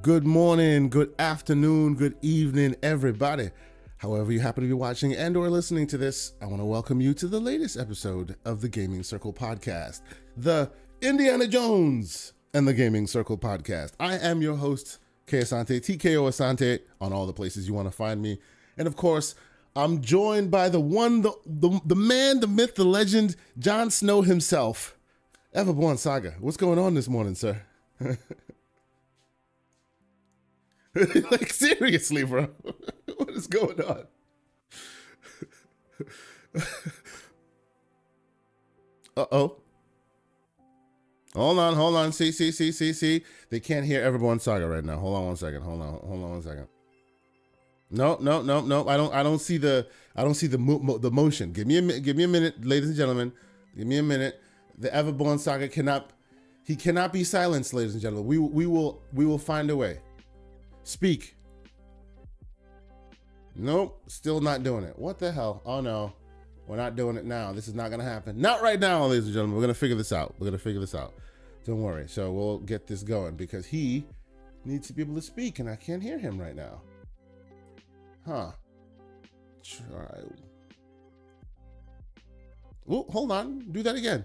Good morning, good afternoon, good evening, everybody. However you happen to be watching and or listening to this, I want to welcome you to the latest episode of the Gaming Circle Podcast, the Indiana Jones and the Gaming Circle Podcast. I am your host, K Asante, TKO Asante, on all the places you want to find me. And of course, I'm joined by the one, the man, the myth, the legend, Jon Snow himself, Everborn Saga. What's going on this morning, sir? Like, seriously, bro. What is going on? Uh-oh. Hold on. See. They can't hear Everborn Saga right now. Hold on one second. Hold on one second. No. I don't see the motion. Give me a minute, ladies and gentlemen. Give me a minute. The Everborn Saga cannot be silenced, ladies and gentlemen. We will find a way. Speak. Nope, still not doing it. What the hell? Oh no, we're not doing it now. This is not gonna happen. Not right now, ladies and gentlemen. We're gonna figure this out. Don't worry. So we'll get this going because he needs to be able to speak and I can't hear him right now. Huh. Try. Oh, hold on. Do that again.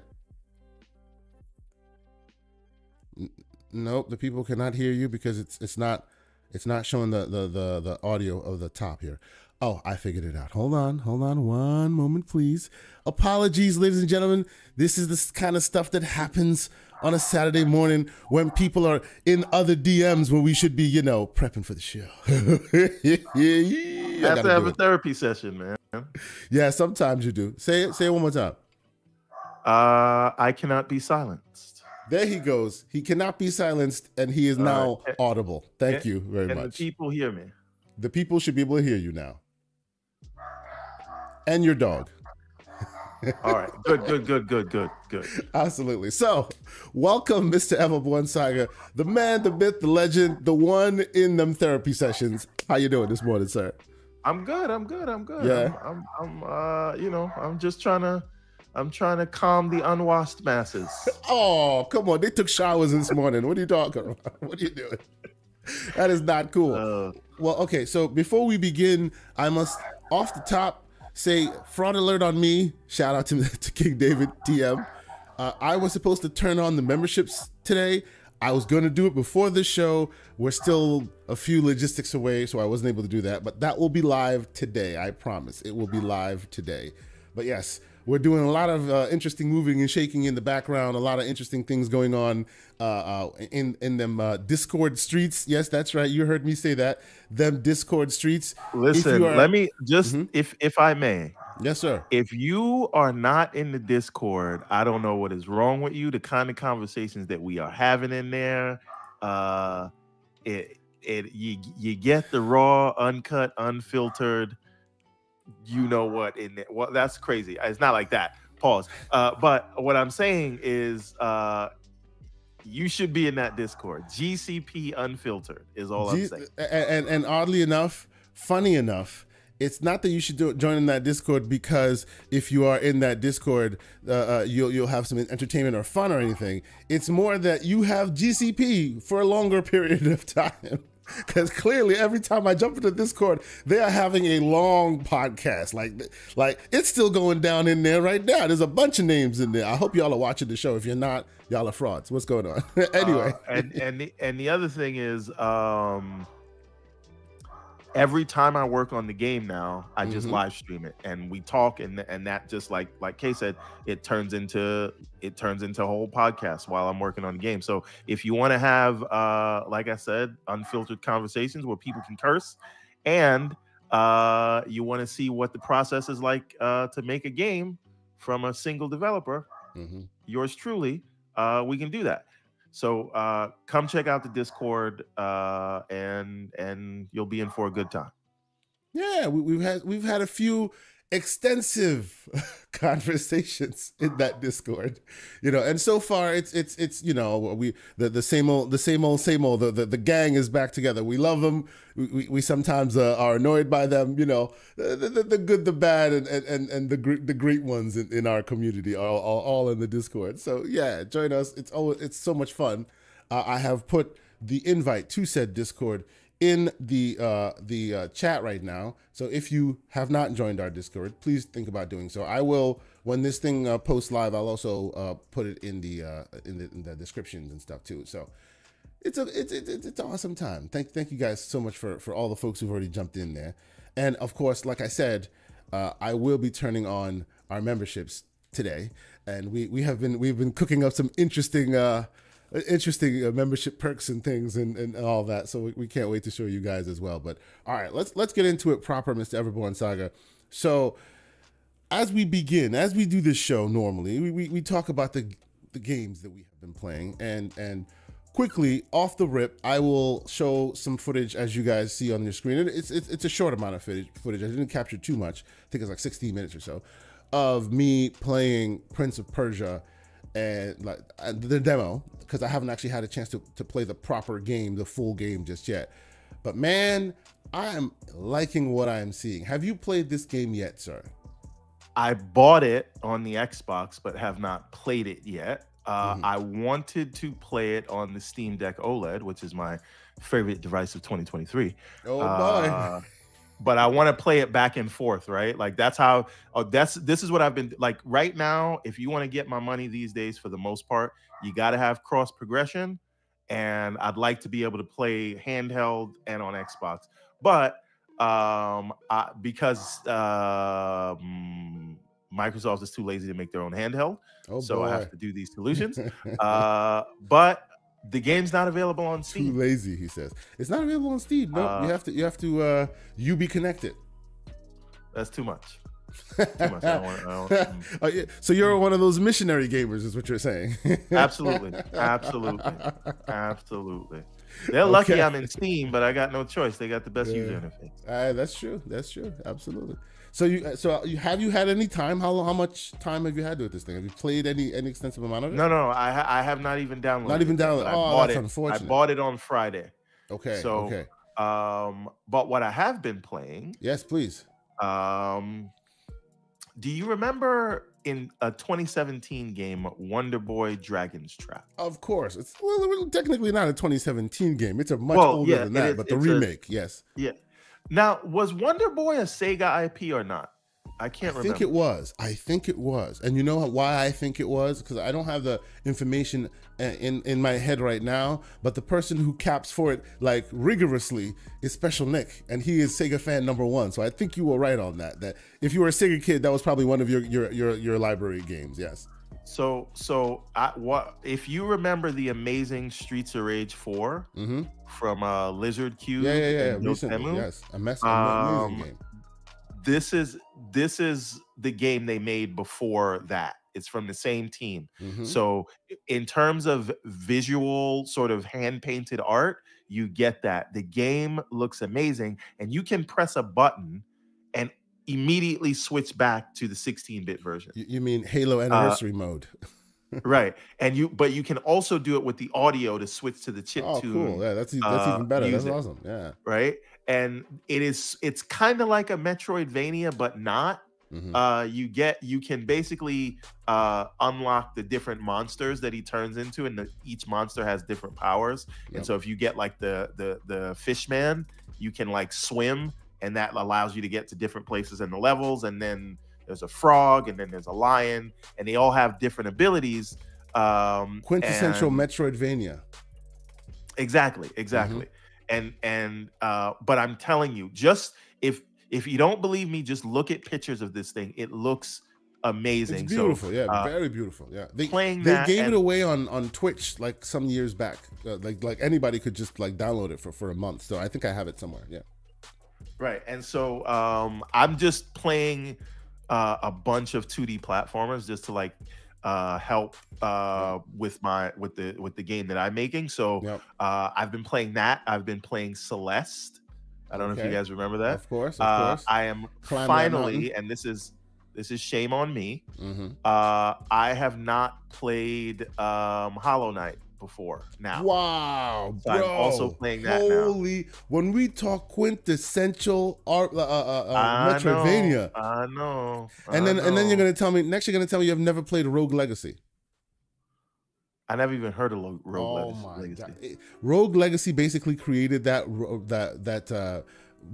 Nope, the people cannot hear you because it's not showing the audio of the top here. Oh, I figured it out. Hold on. One moment, please. Apologies, ladies and gentlemen. This is the kind of stuff that happens on a Saturday morning when people are in other DMs when we should be, prepping for the show. Have to have a therapy session, man. Yeah, sometimes you do. Say it one more time. I cannot be silenced. There he goes. He cannot be silenced, and he is now audible. Thank you very much. And the people hear me. The people should be able to hear you now. And your dog. All right. Good. Absolutely. So, welcome, Mr. Everborn Saga, the man, the myth, the legend, the one in them therapy sessions. How you doing this morning, sir? I'm good. Yeah. I'm trying to calm the unwashed masses. Oh, come on. They took showers this morning. What are you talking about? What are you doing? That is not cool. Well, okay. So before we begin, I must, off the top, say fraud alert on me. Shout out to King David TM. I was supposed to turn on the memberships today. I was going to do it before the show. We're still a few logistics away, so I wasn't able to do that. But that will be live today. I promise. It will be live today. But yes, we're doing a lot of interesting moving and shaking in the background, a lot of interesting things going on in them Discord streets. Yes, that's right. You heard me say that. Them Discord streets. Listen, let me just, if I may. Yes, sir. If you are not in the Discord, I don't know what is wrong with you. The kind of conversations that we are having in there, you get the raw, uncut, unfiltered. You know what in there? Well, that's crazy. It's not like that. Pause. But what I'm saying is you should be in that Discord. GCP Unfiltered is all I'm saying. And oddly enough, funny enough, it's not that you should join in that Discord because if you are in that Discord, you'll have some entertainment or fun or anything. It's more that you have GCP for a longer period of time. Because clearly, every time I jump into Discord, they are having a long podcast. Like it's still going down in there right now. There's a bunch of names in there. I hope y'all are watching the show. If you're not, y'all are frauds. What's going on? Anyway, and the other thing is, every time I work on the game now, I just live stream it and we talk, and that just like Kay said, it turns into a whole podcast while I'm working on the game. So if you want to have, like I said, unfiltered conversations where people can curse, and you want to see what the process is like to make a game from a single developer, yours truly, we can do that. So come check out the Discord, and you'll be in for a good time. Yeah, we've had a few extensive conversations in that Discord, and so far it's the same old. The gang is back together. We love them. We sometimes are annoyed by them. The good, the bad, and the great ones in our community are all in the Discord. So yeah, join us. It's so much fun. I have put the invite to said Discord in the chat right now. So if you have not joined our Discord, please think about doing so. I will, when this thing posts live, I'll also put it in the descriptions and stuff too. So it's an awesome time. Thank you guys so much for all the folks who've already jumped in there. And of course, like I said, I will be turning on our memberships today, and we've been cooking up some interesting membership perks and things and all that. So we can't wait to show you guys as well. But all right, let's get into it proper, Mr. Everborn Saga. So as we do this show normally, we talk about the games that we have been playing, and quickly off the rip, I will show some footage as you guys see on your screen. It's a short amount of footage. I didn't capture too much. I think it's like 16 minutes or so of me playing Prince of Persia and like the demo, because I haven't actually had a chance to play the proper game, the full game just yet. But man, I am liking what I am seeing. Have you played this game yet, sir? I bought it on the Xbox, but have not played it yet. I wanted to play it on the Steam Deck OLED, which is my favorite device of 2023. Oh boy. But I want to play it back and forth, right? Like that's how. This is what I've been like right now. If you want to get my money these days, for the most part, you got to have cross progression, and I'd like to be able to play handheld and on Xbox. But because Microsoft is too lazy to make their own handheld, so I have to do these solutions. But the game's not available on Steam. Too lazy, he says. It's not available on Steam. No, you have to be connected. That's too much. Too much. I don't, oh, yeah. So you're one of those missionary gamers, is what you're saying? Absolutely. They're lucky I'm in Steam, but I got no choice. They got the best user interface. That's true. Absolutely. So have you had any time? How much time have you had with this thing? Have you played any extensive amount of it? No. I have not even downloaded. Not even downloaded. Oh, that's unfortunate. I bought it on Friday. Okay. So, okay. But what I have been playing. Yes, please. Do you remember in a 2017 game, Wonder Boy Dragon's Trap? Of course. It's technically not a 2017 game. It's a much older than that, but the remake, yes. Yeah. Now, was Wonder Boy a Sega IP or not? I can't remember. I think it was. And you know why I think it was? Because I don't have the information in my head right now, but the person who caps for it like rigorously is Special Nick, and he is Sega fan #1. So I think you were right on that. That if you were a Sega kid, that was probably one of your library games. Yes. So if you remember the amazing Streets of Rage 4 from Lizard Cube? Yeah. Recently, yes, amazing game. This is the game they made before that. It's from the same team. So in terms of visual sort of hand-painted art, you get that. The game looks amazing, and you can press a button and immediately switch back to the 16-bit version. You mean Halo Anniversary mode? Right. But you can also do it with the audio to switch to the chip tune. Cool. Yeah, that's even better. Music. That's awesome. Yeah. Right. And it's kind of like a Metroidvania, but not. You can basically unlock the different monsters that he turns into, and each monster has different powers. Yep. And so if you get like the fish man, you can like swim, and that allows you to get to different places in the levels. And then there's a frog, and then there's a lion, and they all have different abilities. Quintessential Metroidvania. Exactly. But I'm telling you, just if you don't believe me, just look at pictures of this thing. It looks amazing. It's beautiful. Very beautiful. Yeah. They gave it away on Twitch like some years back. Like anybody could just like download it for a month. So I think I have it somewhere. Yeah. Right. And so I'm just playing a bunch of 2D platformers just to like help with the game that I'm making. So I've been playing that. I've been playing Celeste. I don't know if you guys remember that. Of course. I am finally, and this is shame on me. I have not played Hollow Knight before now. Wow, so bro. I'm also playing that now. When we talk quintessential art, Metroidvania. I know. And then you're gonna tell me you have never played Rogue Legacy. I never even heard of Rogue Legacy. God. Rogue Legacy basically created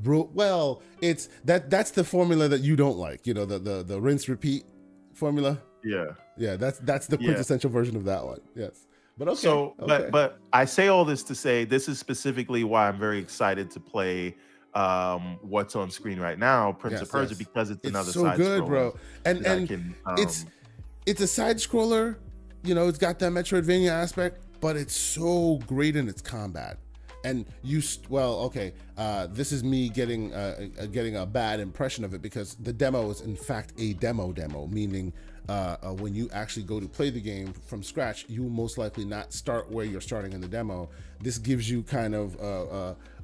well, it's that's the formula that you don't like, you know, the rinse repeat formula. Yeah, that's the quintessential version of that one. Yes. But okay. So, but I say all this to say this is specifically why I'm very excited to play what's on screen right now, Prince of Persia, because it's another so side good, scroller, bro. And it's a side scroller, you know, it's got that Metroidvania aspect, but it's so great in its combat. And this is me getting a bad impression of it, because the demo is in fact a demo, meaning when you actually go to play the game from scratch, you will most likely not start where you're starting in the demo. This gives you kind of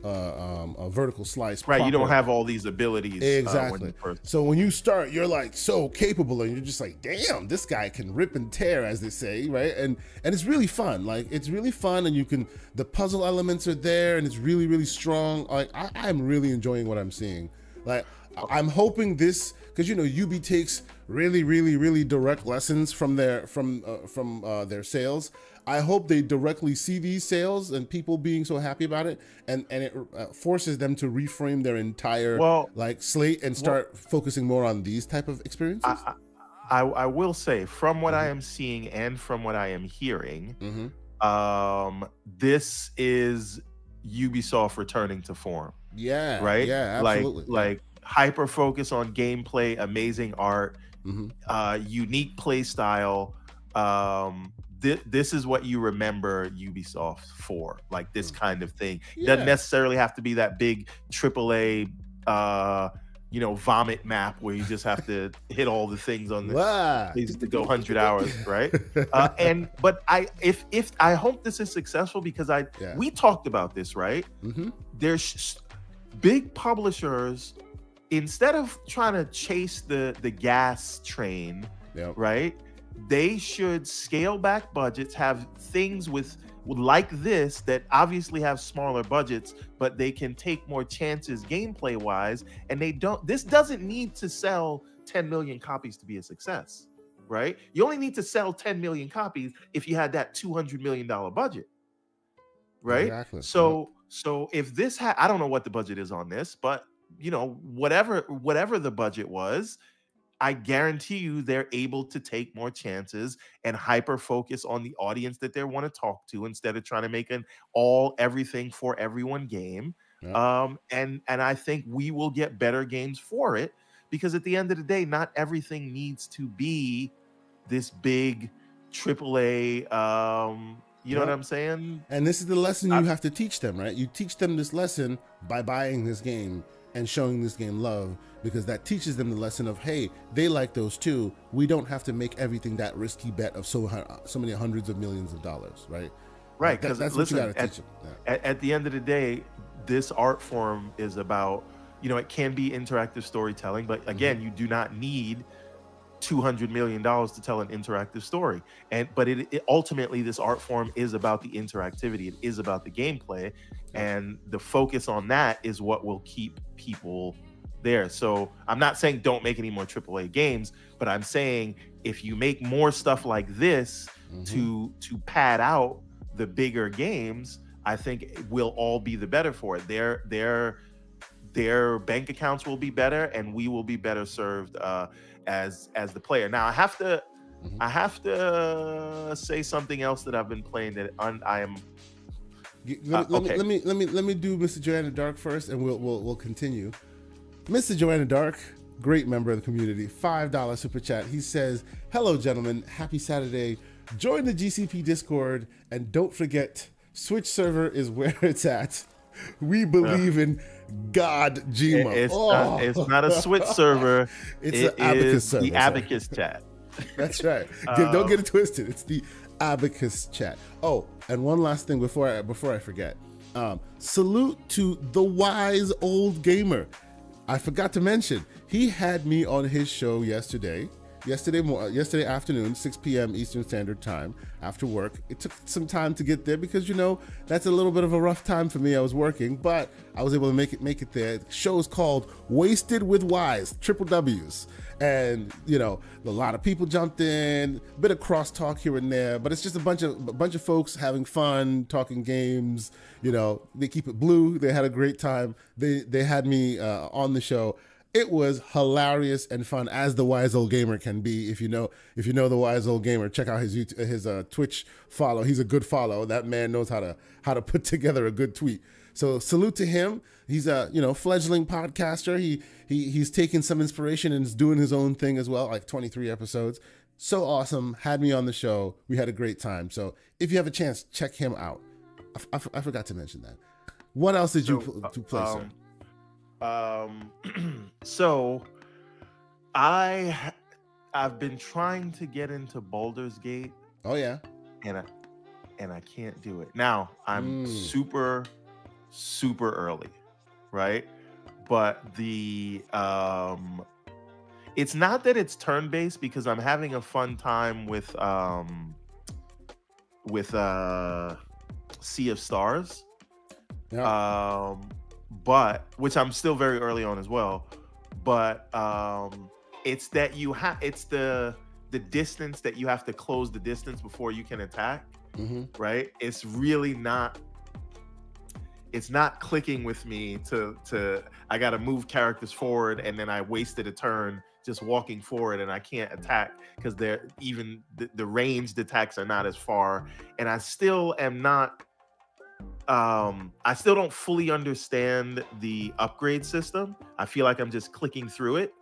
a vertical slice. Right, you don't have all these abilities. Exactly. So when you start, you're like so capable, and you're just like, damn, this guy can rip and tear, as they say, right? And it's really fun. Like, it's really fun, and the puzzle elements are there, and it's really, really strong. Like, I'm really enjoying what I'm seeing. Like, I'm hoping this, because, you know, UB takes really, really, really direct lessons from their sales. I hope they directly see these sales and people being so happy about it, and it forces them to reframe their entire slate and start focusing more on these type of experiences. I will say, from what I am seeing and from what I am hearing, this is Ubisoft returning to form. Yeah. Right. Yeah. Absolutely. Like hyper focus on gameplay, amazing art, unique play style. This is what you remember Ubisoft for, like this kind of thing. Doesn't necessarily have to be that big AAA, vomit map where you just have to hit all the things on the things to go 100 hours, right? But I hope this is successful, because we talked about this, right? There's big publishers, instead of trying to chase the gas train, right? They should scale back budgets, have things like this that obviously have smaller budgets, but they can take more chances gameplay wise. And this doesn't need to sell 10 million copies to be a success, right? You only need to sell 10 million copies if you had that $200 million budget, right? Exactly. So if this I don't know what the budget is on this, but you know, whatever the budget was, I guarantee you they're able to take more chances and hyper focus on the audience that they want to talk to, instead of trying to make an everything for everyone game. And I think we will get better games for it, because at the end of the day, not everything needs to be this big AAA. You know what I'm saying? And this is the lesson you have to teach them, right? You teach them this lesson by buying this game and showing this game love, because that teaches them the lesson of, hey, they like those too. We don't have to make everything that risky bet of so many hundreds of millions of dollars, right? Right, because that's listen, what you gotta teach them. At the end of the day, this art form is about, you know, it can be interactive storytelling, but again, you do not need $200 million to tell an interactive story. But it ultimately, this art form is about the interactivity. It is about the gameplay, and the focus on that is what will keep people there. So I'm not saying don't make any more AAA games, but I'm saying if you make more stuff like this to pad out the bigger games, I think we'll all be the better for it. Their bank accounts will be better, and we will be better served as the player. Now I have to say something else that I've been playing that I am. Let me do Mr. Joanna Dark first, and we'll continue. Mr. Joanna Dark, great member of the community, $5 super chat. He says, "Hello, gentlemen. Happy Saturday. Join the GCP Discord, and don't forget, Switch server is where it's at. We believe in God, Gma." It's not a Switch server. It's an Abacus server. The Abacus chat. That's right. Don't get it twisted. It's the Abacus chat. Oh, and one last thing before I forget. Salute to the wise old gamer. I forgot to mention, he had me on his show yesterday. yesterday afternoon, 6 p.m. Eastern Standard Time after work. It took some time to get there because, you know, that's a little bit of a rough time for me. I was working, but I was able to make it there. The show is called Wasted with Wise, triple W's. And, you know, a lot of people jumped in, a bit of crosstalk here and there, but it's just a bunch of folks having fun, talking games. You know, they keep it blue. They had a great time. They had me on the show. It was hilarious and fun, as the Wise Old Gamer can be. If you know the Wise Old Gamer, check out his Twitch follow. He's a good follow. That man knows how to put together a good tweet. So salute to him. He's a fledgling podcaster. He's taking some inspiration and is doing his own thing as well. Like 23 episodes. So awesome. Had me on the show. We had a great time. So if you have a chance, check him out. I forgot to mention that. What else did you play, sir? So I've been trying to get into Baldur's Gate. Oh yeah. And I can't do it. Now I'm super early, right? But the it's not that it's turn-based, because I'm having a fun time with Sea of Stars. Yeah. But which I'm still very early on as well. But it's that it's the distance that you have to close the distance before you can attack. Right? It's really not. It's not clicking with me to I got to move characters forward, and then I wasted a turn just walking forward, and I can't attack because they're even the ranged attacks are not as far, and I still am not. I still don't fully understand the upgrade system. I feel like I'm just clicking through it,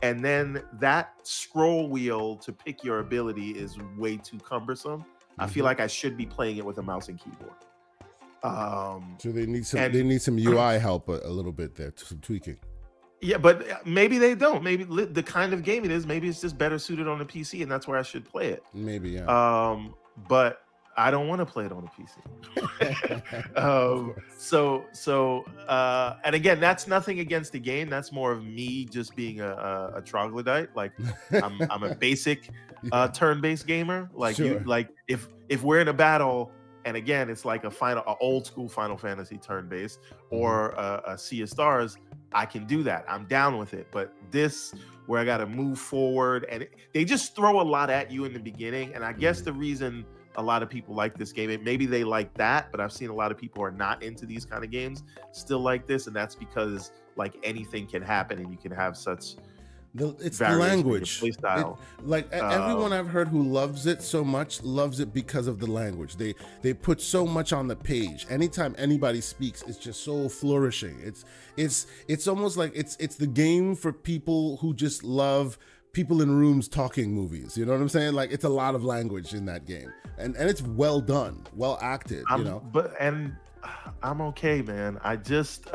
and then that scroll wheel to pick your ability is way too cumbersome. I feel like I should be playing it with a mouse and keyboard. So they need some UI help a little bit there, some tweaking. Yeah, but maybe they don't. Maybe the kind of game it is, maybe it's just better suited on a PC, and that's where I should play it. Maybe, yeah. But I don't want to play it on a PC. And again, that's nothing against the game. That's more of me just being a troglodyte. Like I'm a basic turn-based gamer. Like sure. If we're in a battle. And again, it's like a old school Final Fantasy turn-based or a Sea of Stars. I can do that. I'm down with it. But this, where I got to move forward, and they just throw a lot at you in the beginning. And I guess the reason a lot of people like this game, maybe they like that, but I've seen a lot of people who are not into these kind of games still like this, and that's because like anything can happen, and you can have such. It's the language. Everyone I've heard who loves it so much loves it because of the language. They put so much on the page. Anytime anybody speaks, it's just so flourishing. It's almost like it's the game for people who just love people in rooms talking movies. You know what I'm saying? Like, it's a lot of language in that game, and it's well done, well acted. But I'm okay, man. I just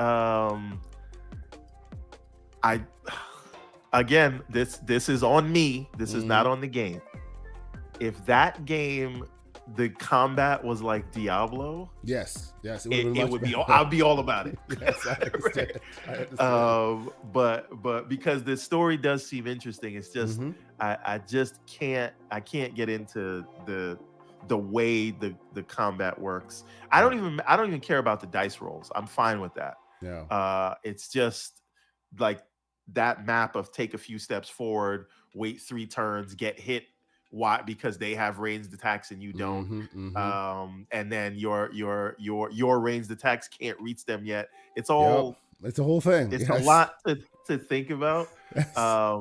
Again, this is on me. This is not on the game. If that game, the combat was like Diablo, yes, it would be. I'd be all about it. Yes, I understand. I understand. But because the story does seem interesting, it's just I just can't get into the way the combat works. I don't even care about the dice rolls. I'm fine with that. Yeah. It's just like that map of take a few steps forward, wait 3 turns, get hit. Why? Because they have ranged attacks and you don't. And then your ranged attacks can't reach them yet. It's all. Yep. It's a whole thing. It's a lot to think about. Yes. I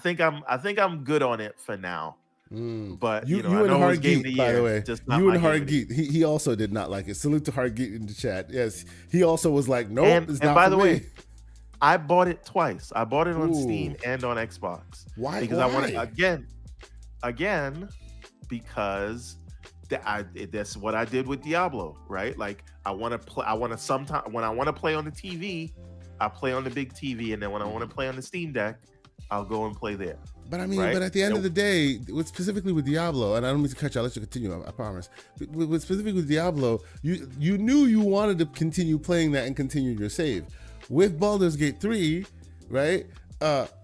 think I'm good on it for now. But you and Hargeet, by the way, you and Hargeet, he also did not like it. Salute to Hargeet in the chat. Yes, he also was like, nope. It's not. By the way, I bought it twice. I bought it on Steam and on Xbox. Why? Because I want to again, because that's what I did with Diablo, right? Like sometimes when I want to play on the TV, I play on the big TV, and then when I want to play on the Steam Deck, I'll go and play there. But I mean, right? But at the end of the day, specifically with Diablo, and I don't mean to cut you, I'll let you continue, I promise. But specifically with Diablo, you knew you wanted to continue playing that and continue your save. With Baldur's Gate 3, right?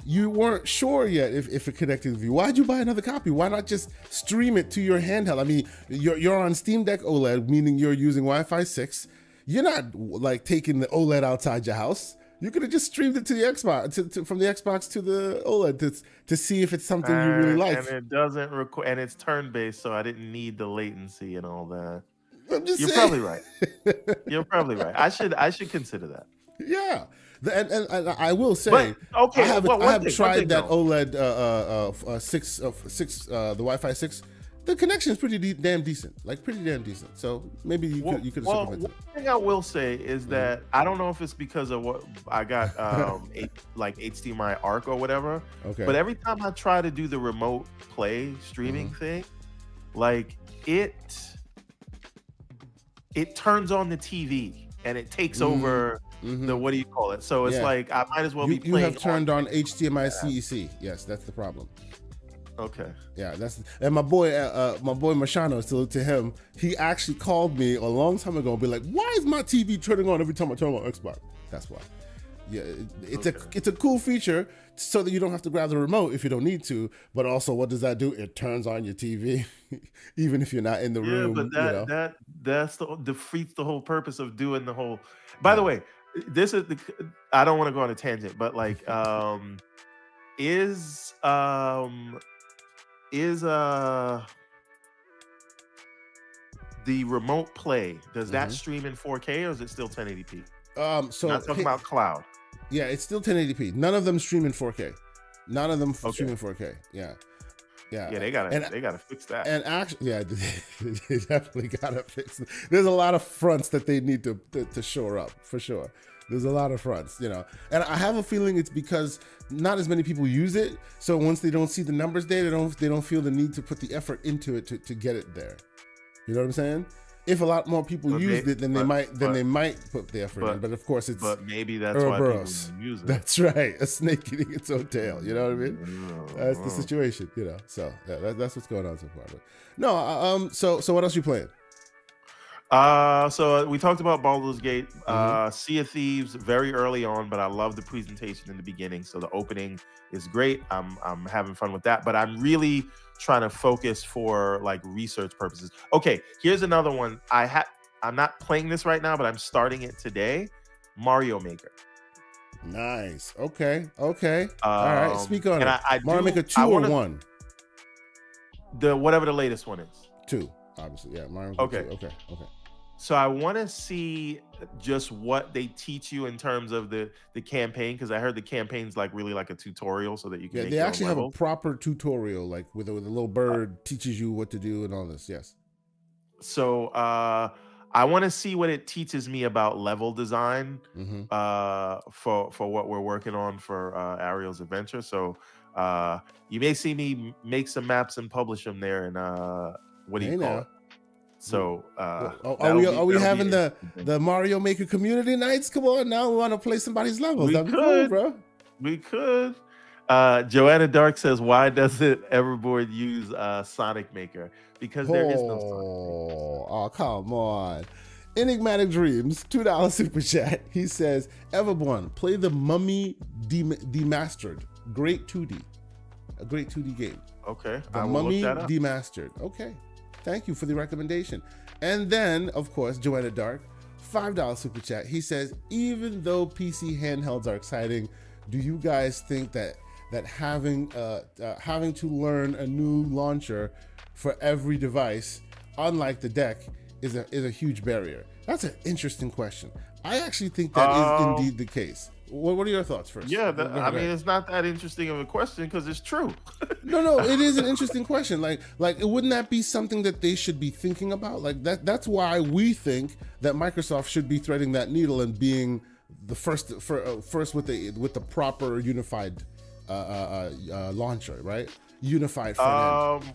you weren't sure yet if it connected with you. Why'd you buy another copy? Why not just stream it to your handheld? I mean, you're on Steam Deck OLED, meaning you're using Wi-Fi 6. You're not like taking the OLED outside your house. You could have just streamed it to the Xbox, from the Xbox to the OLED to see if it's something you really like. And it doesn't require, and it's turn-based, so I didn't need the latency and all that. You're probably right. You're probably right. I should consider that. Yeah. And I will say, but, okay, I have tried that OLED the Wi-Fi 6. The connection is pretty damn decent, So maybe you could. Well, one thing I will say is that I don't know if it's because of what I got, like HDMI ARC or whatever. Okay. But every time I try to do the remote play streaming thing, like it turns on the TV and it takes over. The what do you call it? So it's like I might as well be playing. You have turned on HDMI CEC. Yes, that's the problem. Okay. Yeah, and my boy Machano, still to him, he actually called me a long time ago and be like, "Why is my TV turning on every time I turn on Xbox?" That's why. Yeah, it's a cool feature so that you don't have to grab the remote if you don't need to. But also, what does that do? It turns on your TV, even if you're not in the room. Yeah, but that's defeats the whole purpose of doing the whole. By the way, this is I don't want to go on a tangent, but like, is the remote play, does that stream in 4K or is it still 1080p? So not talking about cloud. Yeah, it's still 1080p. None of them stream in 4K. None of them stream in 4K. Yeah. They gotta fix that. And actually, yeah, they definitely gotta fix it. There's a lot of fronts that they need to shore up, for sure. There's a lot of fronts, and I have a feeling it's because not as many people use it. So once they don't see the numbers there, they don't feel the need to put the effort into it to get it there. You know what I'm saying? If a lot more people used it, then they might put the effort in. But of course, but maybe that's why people use it. That's right, a snake eating its own tail. You know what I mean? That's the situation. So that's what's going on so far. But no, so what else are you playing? So we talked about Baldur's Gate, Sea of Thieves very early on, but I love the presentation in the beginning. So the opening is great. I'm having fun with that, but I'm really trying to focus for like research purposes. Okay, here's another one. I'm not playing this right now, but I'm starting it today. Mario Maker. Nice. Okay. All right. Speak on it. Mario Maker 2 or 1? Whatever the latest one is. 2, obviously. Yeah. Mario Maker 2. Okay. So I want to see just what they teach you in terms of the campaign, because I heard the campaign's like really like a tutorial so that you can. Yeah, make they your actually own have level. a proper tutorial, like with a little bird teaches you what to do and all this. Yes. So I want to see what it teaches me about level design for what we're working on for Ariel's Adventure. So you may see me make some maps and publish them there. And what do you call it? So are we having the Mario Maker community nights? Come on, now we want to play somebody's levels. That'd be cool, bro. We could. Joanna Dark says, why doesn't Everboard use Sonic Maker? Because there is no Sonic Maker. Oh, come on. Enigmatic Dreams, $2 super chat. He says, Everborn, play the Mummy Demastered. Great 2D. A great 2D game. Okay. The Mummy Demastered. Okay. Thank you for the recommendation. And then, of course, Joanna Dark, $5 super chat. He says, even though PC handhelds are exciting, do you guys think that having to learn a new launcher for every device, unlike the deck, is a huge barrier? That's an interesting question. I actually think that is indeed the case. What are your thoughts first? Yeah, I mean, it's not that interesting of a question because it's true. No, it is an interesting question. Like, wouldn't that be something that they should be thinking about? Like that's why we think that Microsoft should be threading that needle and being the first with the proper unified launcher, right? Unified front end.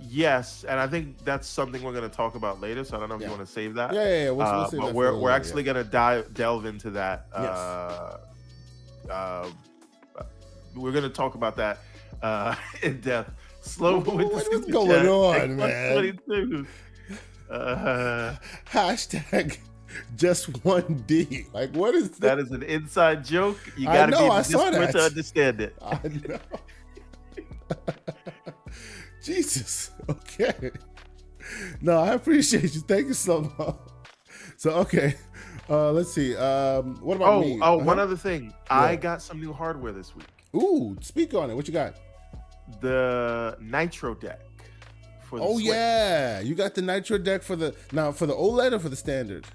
Yes, and I think that's something we're going to talk about later. So I don't know if you want to save that. Yeah. We'll save but that we're actually going to delve into that. We're going to talk about that in depth. What's going on, man? Hashtag Just 1D. Like, what is that? That is an inside joke. You gotta be I saw that to understand it. I know. Jesus. Okay. No, I appreciate you. Thank you so much. So okay. Let's see. What about me? One other thing. Yeah. I got some new hardware this week. Ooh, speak on it. What you got? The Nitro deck. For the Switch. Yeah, you got the Nitro deck for the OLED or for the standard?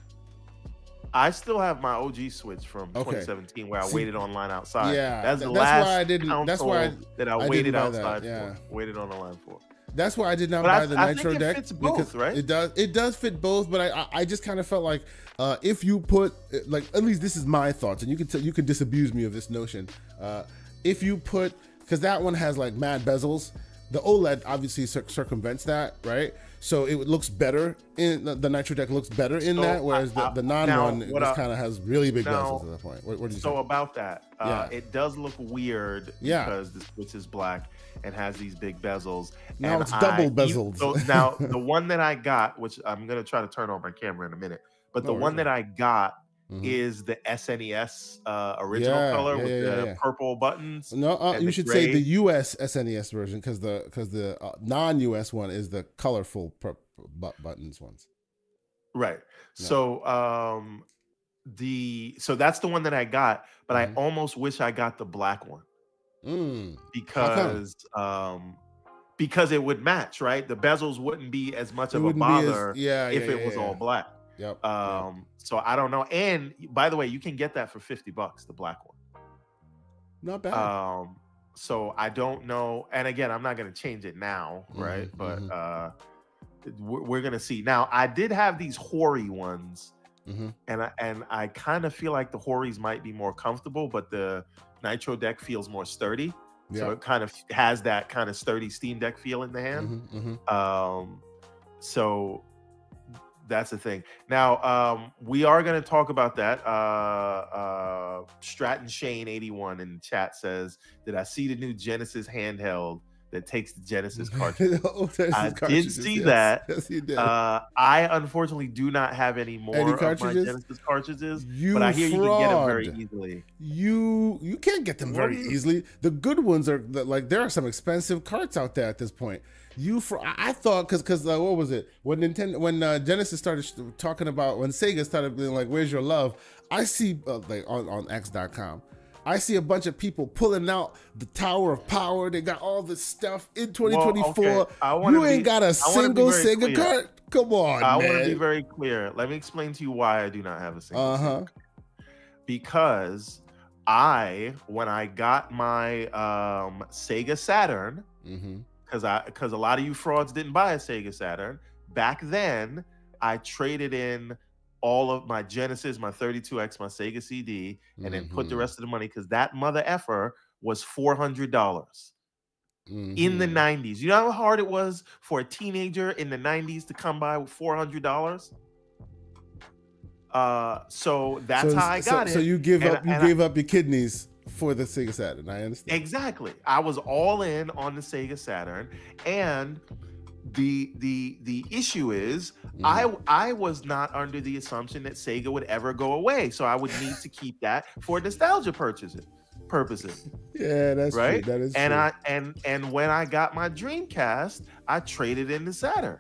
I still have my OG Switch from 2017 where I waited online outside. Yeah, that's the last why I didn't. That's why I waited outside for. Waited on the line for. That's why I did not buy the Nitro deck. Fits both, because right? It does fit both, but I just kind of felt like if you put, like, at least this is my thoughts, and you can disabuse me of this notion. If you put, because that one has like mad bezels, the OLED obviously circumvents that, right? So it looks better in the Nitro deck looks better in that, whereas the non one just kind of has really big bezels at that point. What do you say? About that, it does look weird because the Switch is black and has these big bezels. Now it's double bezeled. So now the one that I got, which I'm gonna try to turn on my camera in a minute, but the one that I got is the SNES original color with the purple buttons. No, you should say the US SNES version because the non-US one is the colorful buttons ones. Right. No. So that's the one that I got, but I almost wish I got the black one. Because it would match, right? The bezels wouldn't be as much of a bother if it was all black. Yep. So I don't know. And by the way, you can get that for $50, the black one. Not bad. So I don't know. And again, I'm not going to change it now, right? But we're going to see. Now, I did have these Hori ones, and I kind of feel like the Horis might be more comfortable, but the Nitro deck feels more sturdy. So it kind of has that kind of sturdy Steam Deck feel in the hand. So that's the thing. Now, we are going to talk about that. Stratton Shane 81 in the chat says, did I see the new Genesis handheld that takes the Genesis cartridge? I did see that. Yes, you did. I unfortunately do not have any more of my Genesis cartridges, but I hear you can get them very easily. You can't get them very easily. The good ones are like, there are some expensive carts out there at this point. I thought because what was it when Genesis started talking about, when Sega started being like, "Where's your love?" I see like on X.com. I see a bunch of people pulling out the Tower of Power. They got all this stuff in 2024. Well, okay. You ain't got a single Sega cart? Come on, I want to be very clear. Let me explain to you why I do not have a single Sega cart. Because when I got my Sega Saturn, because a lot of you frauds didn't buy a Sega Saturn, back then I traded in all of my Genesis, my 32X, my Sega CD, and then put the rest of the money, because that mother effer was $400 in the 90s. You know how hard it was for a teenager in the 90s to come by with $400? So that's how I got it. So you gave up your kidneys for the Sega Saturn. I understand. Exactly. I was all in on the Sega Saturn, and the issue is I was not under the assumption that Sega would ever go away, so I would need to keep that for nostalgia purposes. Yeah, that's right. True. That is and true. And when I got my Dreamcast, I traded in the Saturn.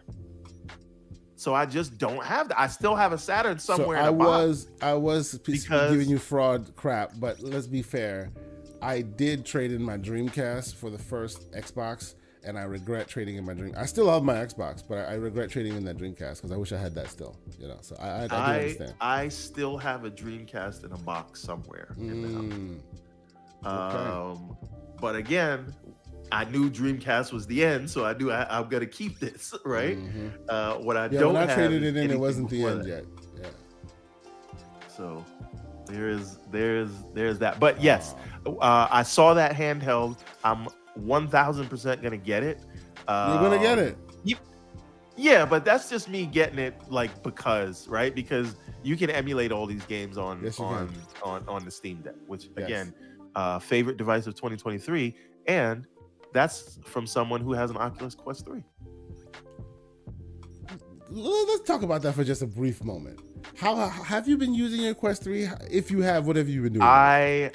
So I just don't have that. I still have a Saturn somewhere. So in a box. I was giving you fraud crap, but let's be fair. I did trade in my Dreamcast for the first Xbox, and I regret trading in my Dream. I still have my Xbox, but I regret trading in that Dreamcast because I wish I had that still. You know, so I do understand. I still have a Dreamcast in a box somewhere in the house. Okay. But again, I knew Dreamcast was the end, so I knew I'm gonna keep this, right? What I don't have, traded it in, it wasn't the end yet. Yeah. So there's that. But yes, I saw that handheld. I'm 1000% gonna get it. You're gonna get it. Yeah, but that's just me getting it, like, because you can emulate all these games on the Steam Deck, which again, favorite device of 2023, and that's from someone who has an Oculus Quest 3. Let's talk about that for just a brief moment. How have you been using your Quest 3? If you have, what have you been doing? I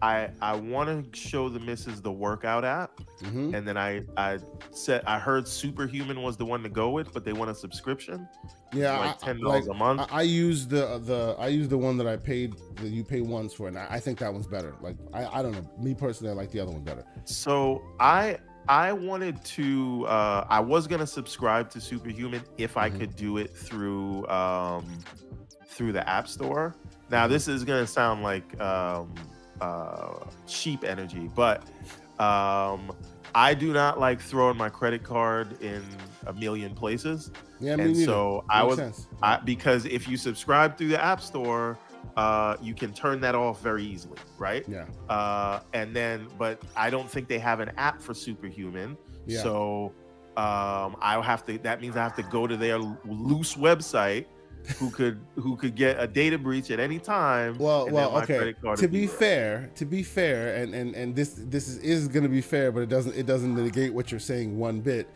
want to show the missus the workout app, and then I heard Superhuman was the one to go with, but they want a subscription. Yeah, like $10 a month. I use the one that I paid that you pay once for, and I think that one's better. Like I don't know, me personally, I like the other one better. So I wanted to I was gonna subscribe to Superhuman if I could do it through the App Store. Now this is gonna sound like cheap energy, but I do not like throwing my credit card in a million places. Yeah, me and neither. so because if you subscribe through the App Store, you can turn that off very easily, right? Yeah. And then, but I don't think they have an app for Superhuman. Yeah. So that means I have to go to their loose website. Who could get a data breach at any time? Well, okay. To be fair, and this is going to be fair, but it doesn't negate what you're saying one bit.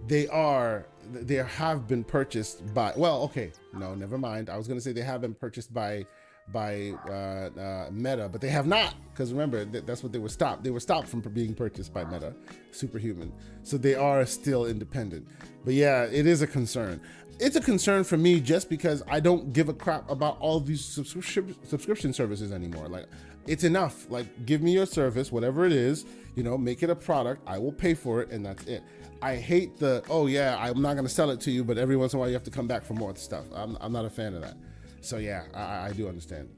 They have been purchased by. Well, okay, no, never mind. I was going to say they have been purchased by Meta, but they have not, because remember that's what they were stopped. They were stopped from being purchased by Meta, Superhuman. So they are still independent. But yeah, it is a concern. It's a concern for me just because I don't give a crap about all these subscription services anymore. Like, it's enough. Like, give me your service, whatever it is, make it a product. I will pay for it, and that's it. I hate oh yeah, I'm not going to sell it to you, but every once in a while you have to come back for more stuff. I'm not a fan of that. So yeah, I do understand,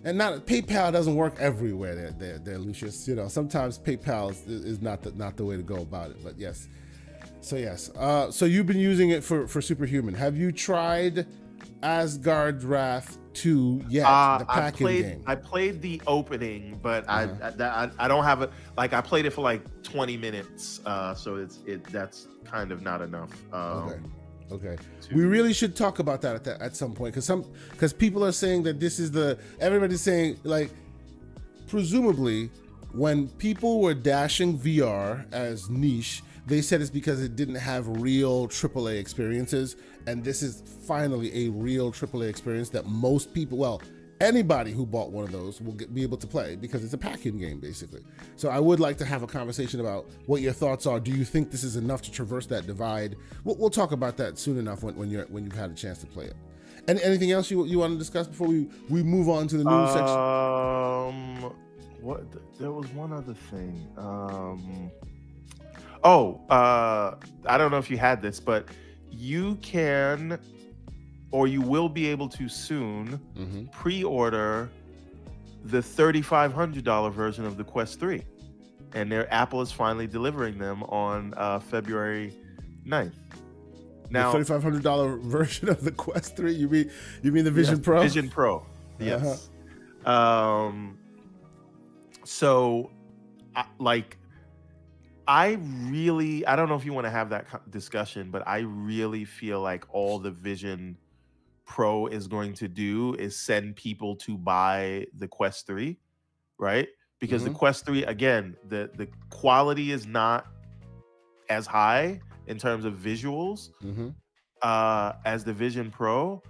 And PayPal doesn't work everywhere there, Lucius. Sometimes PayPal is not the way to go about it, but yes. So yes, so you've been using it for Superhuman. Have you tried Asgard's Wrath 2 yet? The packing game. I played the opening, but I don't have it. Like, I played it for like 20 minutes, so that's kind of not enough. Okay. We really should talk about that at some point, because people are saying that this is everybody's saying, like, presumably when people were dashing VR as niche, they said it's because it didn't have real AAA experiences, and this is finally a real AAA experience that most people, well, anybody who bought one of those will be able to play, because it's a pack-in game, basically. So I would like to have a conversation about what your thoughts are. Do you think this is enough to traverse that divide? We'll talk about that soon enough when you've had a chance to play it. And anything else you want to discuss before we move on to the news section? There was one other thing. I don't know if you had this, but you can, or you will be able to soon, pre-order the $3,500 version of the Quest 3. And Apple is finally delivering them on February 9th. Now, the $3,500 version of the Quest 3? You mean the Vision Pro? Vision Pro, yes. So, I don't know if you want to have that discussion, but I really feel like all the Vision Pro is going to do is send people to buy the Quest 3, right? Because the Quest 3, again, the quality is not as high in terms of visuals as the Vision Pro,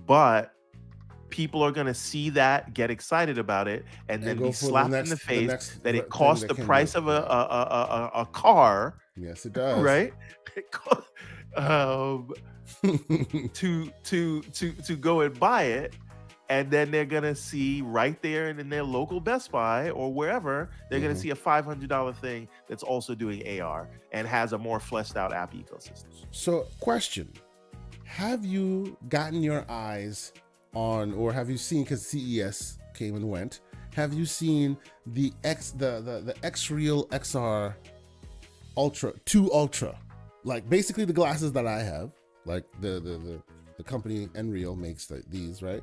but people are going to see that, get excited about it, and then be slapped in the face that it costs the price of a car. Yes, it does. Right? to go and buy it, and then they're gonna see right there in their local Best Buy or wherever, they're gonna see a $500 thing that's also doing AR and has a more fleshed out app ecosystem. So, question: have you gotten your eyes on, or have you seen, because CES came and went, have you seen the X-Real XR Ultra 2 Ultra? Like, basically the glasses that I have, like the company Nreal makes these, right?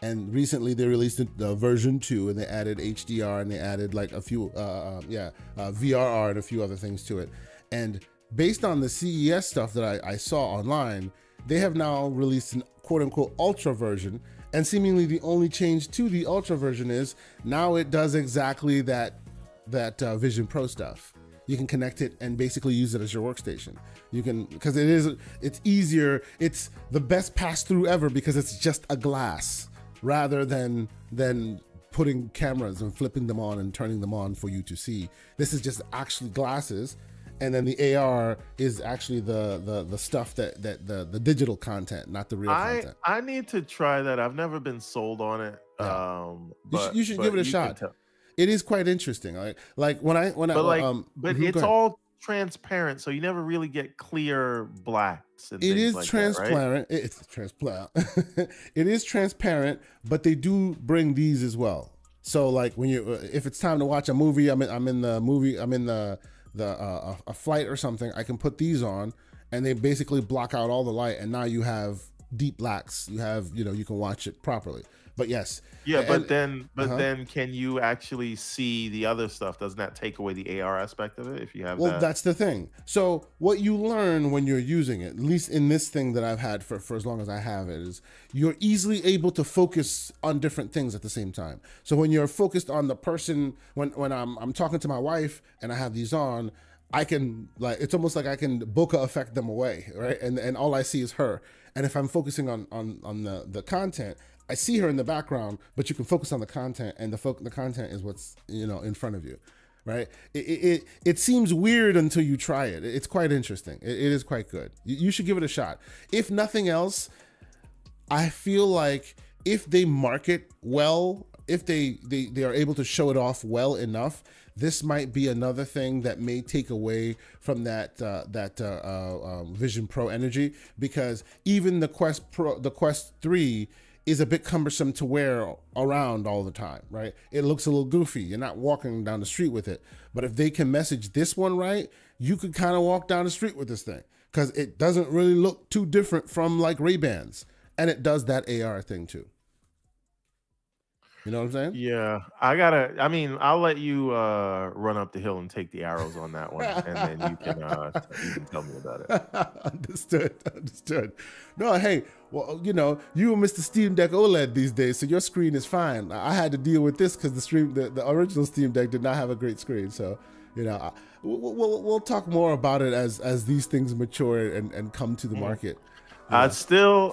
And recently they released the version 2, and they added HDR, and they added like a few VRR and a few other things to it. And based on the CES stuff that I saw online, they have now released an quote-unquote ultra version, and seemingly the only change to the ultra version is now it does exactly that Vision Pro stuff. You can connect it and basically use it as your workstation. You can, because it's easier. It's the best pass through ever because it's just a glass rather than putting cameras and flipping them on and turning them on for you to see. This is just actually glasses. And then the AR is actually the stuff that the digital content, not the real content. I need to try that. I've never been sold on it. Yeah. You should give it a shot. It is quite interesting. Like when I it's all transparent, so you never really get clear blacks. And it is like transparent. That, right? It's transparent. It is transparent, but they do bring these as well. So like when if it's time to watch a movie, I'm in a flight or something, I can put these on and they basically block out all the light, and now you have deep blacks. You have, you can watch it properly. But yes. Yeah, but then can you actually see the other stuff? Doesn't that take away the AR aspect of it if you have that? That's the thing. So what you learn when you're using it, at least in this thing that I've had for as long as I have it, is you're easily able to focus on different things at the same time. So when you're focused on the person, when I'm talking to my wife and I have these on, I can, like, it's almost like I can bokeh effect them away, right? And all I see is her. And if I'm focusing on the content, I see her in the background, but you can focus on the content, and the content is what's in front of you, right? It seems weird until you try it. It's quite interesting. It is quite good. You should give it a shot. If nothing else, I feel like if they market well, if they are able to show it off well enough, this might be another thing that may take away from that Vision Pro energy, because even the Quest 3 is a bit cumbersome to wear around all the time, right? It looks a little goofy. You're not walking down the street with it. But if they can message this one right, you could kind of walk down the street with this thing, because it doesn't really look too different from like Ray-Bans. And it does that AR thing too. You know what I'm saying? Yeah, I'll let you run up the hill and take the arrows on that one, and then you can tell me about it. Understood. No, hey, well, you and Mr. Steam Deck OLED these days, so your screen is fine. I had to deal with this because the original Steam Deck did not have a great screen. So, we'll talk more about it as these things mature and come to the market. I still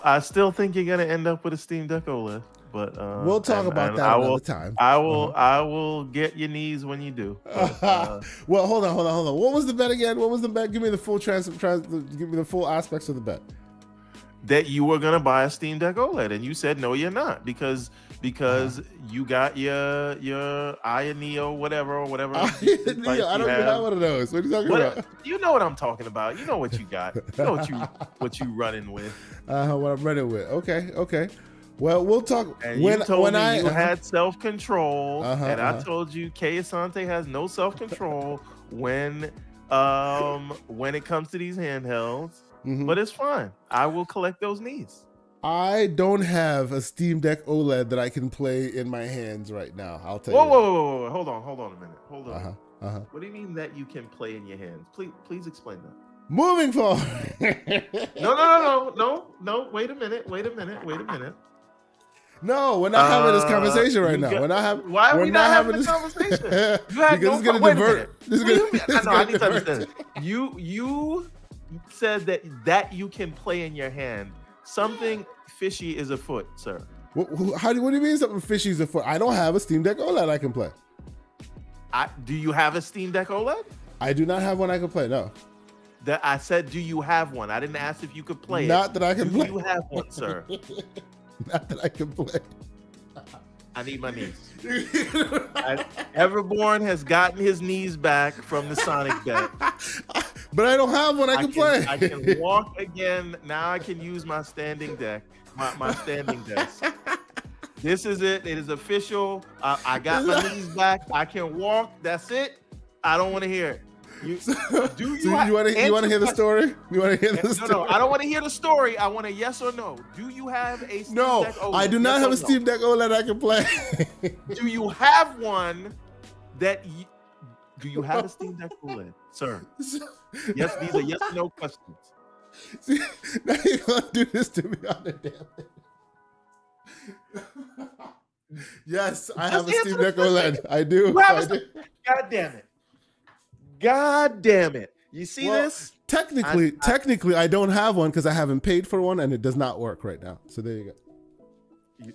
think you're gonna end up with a Steam Deck OLED. But we'll talk about that another time. I will get your knees when you do. But, well, hold on. What was the bet again? What was the bet? Give me the full give me the full aspects of the bet. That you were gonna buy a Steam Deck OLED, and you said no, you're not, because you got your Aya Neo whatever. I don't even have one of those. What are you talking about? You know what I'm talking about. You know what you got. You know what you running with. What I'm running with. Okay. Well, we'll talk. And you told me you had self-control, and I told you Kay Asante has no self-control when it comes to these handhelds. But it's fine. I will collect those knees. I don't have a Steam Deck OLED that I can play in my hands right now. I'll tell you. Whoa. Hold on a minute. Hold on. What do you mean that you can play in your hands? Please explain that. Moving forward. No. Wait a minute. No, we're not having this conversation right now. Why are we not having this conversation? Because it's going to divert. I need to understand. You said that you can play in your hand. Something fishy is afoot, sir. What do you mean something fishy is afoot? I don't have a Steam Deck OLED I can play. Do you have a Steam Deck OLED? I do not have one I can play, no. I said, do you have one? I didn't ask if you could play Not that I can play. Do you have one, sir? Not that I can play. I need my knees. Everborn has gotten his knees back from the Sonic bet. But I don't have one I can play. I can walk again. Now I can use my standing deck, my standing desk. This is it. It is official. I got my knees back. I can walk. That's it. I don't want to hear it. You want to hear the story? You want to hear the story? No, I don't want to hear the story. I want a yes or no. Do you have a Steam Deck OLED? I do not have a Steam Deck OLED I can play. Do you have one do you have a Steam Deck OLED, sir? Yes, these are yes or no questions. See, now you're going to do this to me on the damn thing. Yes, I have a Steam Deck OLED. I do. God damn it. God damn it. You see this? Technically, I don't have one because I haven't paid for one and it does not work right now. So there you go.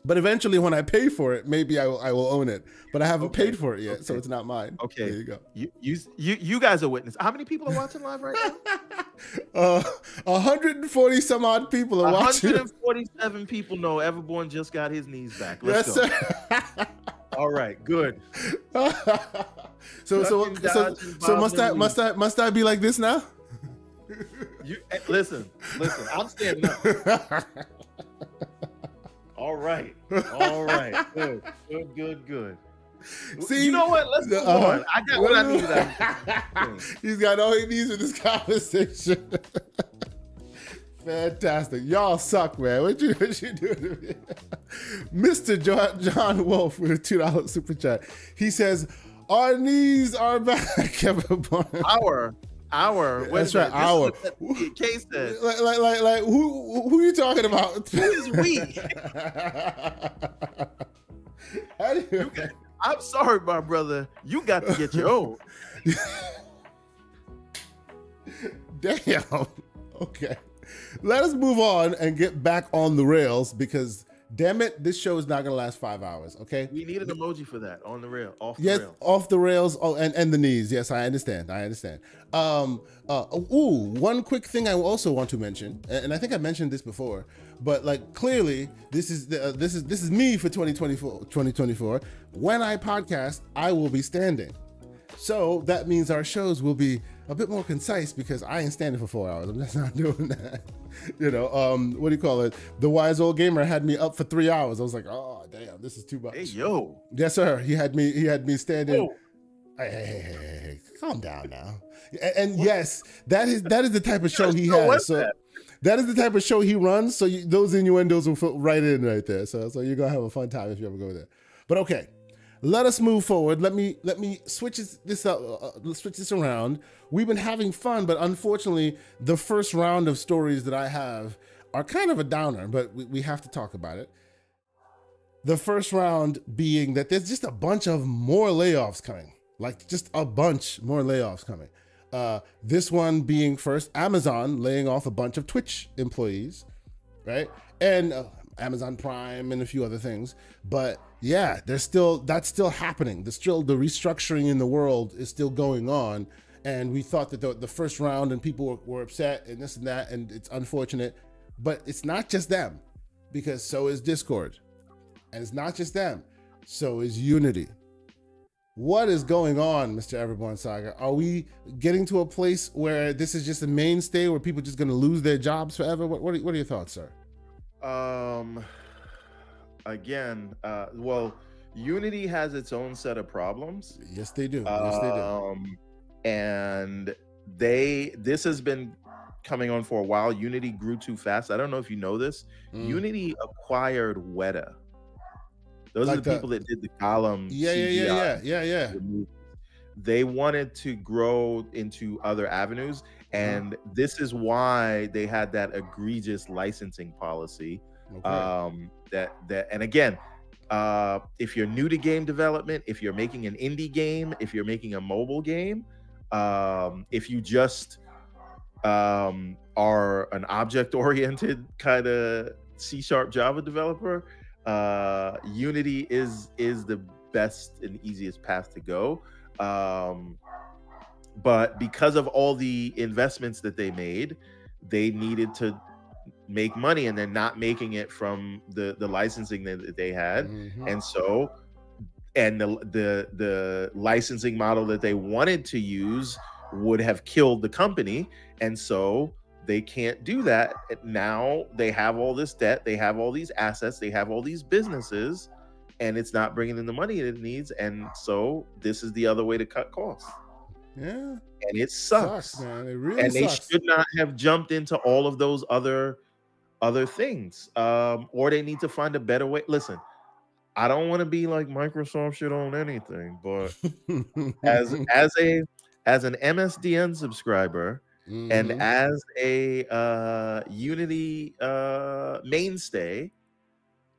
But eventually, when I pay for it, maybe I will own it. But I haven't paid for it yet, so it's not mine. Okay, there you go. You guys are witness. How many people are watching live right now? 140 some odd people are watching. 147 people know Everborn just got his knees back. Let's go. Sir. All right, good. So must I be like this now? Listen. I'm standing up. All right. Good. See, you know what? Let's move on. I got what I need. He's got all he needs with this conversation. Fantastic. Y'all suck, man. What you doing to me? Mr. John Wolf with a $2 super chat. He says, our knees are back, Kevin Barnes. That's right. Our. Case said. Like who are you talking about? Who is we? I'm sorry, my brother. You got to get your own. Damn. Okay. Let us move on and get back on the rails because, damn it, this show is not going to last 5 hours, okay? We need an emoji for that. On the rail. Off the rails. Yes, off the rails. Oh, and the knees. Yes, I understand. One quick thing I also want to mention, and I think I mentioned this before, but like clearly this is me for 2024. When I podcast, I will be standing. So that means our shows will be a bit more concise because I ain't standing for 4 hours. I'm just not doing that. What do you call it? The wise old gamer had me up for 3 hours. I was like, oh damn, this is too much. Hey yo. Yes, sir. He had me standing. Whoa. Hey, calm down now. And yes, that is the type of show he has. So that is the type of show he runs. So those innuendos will fit right in right there. So you're gonna have a fun time if you ever go there. But okay. Let us move forward. Let me switch this up. Switch this around. We've been having fun, but unfortunately, the first round of stories that I have are kind of a downer. But we have to talk about it. The first round being that there's just a bunch of more layoffs coming. Like just a bunch more layoffs coming. This one being first, Amazon laying off a bunch of Twitch employees, right? And Amazon Prime and a few other things. But yeah, that's still happening. The restructuring in the world is still going on. And we thought that the first round and people were upset and this and that, and it's unfortunate. But it's not just them, because so is Discord. And it's not just them, so is Unity. What is going on, Mr. Everborn Saga? Are we getting to a place where this is just a mainstay, where people are just going to lose their jobs forever? What are your thoughts, sir? Again, well, Unity has its own set of problems. Yes, they do. And this has been coming on for a while. Unity grew too fast. I don't know if you know this. Unity acquired Weta. Those are the people that did the Gollum. Yeah. They wanted to grow into other avenues, and this is why they had that egregious licensing policy. Okay. And again, if you're new to game development, if you're making an indie game, if you're making a mobile game, if you just are an object-oriented kind of C# Java developer, Unity is the best and easiest path to go. But because of all the investments that they made, they needed to make money, and they're not making it from the licensing that they had. And so, and the licensing model that they wanted to use would have killed the company, and so they can't do that. Now they have all this debt, they have all these assets, they have all these businesses, and it's not bringing in the money it needs. And so this is the other way to cut costs. Yeah, and it sucks, man. It really and sucks. They should not have jumped into all of those other things, or they need to find a better way. Listen, I don't want to be like Microsoft should own anything, but as an MSDN subscriber, and as a Unity mainstay,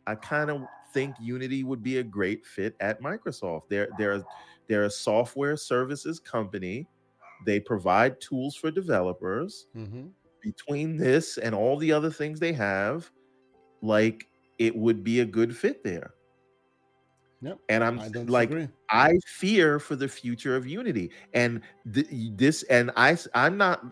I kind of think Unity would be a great fit at Microsoft. They're a software services company they provide tools for developers. Between this and all the other things they have, like, it would be a good fit there. Yep. And I'm like, I fear for the future of Unity. And I'm not,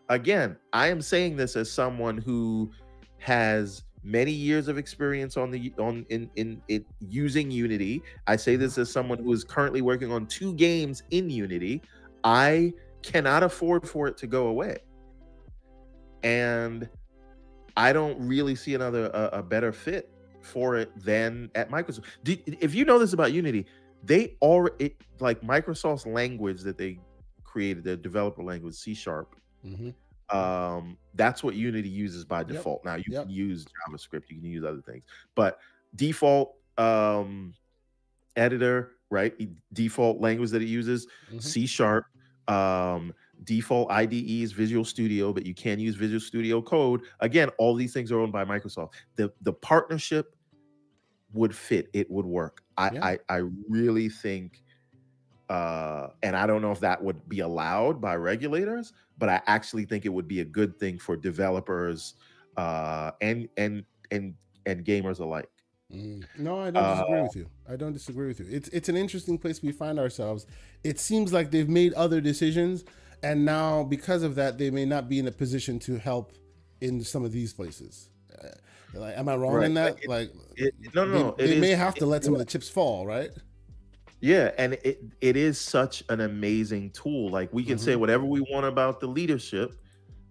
again, I am saying this as someone who has many years of experience in using Unity. I say this as someone who is currently working on 2 games in Unity. I cannot afford for it to go away. And I don't really see a better fit for it than at Microsoft. If you know this about Unity, they already, like, Microsoft's language that they created, their developer language, C#. That's what Unity uses by default. Now, you can use JavaScript, you can use other things, but default editor, right? Default language that it uses, C#. Default IDE is Visual Studio, but you can use Visual Studio Code. Again, all these things are owned by Microsoft. The partnership would fit. It would work. I really think, and I don't know if that would be allowed by regulators, but I actually think it would be a good thing for developers and gamers alike. No, I don't disagree with you. I don't disagree with you. It's an interesting place we find ourselves. It seems like they've made other decisions, and now because of that, they may not be in a position to help in some of these places. Like, am I wrong in that? No. They may have to let some of the chips fall, right? Yeah, and it is such an amazing tool. Like, we can say whatever we want about the leadership,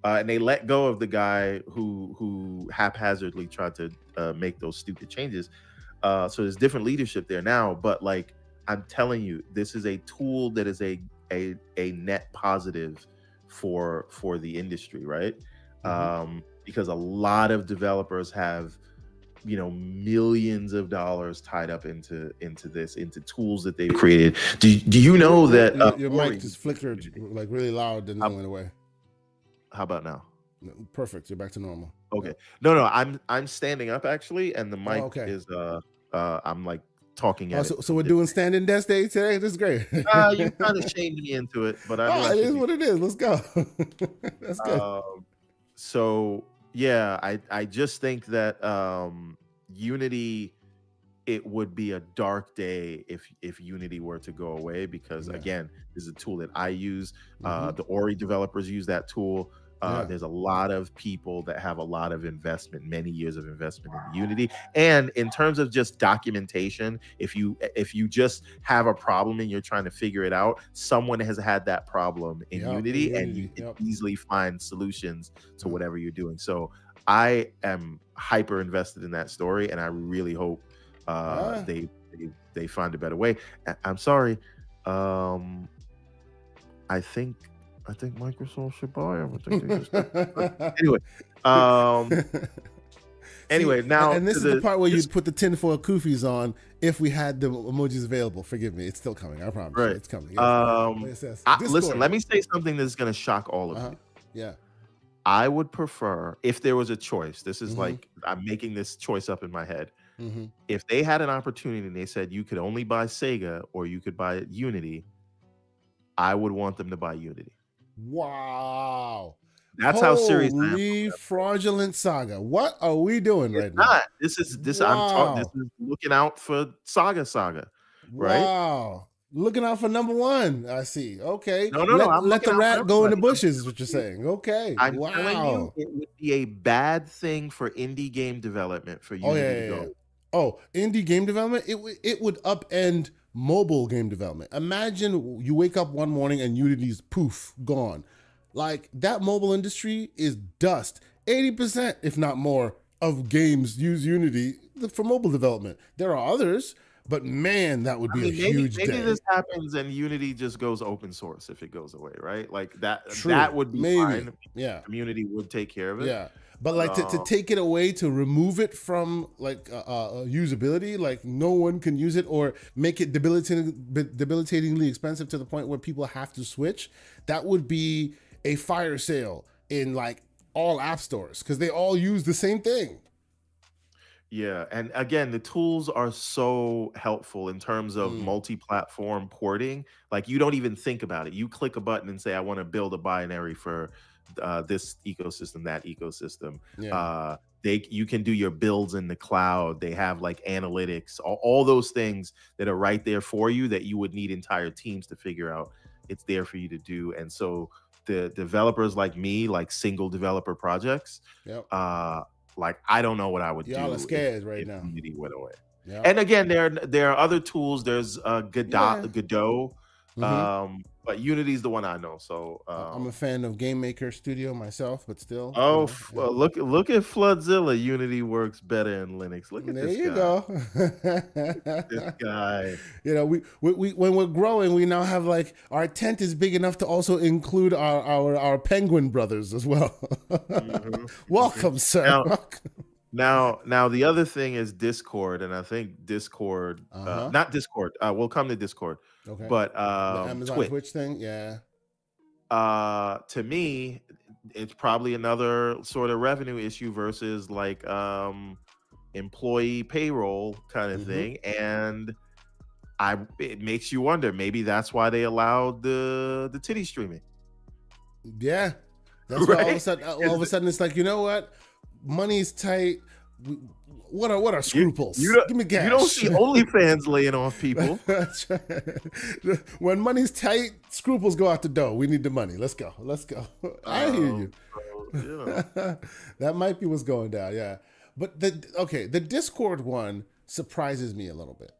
and they let go of the guy who haphazardly tried to make those stupid changes. So there's different leadership there now. But, like, I'm telling you, this is a tool that is a net positive for the industry, right? Because a lot of developers have, you know, millions of dollars tied up into tools that they've created. Do you know that your mic just flickered like really loud, then went away? How about now? Perfect. You're back to normal. Okay. No, I'm standing up actually, and the mic is I'm like talking at it. So we're doing standing desk day today. This is great. You kind of shamed me into it, but it is what it is. Let's go. That's good. So yeah, I just think that Unity, it would be a dark day if Unity were to go away, because again, this is a tool that I use. The Ori developers use that tool. There's a lot of people that have a lot of investment, many years of investment in Unity. And in terms of just documentation, if you just have a problem and you're trying to figure it out, someone has had that problem in Unity, and you can easily find solutions to whatever you're doing. So I am hyper invested in that story, and I really hope they find a better way. I'm sorry. I think Microsoft should buy everything. Anyway, now, and this is the part where you'd put the tinfoil koofies on if we had the emojis available. Forgive me, it's still coming. I promise. Right. It's coming. Listen, let me say something that's going to shock all of you. Yeah. I would prefer, if there was a choice, this is like, I'm making this choice up in my head. If they had an opportunity and they said you could only buy Sega or you could buy Unity, I would want them to buy Unity. Wow. That's how serious I am. Fraudulent saga. What are we doing right now? This is wow. This is looking out for Saga, right? Wow. Looking out for number one. I see. Okay. No. Let the rat go in the bushes is what you're saying. Okay. I'm telling you, it would be a bad thing for indie game development for Unity to go. Oh, indie game development? It would upend mobile game development. Imagine you wake up one morning and Unity's poof, gone. Like, that mobile industry is dust. 80%, if not more, of games use Unity for mobile development. There are others, but man, that would be a huge day. Maybe this happens and Unity just goes open source if it goes away, right? Like that would be fine. Yeah. Community would take care of it. Yeah. But like to take it away, to remove it from like usability, like no one can use it, or make it debilitatingly expensive to the point where people have to switch, that would be a fire sale in like all app stores because they all use the same thing. Yeah, and again, the tools are so helpful in terms of Mm, multi-platform porting. Like you don't even think about it. You click a button and say, "I want to build a binary for this ecosystem, that ecosystem." yeah. Uh, you can do your builds in the cloud. They have like analytics, all those things that are right there for you that you would need entire teams to figure out. It's there for you to do, and so the developers like me, like single developer projects. Yep. Uh, like I don't know what I would Y'all are do scared right if now. Unity went away. Yep. And again, there are other tools. There's Yeah. Godot, Hmm. but Unity's the one I know. So I'm a fan of Game Maker Studio myself, but still, oh, yeah. look at Floodzilla. Unity works better in Linux. Look at There this you guy. go. This guy. You know, we when we're growing, we now have like our tent is big enough to also include our penguin brothers as well. Mhm, mhm. Welcome, sir. Now, now the other thing is Discord, and I think Discord, Uh-huh. not Discord. We'll come to Discord, Okay. but The Amazon Twitch. Twitch thing, yeah. To me, it's probably another sort of revenue issue versus like employee payroll kind of Hmm. thing. And it makes you wonder, maybe that's why they allowed the titty streaming. Yeah. That's why Right? all of a sudden it's like, you know what? Money's tight. We- What are You scruples? Give me you don't cash. see OnlyFans laying off people. That's right. When money's tight, scruples go out the door. We need the money. Let's go. Let's go. I hear you. So, you know. That might be what's going down. Yeah. But the Discord one surprises me a little bit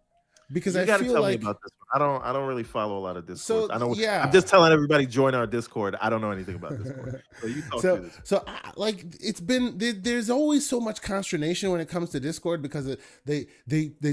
because You I got to feel tell me like about this one. I don't really follow a lot of Discords. so I know I'm yeah. just telling everybody join our Discord. I don't know anything about Discord. So you talk through this. Like it's been there's always so much consternation when it comes to Discord because they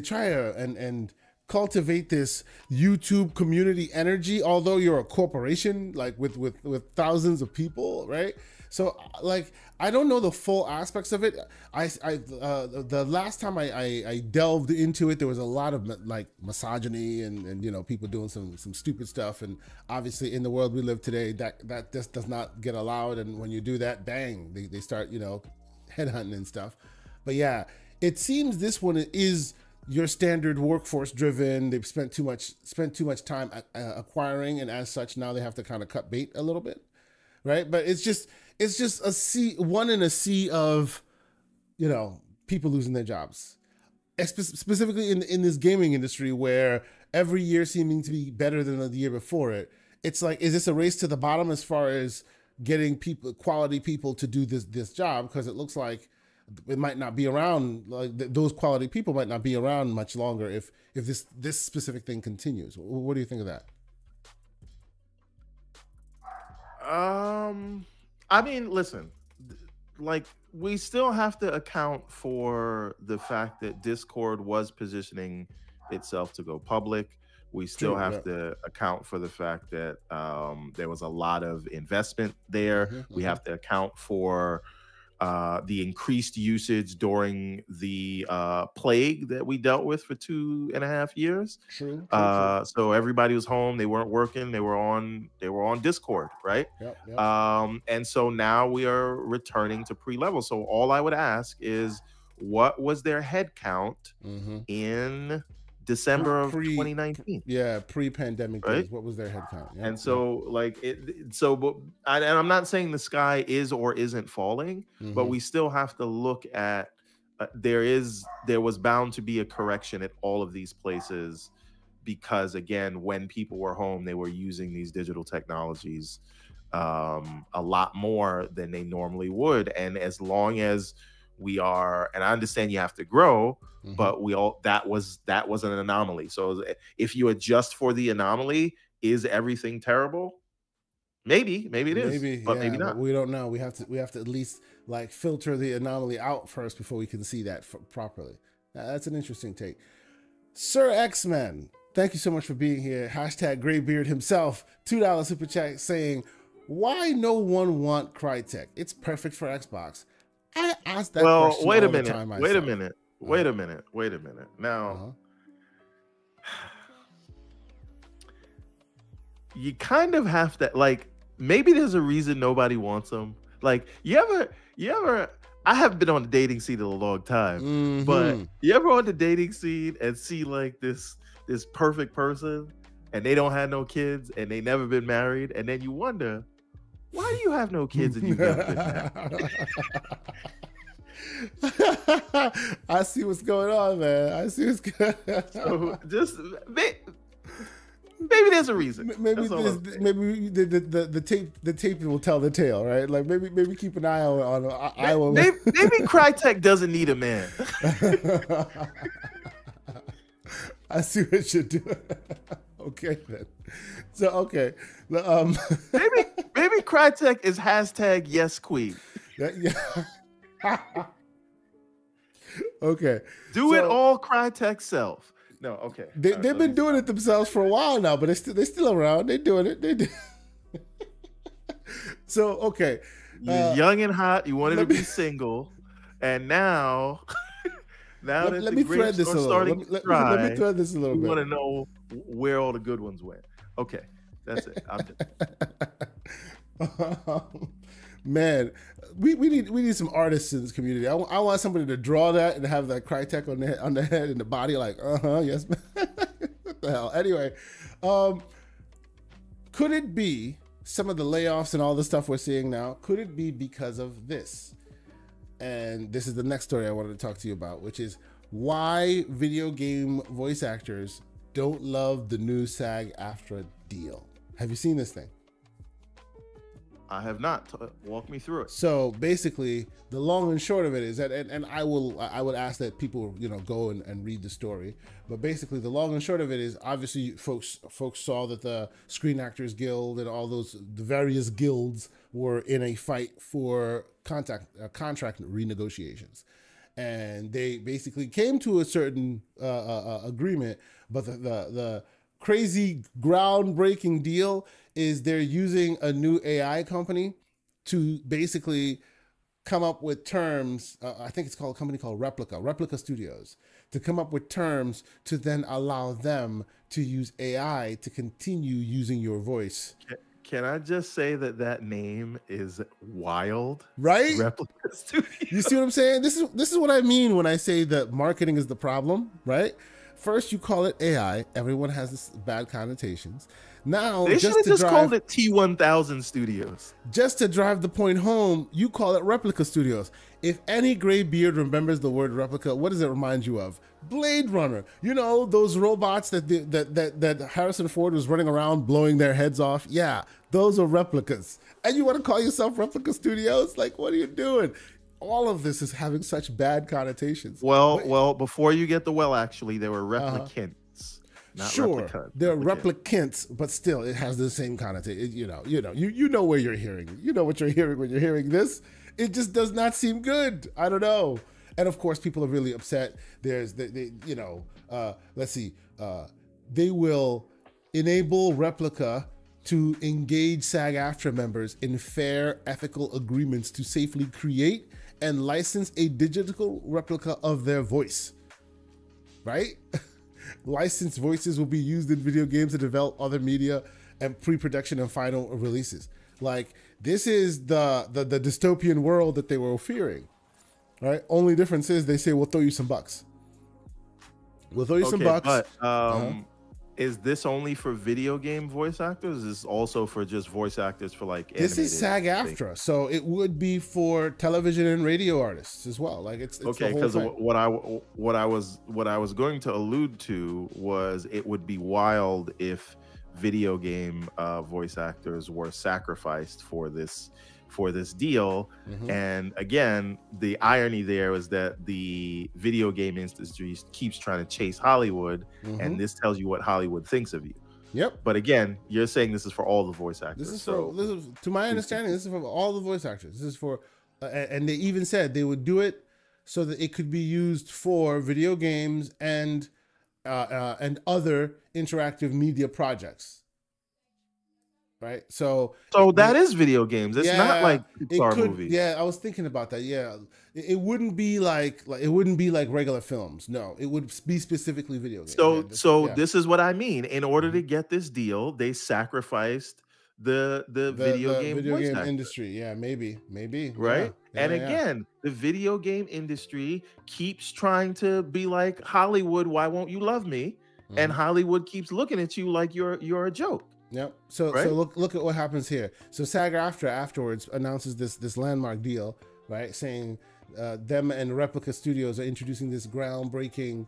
try to and cultivate this YouTube community energy, although you're a corporation like with thousands of people, right? So like I don't know the full aspects of it. The last time I delved into it, there was a lot of like misogyny and you know people doing some stupid stuff, and obviously in the world we live today, that just does not get allowed. And when you do that, bang, they start headhunting and stuff. But yeah, it seems this one is your standard workforce driven. They've spent too much time acquiring, and as such, now they have to kind of cut bait a little bit, right? But it's just a sea, one in a sea of people losing their jobs, specifically in this gaming industry where every year seeming to be better than the year before it. It's like, is this a race to the bottom as far as getting quality people to do this job? Because it looks like it might not be around. Like those quality people might not be around much longer if this specific thing continues. What do you think of that? I mean, listen, like we still have to account for the fact that Discord was positioning itself to go public. We still True, have yeah. to account for the fact that there was a lot of investment there. We have to account for the increased usage during the plague that we dealt with for 2.5 years. True. So everybody was home, they weren't working, they were on Discord, right? Yep. And so now we are returning to pre-level. So all I would ask is, what was their head count in December of 2019? Yeah, pre-pandemic right? days. What was their head count? Yep, And so like and I'm not saying the sky is or isn't falling, but we still have to look at there was bound to be a correction at all of these places, because again, when people were home, they were using these digital technologies a lot more than they normally would. And as long as we are, and I understand you have to grow, but that was an anomaly. So if you adjust for the anomaly, is everything terrible? Maybe it is, but yeah, maybe not. but we don't know. We have to at least like filter the anomaly out first before we can see that properly. That's an interesting take. Sir X-Men, thank you so much for being here. Hashtag Graybeard himself, $2 super chat saying, why no one want Crytek? It's perfect for Xbox. I asked that question Wait a all the minute. time myself. Wait a minute. Now, you kind of have to, like, maybe there's a reason nobody wants them. Like, you ever I haven't been on the dating scene in a long time, but you ever on the dating scene and see like this perfect person and they don't have no kids and they never been married, and then you wonder, why do you have no kids and you've never been married? I see what's going on, man. I see what's going on. So just maybe there's a reason. Maybe the tape will tell the tale, right? Like maybe keep an eye on Iowa. Maybe Crytek doesn't need a man. I see what you're doing. Okay then. So okay. Maybe Crytek is hashtag yes queen. Yeah. Okay. Do it all Crytek self. No, okay. They've been doing it themselves for a while now, but they're still around. They're doing it. They do. So okay. You're young and hot. You wanted to be single, and now let me thread this a little. Let me thread this a little bit. We want to know where all the good ones went. Okay, that's it. I'm just... Man, we need some artists in this community. I want somebody to draw that and have that Crytek on the head and the body, like yes. What the hell? Anyway, could it be some of the layoffs and all the stuff we're seeing now? Could it be because of this? And this is the next story I wanted to talk to you about, which is why video game voice actors don't love the new SAG-AFTRA deal. Have you seen this thing? I have not. Walk me through it. So basically, the long and short of it is that, and I would ask that people go and read the story. But basically, the long and short of it is, obviously, folks saw that the Screen Actors Guild and all the various guilds were in a fight for contract renegotiations, and they basically came to a certain agreement. But the crazy groundbreaking deal is they're using a new AI company to basically come up with terms. I think it's called a company called Replica Studios, to come up with terms to then allow them to use AI to continue using your voice. Can I just say that name is wild? Right? Replica Studios. You see what I'm saying? This is what I mean when I say that marketing is the problem, right? First, you call it AI. Everyone has this bad connotations. Now, they should have just called it T1000 Studios. Just to drive the point home, you call it Replica Studios. If any gray beard remembers the word replica, what does it remind you of? Blade Runner. You know, those robots that Harrison Ford was running around blowing their heads off? Yeah, those are replicas. And you want to call yourself Replica Studios? Like, what are you doing? All of this is having such bad connotations. Well, before you get actually, there were replicants. Not sure, replicants. they're replicants, but still, it has the same connotation. You know where you're hearing. You know what you're hearing when you're hearing this. It just does not seem good. I don't know. And of course, people are really upset. There's, let's see. They will enable Replica to engage SAG-AFTRA members in fair, ethical agreements to safely create and license a digital replica of their voice. Right? Licensed voices will be used in video games to develop other media and pre-production and final releases. Like, this is the dystopian world that they were fearing. Right? Only difference is they say, we'll throw you some bucks. We'll throw you some bucks. But is this only for video game voice actors? Is this also for just voice actors for like animated? This is SAG-AFTRA, so it would be for television and radio artists as well. Like it's okay, because what I was going to allude to was it would be wild if video game voice actors were sacrificed for this deal. And again, the irony there is that the video game industry keeps trying to chase Hollywood, and this tells you what Hollywood thinks of you. Yep. But again, you're saying this is for all the voice actors. This is to my understanding, this is for all the voice actors. This is for, and they even said they would do it so that it could be used for video games and other interactive media projects. Right, so that is video games. It's not like Pixar movies. Yeah, I was thinking about that. Yeah, it wouldn't be like regular films. No, it would be specifically video games. So this is what I mean. In order to get this deal, they sacrificed the video game video voice game actor. industry. Yeah, maybe. Right. Yeah, And yeah. again, the video game industry keeps trying to be like Hollywood, why won't you love me? And Hollywood keeps looking at you like you're a joke. Yep. So right? so look at what happens here. So SAG-AFTRA afterwards announces this landmark deal, right? Saying them and Replica Studios are introducing this groundbreaking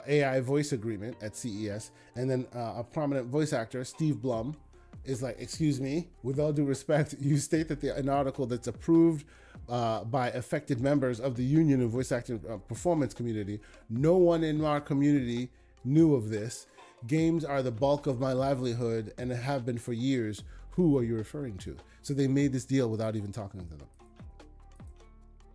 AI voice agreement at CES, and then a prominent voice actor, Steve Blum, is like, excuse me, with all due respect, you state that an article that's approved by affected members of the union of voice acting performance community. No one in our community knew of this. Games are the bulk of my livelihood and have been for years. Who are you referring to? So they made this deal without even talking to them.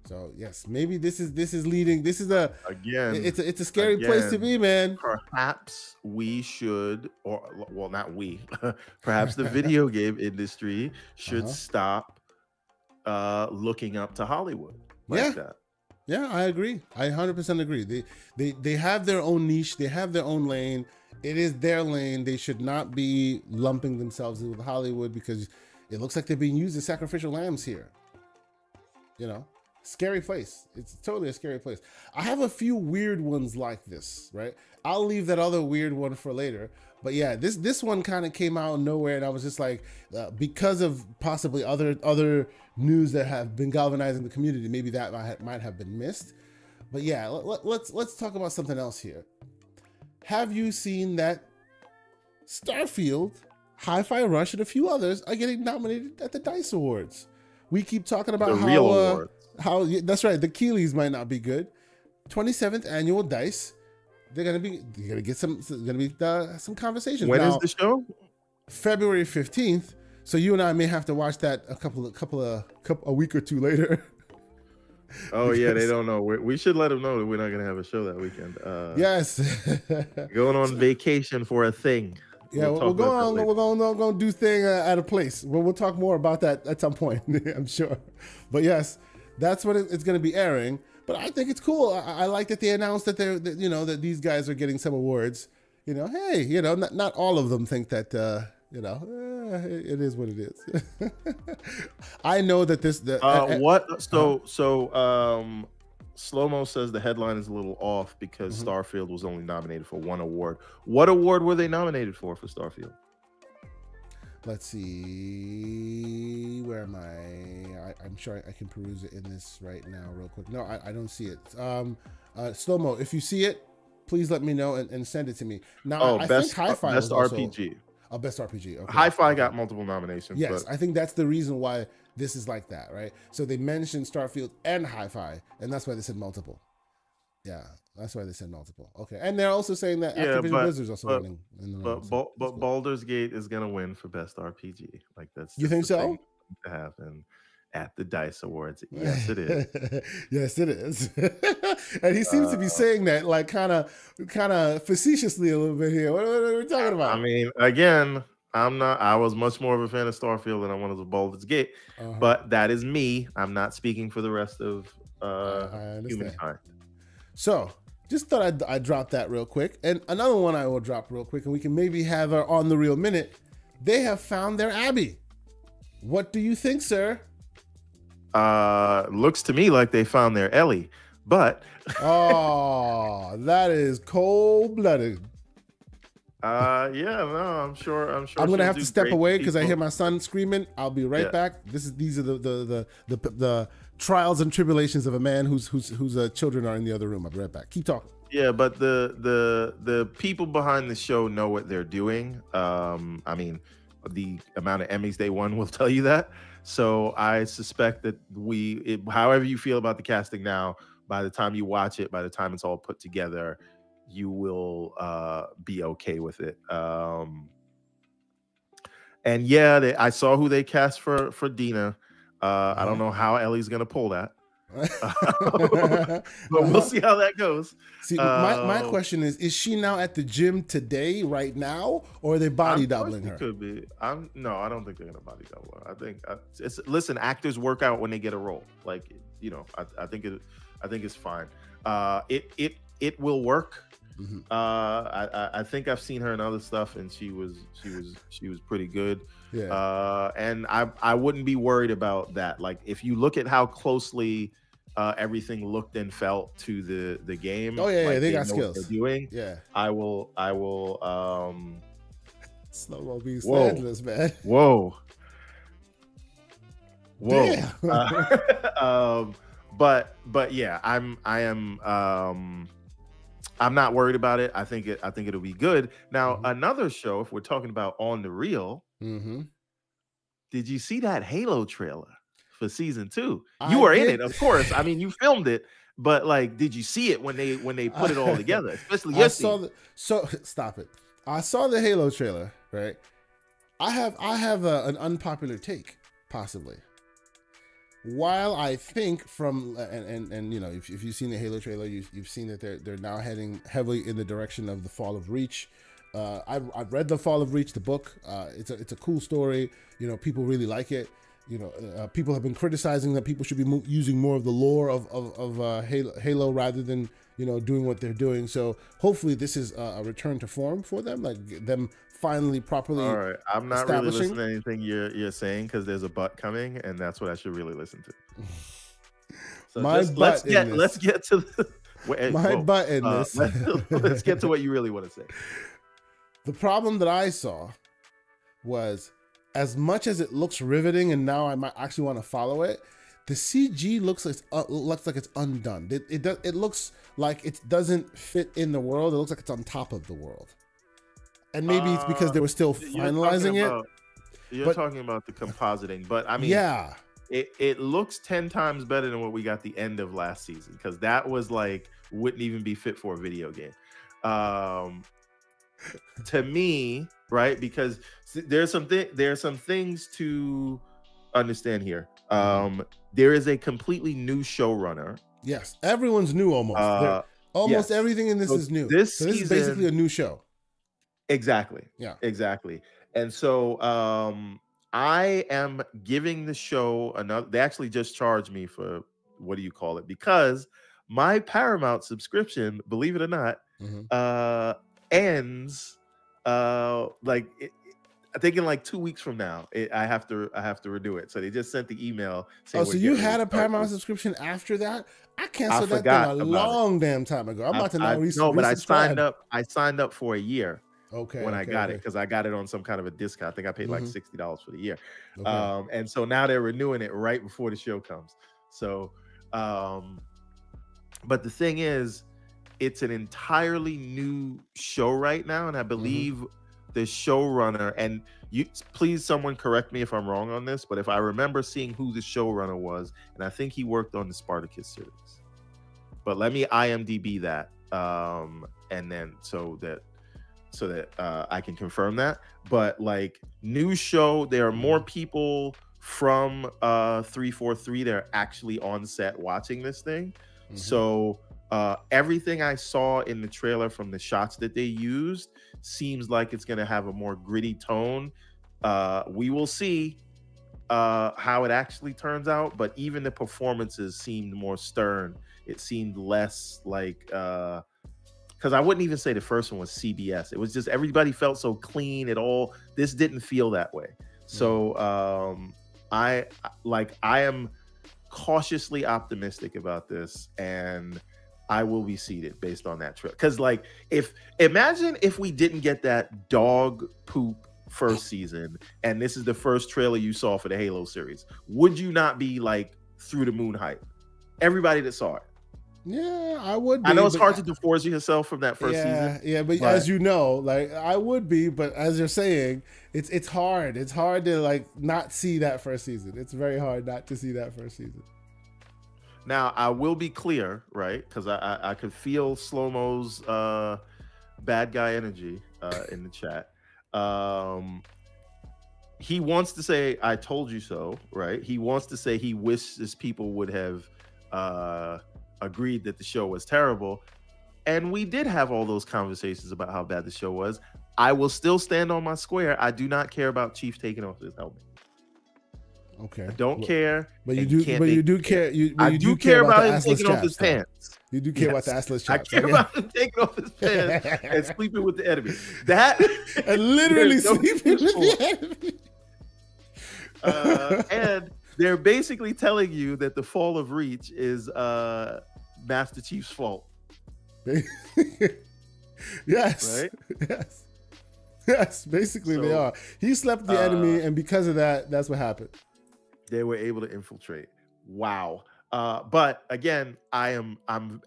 So yes, maybe this is leading. This is it's a scary place to be, man. Perhaps we should, or well, not we. Perhaps the video game industry should stop looking up to Hollywood like that. Yeah, I agree. I 100% agree. They have their own niche. They have their own lane. It is their lane. They should not be lumping themselves in with Hollywood, because it looks like they're being used as sacrificial lambs here. You know, scary place. It's totally a scary place. I have a few weird ones like this, right? I'll leave that other weird one for later. But yeah, this one kind of came out of nowhere, and I was just like, because of possibly other news that have been galvanizing the community, maybe that might have been missed. But yeah, let's talk about something else here. Have you seen that Starfield, Hi-Fi Rush, and a few others are getting nominated at the DICE Awards? We keep talking about how that's right. The Keeleys might not be good. 27th annual DICE. They're gonna get some some conversations. When is the show? February 15th. So you and I may have to watch that a week or two later. Oh yeah, they don't know. We should let them know that we're not gonna have a show that weekend. Yes, going on vacation for a thing. Yeah, we're going to do thing at a place. We'll talk more about that at some point, I'm sure. But yes, that's what it's going to be airing. But I think it's cool. I like that they announced that that these guys are getting some awards. Hey, not all of them think that it is what it is. I know that this Slow-Mo says the headline is a little off because Starfield was only nominated for one award. What award were they nominated for Starfield? Let's see. Where am I? I'm sure I can peruse it in this right now real quick. No, I don't see it. Slow-Mo, if you see it, please let me know and send it to me. Now, I think Hi-Fi best RPG. Best RPG. Okay. Hi-Fi got multiple nominations. Yes, I think that's the reason why this is like that, right? So they mentioned Starfield and Hi-Fi, and that's why they said multiple. Yeah, that's why they said multiple. Okay, and they're also saying that Activision Blizzard's also winning. But Baldur's Gate is gonna win for best RPG. Like that's you think so? To happen at the DICE Awards. Yes, it is. Yes, it is. And he seems to be saying that like kind of facetiously a little bit here. What are we talking about? I mean, again, I was much more of a fan of Starfield than I was of Baldur's Gate, but that is me. I'm not speaking for the rest of humankind. So just thought I'd drop that real quick. And another one I will drop real quick, and we can maybe have her on the real minute. They have found their Abby. What do you think, sir? Looks to me like they found their Ellie, but oh, that is cold-blooded. Yeah, no, I'm sure. I'm gonna have to step away because I hear my son screaming. I'll be right back. These are the trials and tribulations of a man whose children are in the other room. I'll be right back. Keep talking. Yeah, but the people behind the show know what they're doing. I mean, the amount of Emmys they won will tell you that. So I suspect that however you feel about the casting now, by the time you watch it, by the time it's all put together, you will be okay with it. And yeah, I saw who they cast for Dina. I don't know how Ellie's gonna pull that. But we'll see how that goes. See, my question is she now at the gym today, right now, or are they body doubling her? Could be. No, I don't think they're gonna body double her. I think listen, actors work out when they get a role. Like I think it's fine. It will work. I think I've seen her in other stuff, and she was pretty good. Yeah. And I wouldn't be worried about that. Like, if you look at how closely everything looked and felt to the game, Oh yeah, like, yeah, they got know what skills. they're doing. Yeah. I will. Slow-mo being Whoa. slanderous, man. Whoa. Damn. But yeah, I'm not worried about it. I think it'll be good. Now, another show, if we're talking about on the reel, did you see that Halo trailer for season 2? You were in it, of course. I mean, you filmed it, but like, did you see it when they put it all together? Especially your scene. So stop it. I saw the Halo trailer, right? I have an unpopular take, possibly. While I think from and you know, if you've seen the Halo trailer, you've seen that they're now heading heavily in the direction of the Fall of Reach. I've read the Fall of Reach, the book. It's a cool story. You know, people really like it. You know, people have been criticizing that people should be using more of the lore of Halo rather than, you know, doing what they're doing. So hopefully this is a return to form for them, like them finally properly. All right, I'm not really listening to anything you're saying, because there's a butt coming, and that's what I should really listen to. So let's get to the butt in this. Let's get to what you really want to say. The problem that I saw was, as much as it looks riveting, and now I might actually want to follow it, the CG looks like it's undone. It looks like it doesn't fit in the world. It looks like it's on top of the world. And maybe it's because they were still finalizing it. You're talking about the compositing, but I mean, yeah, it looks 10 times better than what we got the end of last season, because that was like, wouldn't even be fit for a video game. To me, right? Because there's some things to understand here. There is a completely new showrunner. Yes, everyone's new almost. Almost everything in this is new. This is basically a new show. Exactly. Yeah. Exactly. And so I am giving the show another. They actually just charged me for, what do you call it? Because my Paramount subscription, believe it or not, ends I think in like 2 weeks from now. I have to renew it. So they just sent the email saying, so you had a Paramount subscription after that? I canceled that thing a long damn time ago. I'm about to now no, but I signed up for a year. Okay. When I got it, because I got it on some kind of a discount. I think I paid like $60 for the year. And so now they're renewing it right before the show comes. So but the thing is, it's an entirely new show right now, and I believe the showrunner, and you please, someone correct me if I'm wrong on this, but if I remember seeing who the showrunner was, and I think he worked on the Spartacus series. But let me IMDb that, and then so that I can confirm that. But like, new show, there are more people from 343 that are actually on set watching this thing. So everything I saw in the trailer from the shots that they used seems like it's going to have a more gritty tone. We will see how it actually turns out, but even the performances seemed more stern. It seemed less like, because I wouldn't even say the first one was CBS. It was just, everybody felt so clean. This didn't feel that way. So I am cautiously optimistic about this, and I will be seated based on that trip. Because like, imagine if we didn't get that dog poop first season, and this is the first trailer you saw for the Halo series, would you not be like through the moon hype? Everybody that saw it. Yeah, I would be. I know it's hard to divorce yourself from that first season. Yeah, but as you know, like, I would be, but as you're saying, it's hard. It's hard to like not see that first season. It's very hard not to see that first season. Now, I will be clear, right? Because I could feel Slow-Mo's bad guy energy in the chat. He wants to say, I told you so, right? He wants to say he wishes people would have agreed that the show was terrible. And we did have all those conversations about how bad the show was. I will still stand on my square. I do not care about Chief taking off his helmet. Okay. I don't care. But you do. But you do care. I do care about him taking off his pants. You do care about the assless chaps. I care about him taking off his pants and sleeping with the enemy. That and literally sleeping with the enemy. And they're basically telling you that the fall of Reach is Master Chief's fault. Yes. Right? Yes. Basically, they are. He slept with the enemy, and because of that, that's what happened. They were able to infiltrate. Wow. But again, I'm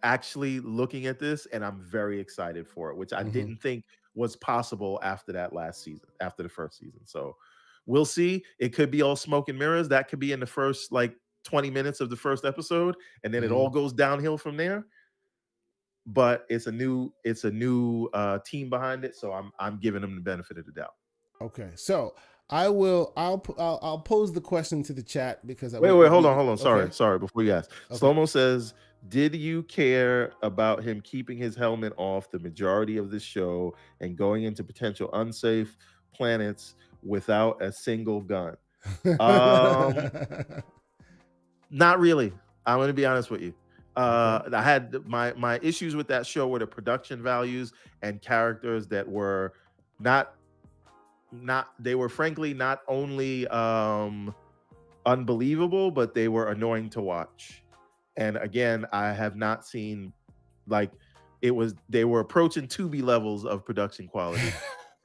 actually looking at this, and I'm very excited for it, which I didn't think was possible after that last season, after the first season. So we'll see. It could be all smoke and mirrors. That could be in the first 20 minutes of the first episode, and then it all goes downhill from there. But it's a new team behind it, so I'm giving them the benefit of the doubt. Okay, so I'll pose the question to the chat because wait, hold on. Sorry. Before you ask, Slow-Mo says, did you care about him keeping his helmet off the majority of this show and going into potential unsafe planets without a single gun? Not really. I'm going to be honest with you. I had my issues with that show were the production values and characters that were they were frankly not only unbelievable, but they were annoying to watch. And again, I have not seen they were approaching Tubi levels of production quality.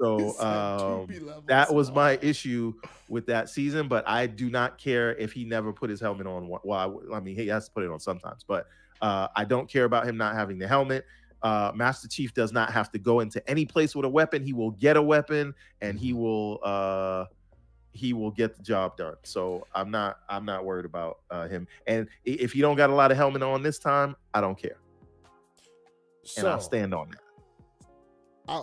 So that was my issue with that season, but I do not care if he never put his helmet on. Well, I mean, he has to put it on sometimes, but I don't care about him not having the helmet. Master Chief does not have to go into any place with a weapon. He will get a weapon, and he will get the job done. So I'm not worried about him. And if you don't got a lot of helmet on this time, I don't care. And I'll stand on that.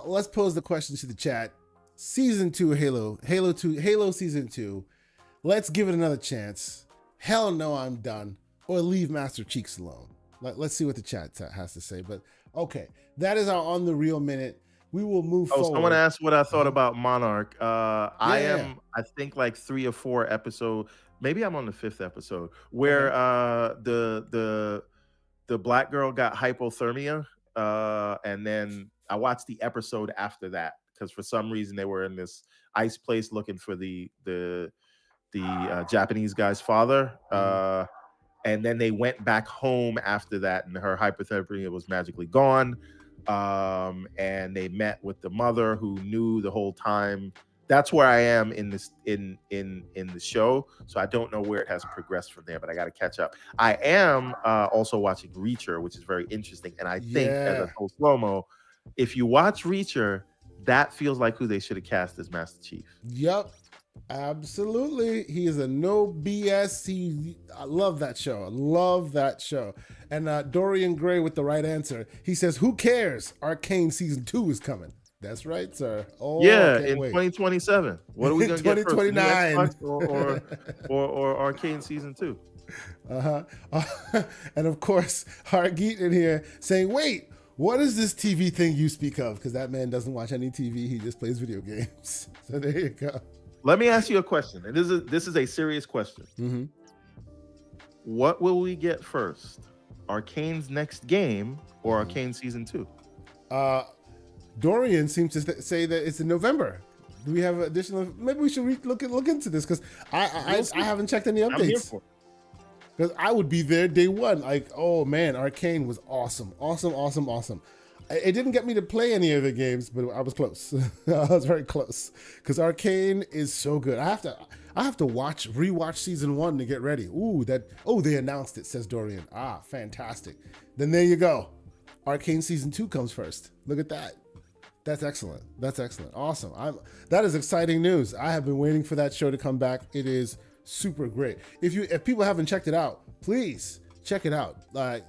Let's pose the question to the chat. Season 2 Halo Season 2. Let's give it another chance. Hell no, I'm done. Or leave Master Cheeks alone. Let's see what the chat has to say. But okay, that is our On the Real Minute. We will move forward. Someone asked what I thought about Monarch. I am, I think, 3 or 4 episodes. Maybe I'm on the 5th episode where the black girl got hypothermia, and then I watched the episode after that because for some reason they were in this ice place looking for the Japanese guy's father. And then they went back home after that, and her hypothermia was magically gone. And they met with the mother who knew the whole time. That's where I am in this in the show. So I don't know where it has progressed from there, but I got to catch up. I am also watching Reacher, which is very interesting. And I think, as I told Slow-Mo, if you watch Reacher, that feels like who they should have cast as Master Chief. Yep, absolutely. He is a no BS. I love that show. I love that show. And Dorian Gray with the right answer. He says, "Who cares? Arcane Season 2 is coming." That's right, sir. Oh yeah, in 2027. What are we gonna get first? 2029 or Arcane Season 2? And of course, Hargeet in here saying, "Wait. What is this TV thing you speak of?" Because that man doesn't watch any TV. He just plays video games. So there you go. Let me ask you a question. And this is a serious question. What will we get first? Arcane's next game or Arcane Season 2? Dorian seems to say that it's in November. Do we have additional? Maybe we should look into this because I haven't checked any updates. I'm here for it. Because I would be there day one. Oh man, Arcane was awesome. It didn't get me to play any of the games, but I was close. I was very close. Because Arcane is so good. I have to rewatch Season 1 to get ready. They announced it, says Dorian. Fantastic. Then there you go. Arcane Season 2 comes first. Look at that. That's excellent. Awesome. That is exciting news. I have been waiting for that show to come back. It is super great. If people haven't checked it out, please check it out.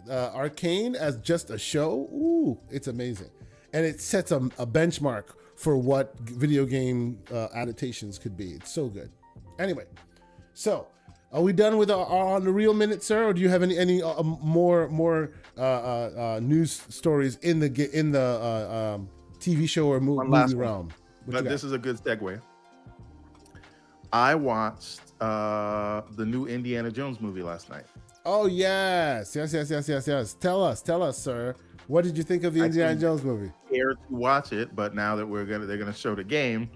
Arcane as just a show, it's amazing, and it sets a benchmark for what video game adaptations could be. It's so good. Anyway, so are we done with our On the Real Minute, sir, or do you have any more news stories in the TV show or movie realm? But this is a good segue. I watched the new Indiana Jones movie last night. Oh yes. Tell us, sir. What did you think of the Indiana Jones movie? Scared to watch it, but now that they're gonna show the game,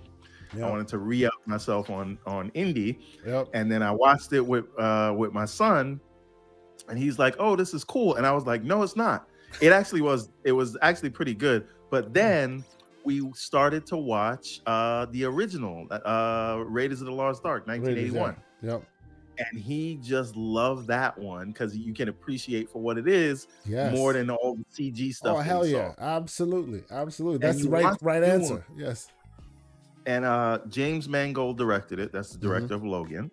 I wanted to re-up myself on Indy. And then I watched it with my son, and he's like, "Oh, this is cool," and I was like, "No, it's not." It was actually pretty good. But then we started to watch the original Raiders of the Lost Ark, 1981. Yep. And he just loved that one because you can appreciate for what it is more than all the CG stuff. Oh, hell yeah. Absolutely. That's the right answer. Yes. And James Mangold directed it. That's the director of Logan.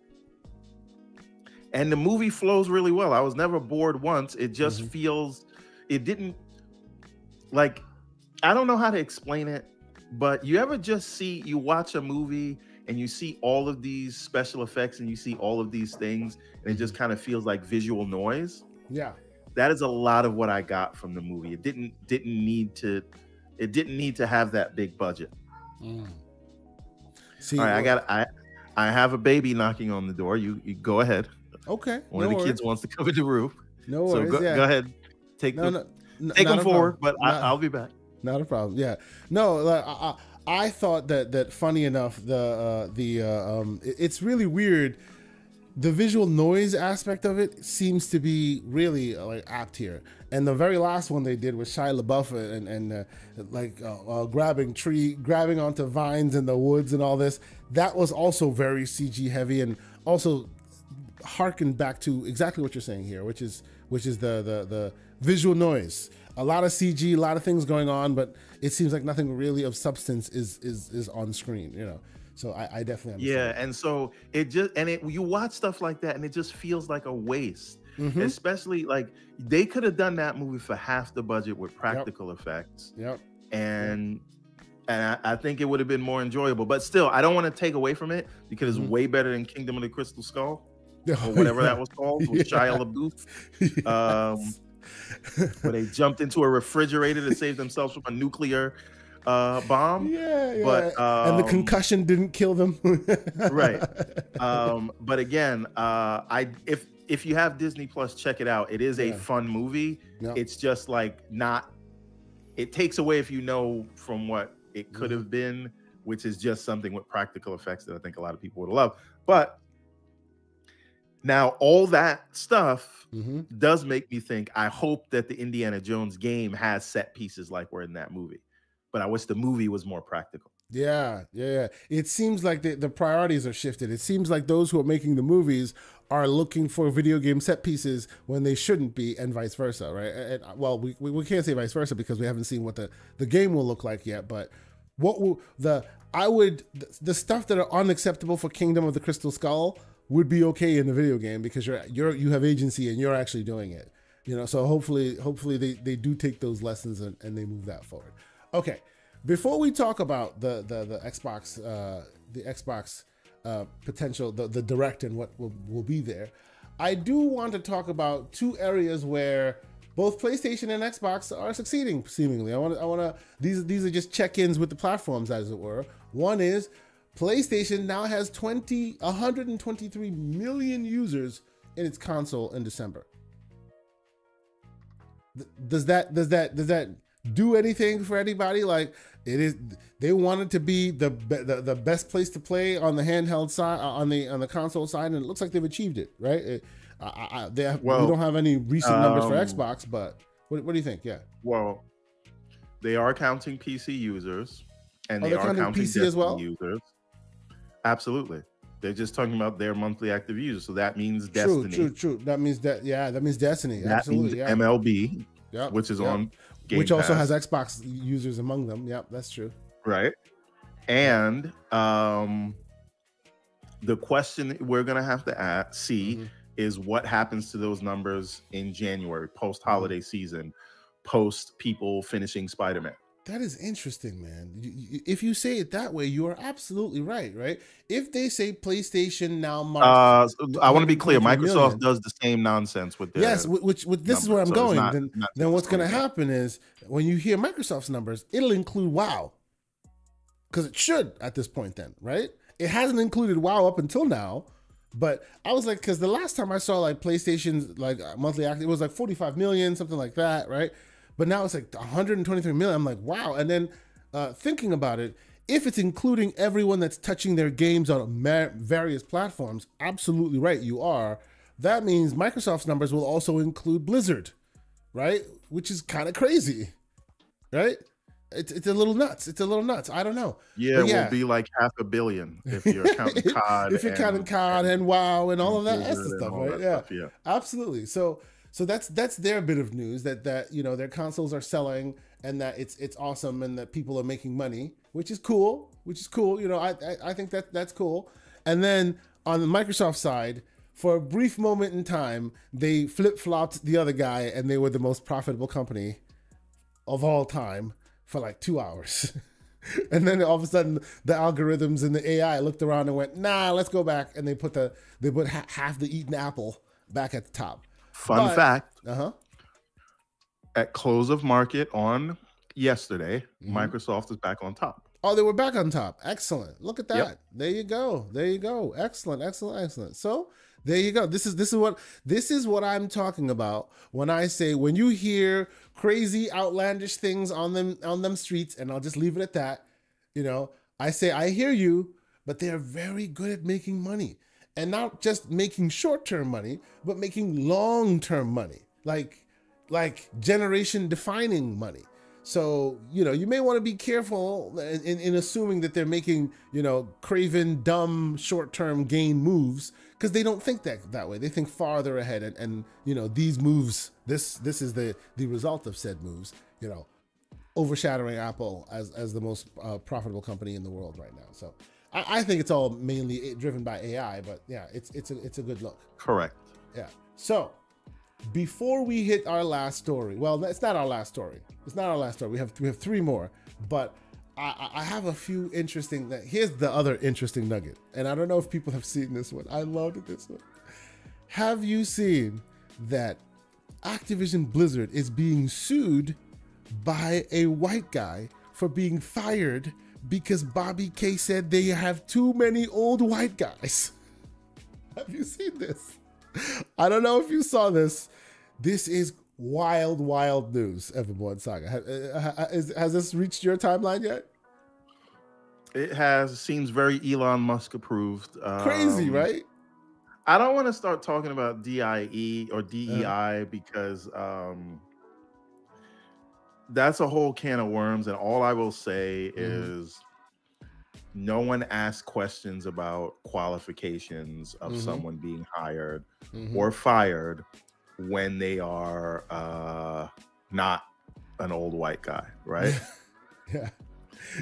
And the movie flows really well. I was never bored once. It just feels, it didn't, like, I don't know how to explain it, but you ever just you watch a movie and you see all of these special effects and you see all of these things and it just kind of feels like visual noise. Yeah. That is a lot of what I got from the movie. It didn't need to have that big budget. See, all right, I have a baby knocking on the door. You go ahead. Okay. One of the kids wants to come in the room. No worries. So go ahead. Take them forward, but I'll be back. Not a problem. Yeah. No, I thought that funny enough, it's really weird. The visual noise aspect of it seems to be really like apt here. And the very last one they did was Shia LaBeouf and grabbing onto vines in the woods and all this. That was also very CG heavy and also harkened back to exactly what you're saying here, which is the visual noise. A lot of CG, a lot of things going on, but it seems like nothing really of substance is on screen, you know. So I definitely understand. Yeah, and so you watch stuff like that and it just feels like a waste. Especially like they could have done that movie for half the budget with practical effects. And I think it would have been more enjoyable. But still, I don't want to take away from it because it's way better than Kingdom of the Crystal Skull or whatever that was called with Shia LaBeouf. Where they jumped into a refrigerator to save themselves from a nuclear bomb. But and the concussion didn't kill them. Right. But again, if you have Disney Plus, check it out. It is a fun movie. It's just like it takes away if you know from what it could have been, which is just something with practical effects that I think a lot of people would love. But now all that stuff does make me think, I hope that the Indiana Jones game has set pieces like we're in that movie. But I wish the movie was more practical. Yeah. It seems like the priorities are shifted. It seems like those who are making the movies are looking for video game set pieces when they shouldn't be, and vice versa, right? And, well, we can't say vice versa because we haven't seen what the game will look like yet. But what will the stuff that are unacceptable for Kingdom of the Crystal Skull would be okay in the video game because you have agency and you're actually doing it. You know, so hopefully they do take those lessons and they move that forward. Okay, before we talk about the Xbox potential, the direct and what will be there, I do want to talk about two areas where both PlayStation and Xbox are succeeding seemingly. I want to these are just check-ins with the platforms, as it were. One is PlayStation now has 123 million users in its console in December. Does that do anything for anybody? Like, they wanted to be the best place to play on the handheld side, on the console side, and it looks like they've achieved it, right? We don't have any recent numbers for Xbox, but what do you think? Yeah. Well, they are counting PC users, and they are counting PC as well. Users. Absolutely. They're just talking about their monthly active users, so that means Destiny. True. That means that means Destiny. That absolutely. Means MLB, which is on Game which Pass. Also has Xbox users among them. Yep, that's true. Right. And the question we're gonna have to see is what happens to those numbers in January, post-holiday season, post people finishing Spider-Man. That is interesting, man. If you say it that way, you are absolutely right, right? If they say PlayStation now marks... I want to be clear. Microsoft does the same nonsense with their which this is where I'm going. Then what's going to happen is when you hear Microsoft's numbers, it'll include WoW. Because it should at this point then, right? It hasn't included WoW up until now. But I was like, because the last time I saw like PlayStation's like monthly active, it was like 45 million, something like that, right? But now it's like 123 million. I'm like, wow. And then thinking about it, if it's including everyone that's touching their games on various platforms, absolutely right, you are. That means Microsoft's numbers will also include Blizzard, right? Which is kind of crazy, right? It's a little nuts. It's a little nuts. I don't know. Yeah, it will be like 500 million if you're counting COD. If you're counting COD and WoW and all of that extra stuff, right? Yeah, stuff, yeah, absolutely. So that's their bit of news that you know their consoles are selling and that it's awesome and that people are making money, which is cool. You know, I think that's cool. And then on the Microsoft side, for a brief moment in time, they flip-flopped the other guy and they were the most profitable company of all time for like 2 hours. And then all of a sudden the algorithms and the AI looked around and went, nah, let's go back. And they put half the eaten apple back at the top. Fun fact. At close of market on yesterday, Microsoft is back on top. Oh, they were back on top. Excellent. Look at that. Yep. There you go. Excellent. So there you go. This is what I'm talking about when I say, when you hear crazy outlandish things on them streets, and I'll just leave it at that, you know, I say I hear you, but they're very good at making money, and not just making short-term money, but making long-term money, like generation defining money. So, you know, you may want to be careful in assuming that they're making, you know, craven, dumb, short-term gain moves, because they don't think that way. They think farther ahead, and you know, these moves, this is the result of said moves, you know, overshadowing Apple as the most profitable company in the world right now. So I think it's all mainly driven by AI, but yeah, it's a good look. Correct. Yeah. So before we hit our last story, well, it's not our last story. We have three more, but I have a few interesting. Here's the other interesting nugget, and I don't know if people have seen this one. I loved this one. Have you seen that Activision Blizzard is being sued by a white guy for being fired because Bobby K said they have too many old white guys? Have you seen this? I don't know if you saw this. This is wild news, Everborn Saga. Has this reached your timeline yet? It has. Seems very Elon Musk approved. Crazy, right? I don't want to start talking about DIE or DEI because that's a whole can of worms. And all I will say is no one asked questions about qualifications of someone being hired or fired when they are not an old white guy, right? Yeah.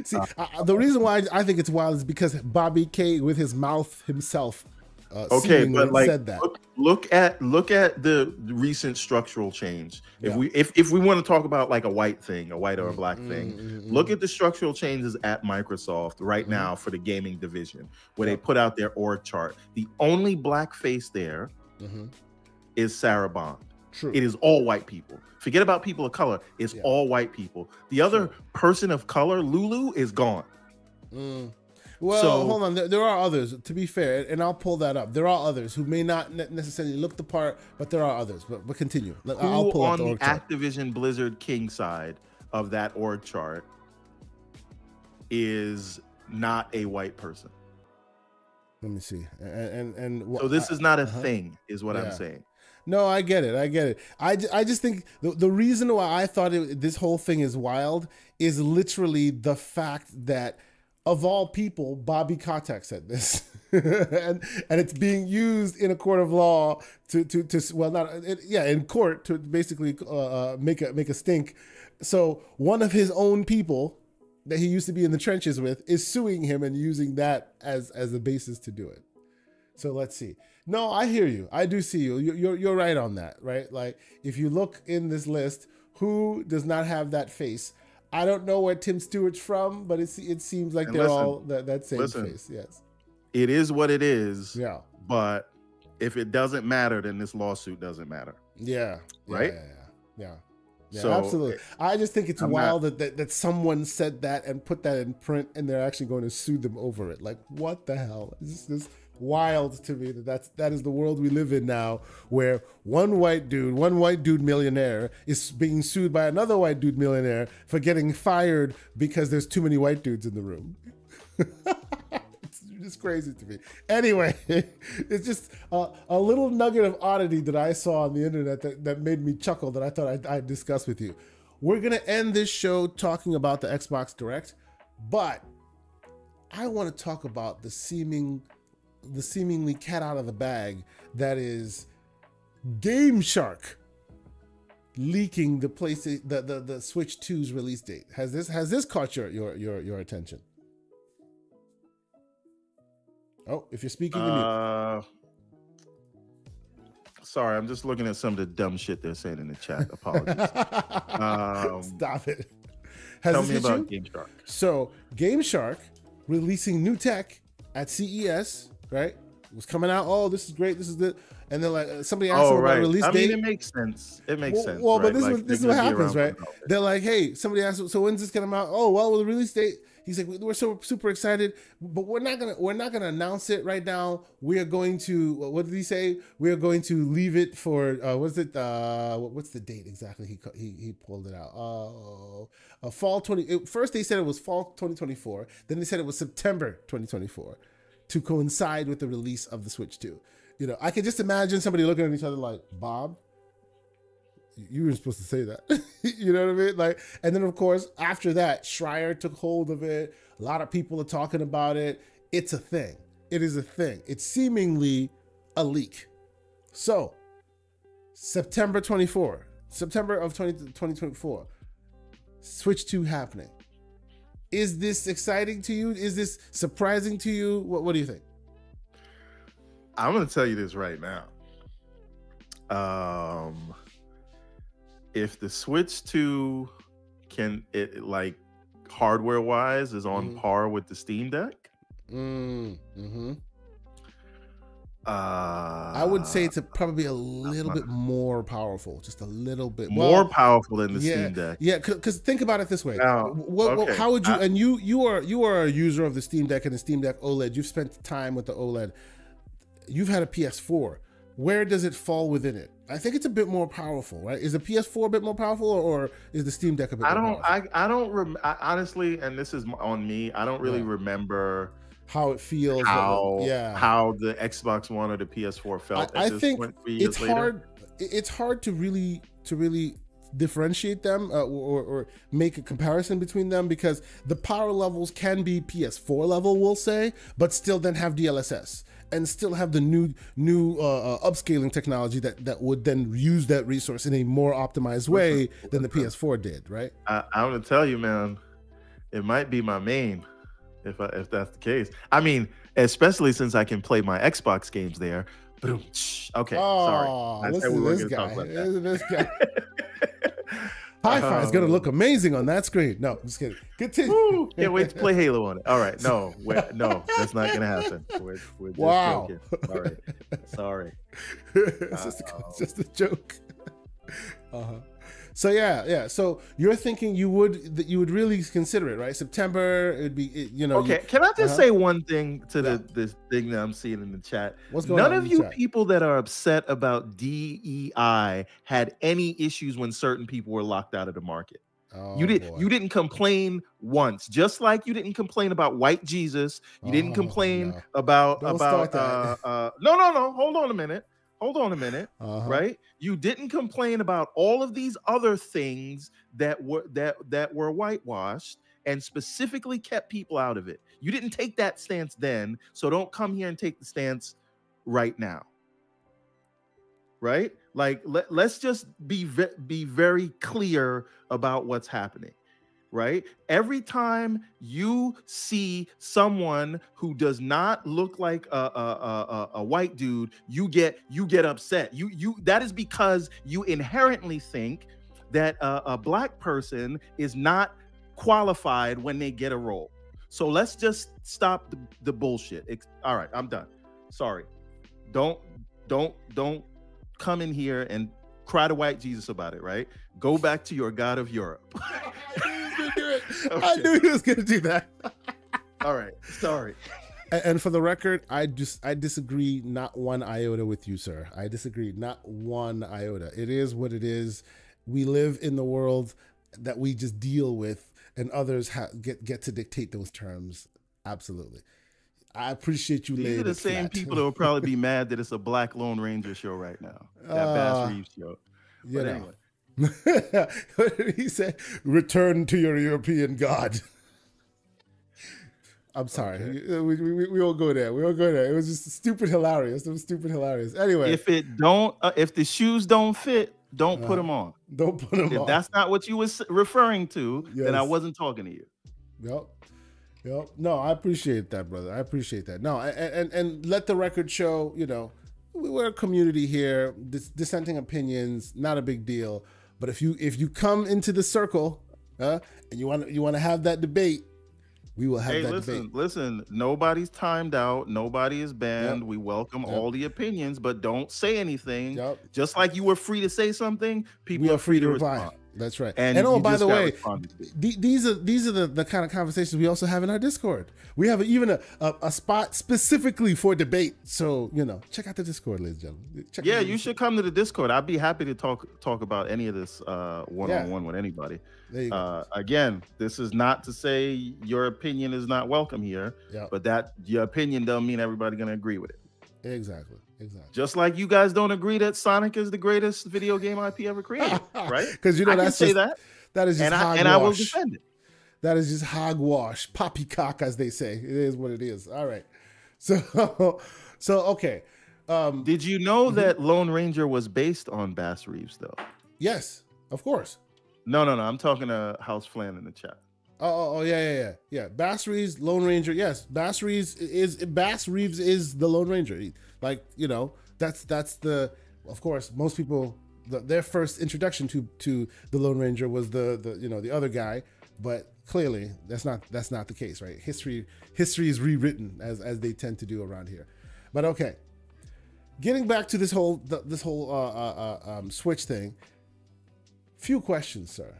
See, the reason why I think it's wild is because Bobby K, with his mouth himself, okay, but like, said that. Look at the recent structural change. If we want to talk about like a white thing, a white or a black thing, look at the structural changes at Microsoft right now for the gaming division, where they put out their org chart. The only black face there is Sarah Bond. True. It is all white people. Forget about people of color. It's all white people. The other person of color, Lulu, is gone. Well, so, hold on. There are others, to be fair, and I'll pull that up. There are others who may not necessarily look the part, but there are others. But continue. I'll pull up the org chart. Activision Blizzard King side of that org chart is not a white person. Let me see. So this is not a thing, is what I'm saying. No, I get it. I just think the reason why I thought this whole thing is wild is literally the fact that, of all people, Bobby Kotick said this, and it's being used in a court of law in court to basically make a stink. So one of his own people that he used to be in the trenches with is suing him and using that as a basis to do it. So let's see. No, I hear you. I do see you. You're right on that, right? Like, if you look in this list, who does not have that face? I don't know where Tim Stewart's from, but it seems like they're all that same face. Yes. It is what it is. Yeah. But if it doesn't matter, then this lawsuit doesn't matter. Yeah. Right? Yeah. So, absolutely. I just think it's wild that someone said that and put that in print, and they're actually going to sue them over it. Like, what the hell? This wild to me that is the world we live in now, where one white dude millionaire is being sued by another white dude millionaire for getting fired because there's too many white dudes in the room. It's crazy to me. Anyway, it's just a little nugget of oddity that I saw on the internet that made me chuckle, that I thought I'd discuss with you. We're going to end this show talking about the Xbox Direct, but I want to talk about the seemingly cat out of the bag that is Game Shark leaking the Switch 2's release date. Has this caught your attention? Oh, if you're speaking to me. Sorry, I'm just looking at some of the dumb shit they're saying in the chat. Apologies. Stop it. Tell me about Game Shark. So, Game Shark releasing new tech at CES, right? It was coming out. Oh, this is great. This is good. And then like somebody asked them about release date. I mean, it makes sense. It makes sense. Well, but this is what happens, right? They're like, hey, somebody asked, so when's this gonna come out? Oh, well, the release date. He's like, we're so super excited, but we're not gonna announce it right now. We are going to, what did he say? We are going to leave it for what's the date exactly? He pulled it out. Fall 20. First they said it was fall 2024. Then they said it was September 2024 to coincide with the release of the Switch 2. You know, I can just imagine somebody looking at each other like, Bob, you were supposed to say that. You know what I mean? Like, and then of course, after that, Schreier took hold of it. A lot of people are talking about it. It's a thing. It is a thing. It's seemingly a leak. So, September of 2024, Switch 2 happening. Is this exciting to you? Is this surprising to you? What do you think? I'm going to tell you this right now. If the Switch 2 like hardware wise is on par with the Steam Deck, I would say it's probably a little bit more powerful, just a little bit more powerful than the Steam Deck. Yeah, because think about it this way. How would you? And you are a user of the Steam Deck and the Steam Deck OLED. You've spent time with the OLED. You've had a PS4. Where does it fall within it? I think it's a bit more powerful, right? Is the PS4 a bit more powerful, or is the Steam Deck a bit more powerful? I honestly, and this is on me, I don't really remember how it feels. How the Xbox One or the PS4 felt. I think it's hard. It's hard to really differentiate them or make a comparison between them, because the power levels can be PS4 level, we'll say, but still then have DLSS. And still have the new upscaling technology that would then use that resource in a more optimized way than the PS4 did, right? I'm gonna tell you, man, it might be my main, if that's the case. I mean, especially since I can play my Xbox games there. Okay, sorry. Listen to this guy. This guy. Hi-Fi is going to look amazing on that screen. No, I'm just kidding. Continue. Can't wait to play Halo on it. All right. No, that's not going to happen. We're just joking. All right. Sorry. It's just a joke. So yeah. So you're thinking you would really consider it, right? September, it'd be, Okay. Can I just say one thing to this thing that I'm seeing in the chat? What's going on? None of you people that are upset about DEI had any issues when certain people were locked out of the market. You didn't complain once, just like you didn't complain about white Jesus. You didn't complain about no. Hold on a minute. Right? You didn't complain about all of these other things that were whitewashed and specifically kept people out of it. You didn't take that stance then, so don't come here and take the stance right now. Right? Like let's just be very clear about what's happening. Right? Every time you see someone who does not look like a white dude, you get upset. That is because you inherently think that a black person is not qualified when they get a role. So let's just stop the bullshit. All right, I'm done. Sorry. Don't come in here and cry to white Jesus about it, right? Go back to your God of Europe. Okay. I knew he was going to do that. All right. Sorry. And for the record, I disagree not one iota with you, sir. I disagree not one iota. It is what it is. We live in the world that we just deal with, and others get to dictate those terms. Absolutely. I appreciate you. These are the same people that will probably be mad that it's a Black Lone Ranger show right now. That Bass Reeves show. But anyway. What did he say? Return to your European God. I'm sorry. Okay. We won't go there. We won't go there. It was just stupid hilarious. It was stupid hilarious. Anyway. If the shoes don't fit, don't put them on. Don't put them on. If that's not what you was referring to, then I wasn't talking to you. Yep. No, I appreciate that, brother. I appreciate that. No, and let the record show, we're a community here, dissenting opinions, not a big deal. But if you come into the circle, and you want to have that debate, we will have that debate. Listen, nobody's timed out. Nobody is banned. Yep. We welcome all the opinions, but don't say anything. Yep. Just like you were free to say something, people are free to reply. Respond. That's right. And oh, by the way, these are the kind of conversations we also have in our Discord. We have even a spot specifically for debate. So, check out the Discord, ladies and gentlemen. You should come to the Discord. I'd be happy to talk about any of this one-on-one with anybody. Again, this is not to say your opinion is not welcome here, but that your opinion doesn't mean everybody's going to agree with it. Exactly. Just like you guys don't agree that Sonic is the greatest video game IP ever created, right? Because I can say that. That is just hogwash. And I will defend it. That is just hogwash, poppycock, as they say. It is what it is. All right. So okay. Did you know that Lone Ranger was based on Bass Reeves, though? Yes, of course. No. I'm talking to House Flan in the chat. Oh, yeah. Bass Reeves, Lone Ranger. Yes, Bass Reeves is the Lone Ranger. Like, that's the. Of course, most people their first introduction to the Lone Ranger was the other guy, but clearly that's not the case, right? History is rewritten as they tend to do around here. But okay, getting back to this whole Switch thing. Few questions, sir.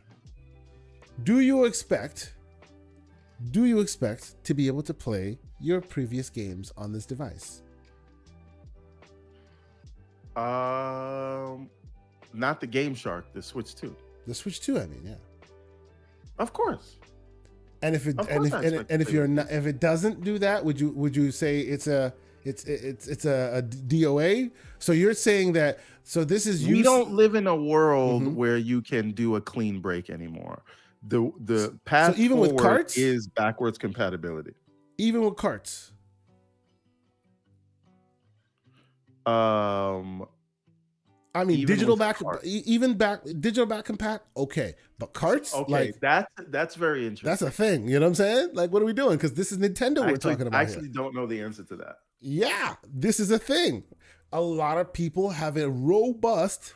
Do you expect to be able to play your previous games on this device? Not the Game Shark, the Switch 2. The Switch 2, I mean, yeah. Of course. And if it doesn't do that, would you say it's a DOA? So you're saying that this is we don't live in a world where you can do a clean break anymore. The path even with carts is backwards compatibility. Even with carts. I mean, digital back compat, okay, but carts, okay, that's very interesting. That's a thing, you know what I'm saying? Like, what are we doing? Because this is Nintendo we're talking about. I actually don't know the answer to that. Yeah, this is a thing. A lot of people have a robust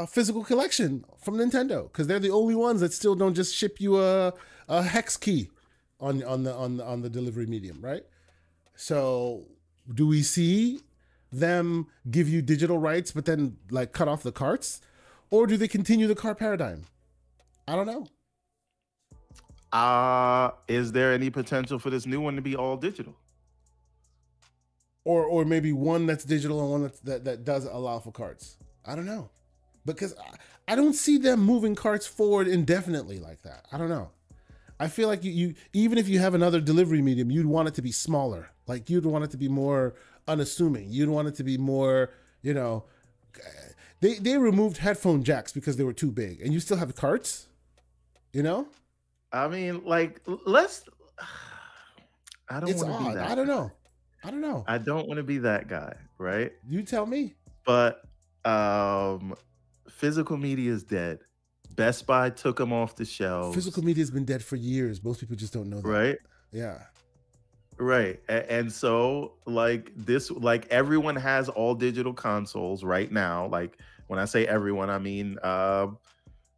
physical collection from Nintendo because they're the only ones that still don't just ship you a hex key on the delivery medium, right? So, do we see them give you digital rights but then like cut off the carts, or do they continue the cart paradigm? I don't know. Is there any potential for this new one to be all digital, or maybe one that's digital and one that does allow for carts? I don't know, because I don't see them moving carts forward indefinitely like that. I don't know. I feel like you even if you have another delivery medium, you'd want it to be smaller. Like, you'd want it to be more unassuming. You'd want it to be more, they removed headphone jacks because they were too big, and you still have carts, I mean, like, I don't want to be that. I don't know. I don't want to be that guy, right? You tell me. But physical media is dead. Best Buy took them off the shelves. Physical media has been dead for years. Most people just don't know that. Right? Yeah. Right. And so like everyone has all digital consoles right now. Like, when I say everyone, I mean,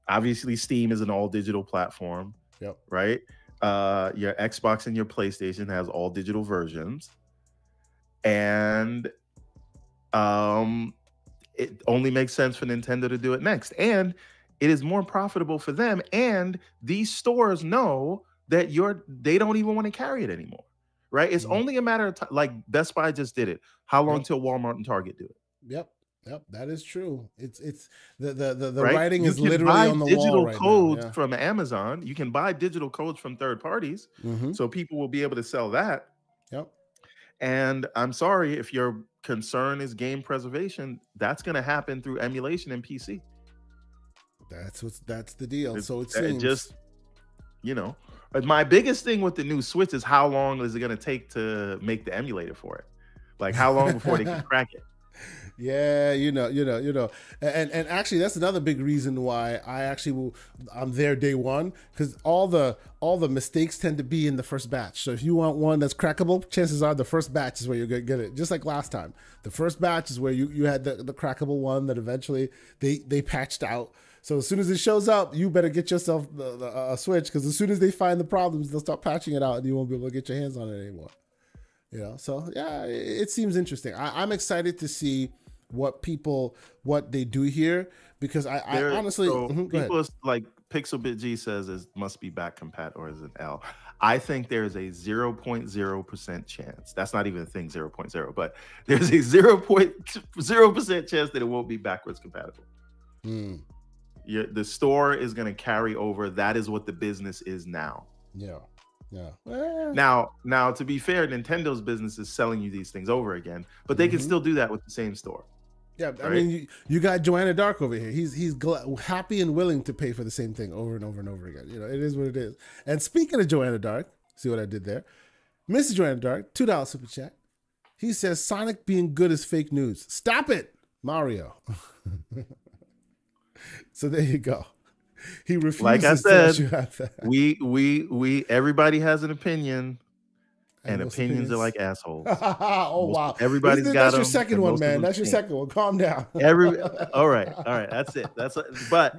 obviously Steam is an all digital platform. Yep. Right. Your Xbox and your PlayStation has all digital versions. And it only makes sense for Nintendo to do it next. And it is more profitable for them. And these stores know that they don't even want to carry it anymore. right? It's only a matter of time. Like Best Buy just did it. How long till Walmart and Target do it? Yep. That is true. It's the right? writing you is literally on the wall right codes now. from Amazon. You can buy digital codes from third parties, so people will be able to sell that. Yep. And I'm sorry, if your concern is game preservation, that's going to happen through emulation and PC. That's the deal. So it seems just, you know, my biggest thing with the new Switch is how long is it going to take to make the emulator for it? Like how long before they can crack it? Yeah, you know, and actually that's another big reason why I'm there day one, because all the mistakes tend to be in the first batch. So if you want one that's crackable, chances are the first batch is where you're gonna get it. Just like last time, the first batch is where you had the crackable one that eventually they patched out. So as soon as it shows up, you better get yourself a Switch, because as soon as they find the problems, they'll start patching it out, and you won't be able to get your hands on it anymore. You know, so yeah, it seems interesting. I'm excited to see what they do here, because I honestly, people like Pixelbit G says it must be back compat or is it L. I think there's a 0.0% chance. That's not even a thing, 0.0, but there's a 0.0% chance that it won't be backwards compatible. The store is going to carry over. That is what the business is now. Yeah. Now, to be fair, Nintendo's business is selling you these things over again, but they can still do that with the same store. Yeah, I mean, you got Joanna Dark over here. He's happy and willing to pay for the same thing over and over and over again. You know, it is what it is. And speaking of Joanna Dark, see what I did there? Mr. Joanna Dark, $2 super chat. He says Sonic being good is fake news. Stop it, Mario. So there you go. He refuses. Like I said, we everybody has an opinion. And opinions are like assholes. Wow! Everybody's got them. That's your second one, man. That's your second one. Calm down. All right. That's it. But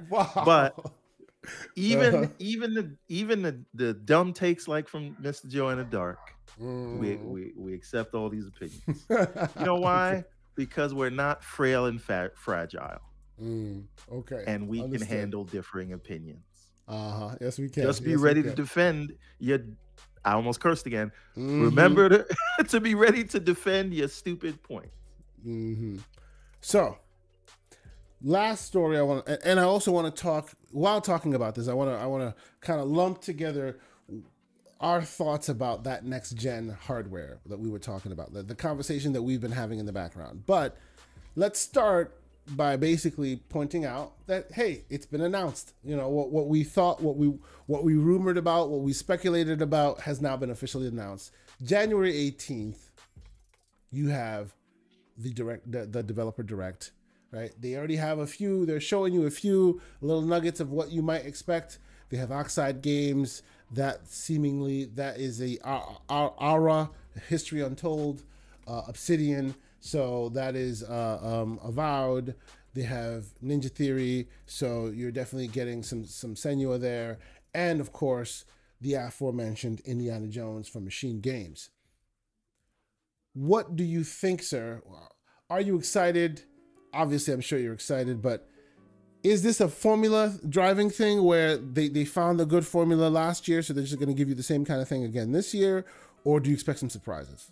even the dumb takes like from Mr. Joanna Dark, we accept all these opinions. You know why? Okay. Because we're not frail and fragile. Okay. And we can handle differing opinions. Yes, we can. Just be ready to defend your. I almost cursed again. Remember to be ready to defend your stupid point. So, last story I want, and I also want to talk while talking about this. I want to kind of lump together our thoughts about that next gen hardware that we were talking about, the conversation that we've been having in the background. But let's start by basically pointing out that, hey, it's been announced. You know, what we thought, what we rumored about, what we speculated about has now been officially announced. January 18th, you have the developer direct, right? They already have they're showing you a few little nuggets of what you might expect. They have Oxide Games, that is a Aura, History Untold, Obsidian. So that is Avowed. They have Ninja Theory. So you're definitely getting some Senua there. And of course, the aforementioned Indiana Jones from Machine Games. What do you think, sir? Are you excited? Obviously, I'm sure you're excited, but is this a formula driving thing where they found a good formula last year, so they're just going to give you the same kind of thing again this year? Or do you expect some surprises?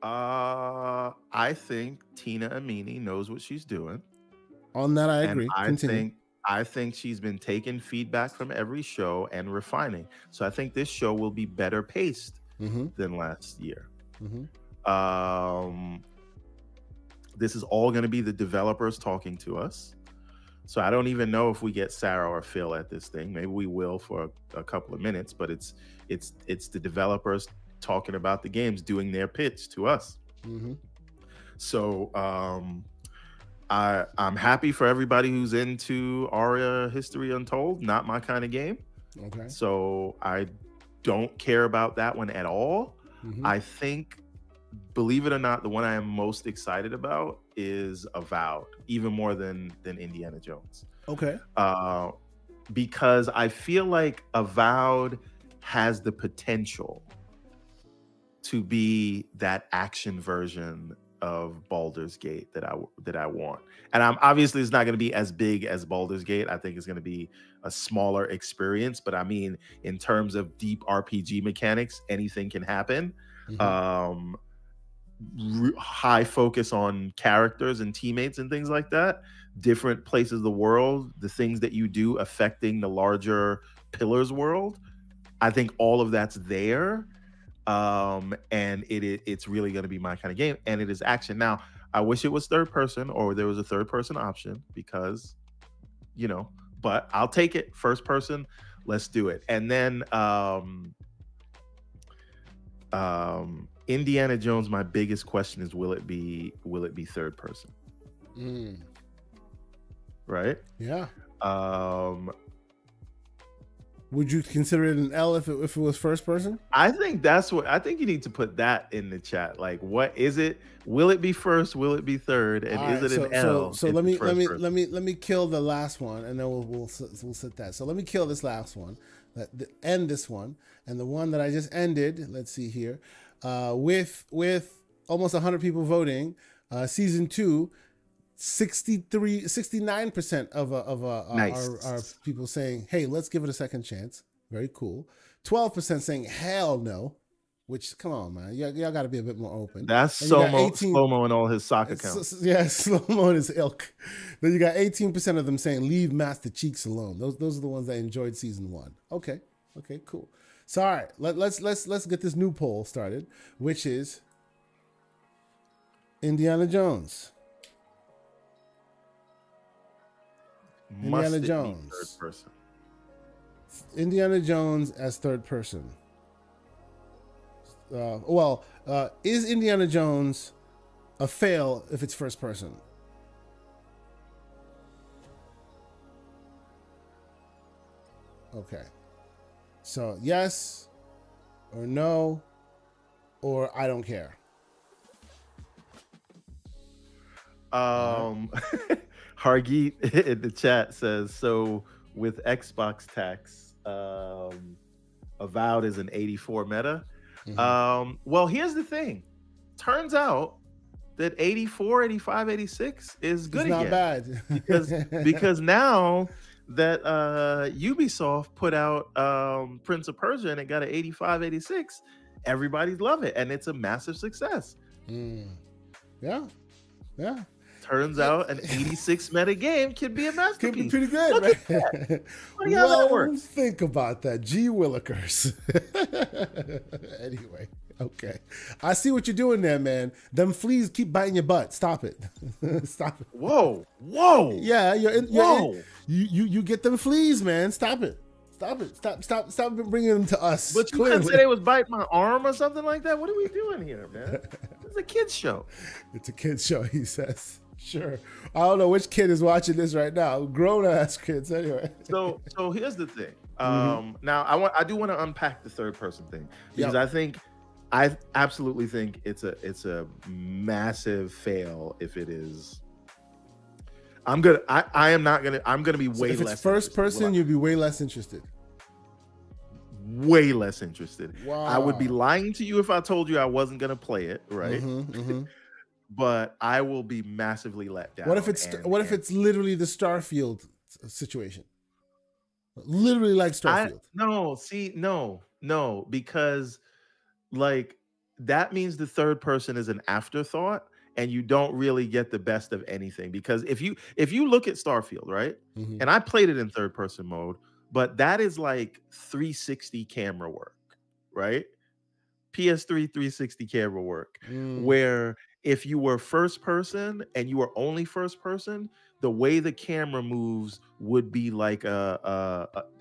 I think Tina Amini knows what she's doing. On that, I agree. I think she's been taking feedback from every show and refining. So I think this show will be better paced than last year. This is all going to be the developers talking to us. So I don't even know if we get Sarah or Phil at this thing. Maybe we will for a couple of minutes, but it's the developers talking about the games, doing their pitch to us. So I'm happy for everybody who's into Aria History Untold. Not my kind of game. Okay. So I don't care about that one at all. I think, believe it or not, the one I am most excited about is Avowed, even more than Indiana Jones. Okay. Because I feel like Avowed has the potential to be that action version of Baldur's Gate that I want. And I'm obviously it's not going to be as big as Baldur's Gate. I think it's going to be a smaller experience, but I mean, in terms of deep RPG mechanics, anything can happen. High focus on characters and teammates and things like that, different places of the world, the things that you do affecting the larger Pillars world. I think all of that's there. And it's really going to be my kind of game, and it is action. Now, I wish it was third person or there was a third person option because, but I'll take it. First person, let's do it. And then Indiana Jones, my biggest question is, will it be third person? Right? Yeah. Would you consider it an L if it was first person? I think you need to put that in the chat. Like, what is it? Will it be first? Will it be third? And is it an L? So let me kill the last one, and then we'll set that. So let me kill this last one, end this one, and the one that I just ended. Let's see here, with almost 100 people voting, season 2. 69% of nice. our people saying, hey, let's give it a second chance. Very cool. 12% saying hell no, which, come on, man, y'all got to be a bit more open. That's Slow-Mo and all his sock accounts. Yeah, Slow-Mo and his ilk. Then you got 18% of them saying leave Master Cheeks alone. Those are the ones that enjoyed season 1. Okay, cool. So all right, let's get this new poll started, which is Indiana Jones. Indiana Jones. Third person. Indiana Jones as third person. Is Indiana Jones a fail if it's first person? Okay. So yes or no or I don't care. Hargeet in the chat says, so with Xbox tax, Avowed is an 84 meta. Well, here's the thing. Turns out that 84, 85, 86 is good again. Not bad. because now that Ubisoft put out Prince of Persia and it got an 85, 86, everybody's love it. And it's a massive success. Yeah. Turns out an 86 meta game can be a masterpiece. Could be pretty good, man. That works. Think about that. Gee Willikers. Anyway, okay. I see what you're doing there, man. Them fleas keep biting your butt. Stop it. Stop it. Whoa. Yeah, you get them fleas, man. Stop it. Stop bringing them to us. But you couldn't say they was biting my arm or something like that. What are we doing here, man? It's a kid's show. It's a kid's show, he says. Sure. I don't know which kid is watching this right now. Grown ass kids, anyway. So here's the thing. Now I do want to unpack the third person thing because I absolutely think it's a massive fail if it is. I'm gonna be way less. If it's first person, you'd be way less interested. Way less interested. Wow. I would be lying to you if I told you I wasn't gonna play it, right? But I will be massively let down. What if it's literally the Starfield situation? Literally like Starfield. No, because like that means the third person is an afterthought and you don't really get the best of anything. Because if you look at Starfield, right? And I played it in third person mode, but that is like 360 camera work, right? PS3 360 camera work, where if you were first person and you were only first person, the way the camera moves would be like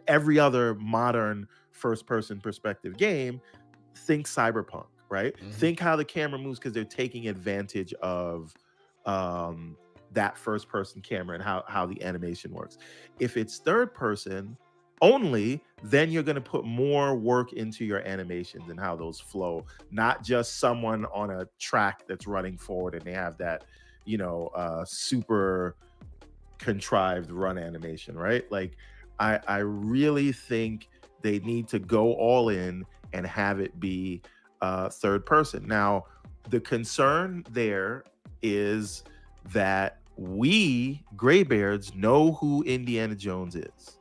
every other modern first person perspective game. Think Cyberpunk, right? Think how the camera moves because they're taking advantage of that first person camera and how the animation works. If it's third person only, then you're going to put more work into your animations and how those flow, not just someone on a track that's running forward and they have that, super contrived run animation, right? Like I really think they need to go all in and have it be third person. Now, the concern there is that we graybeards know who Indiana Jones is,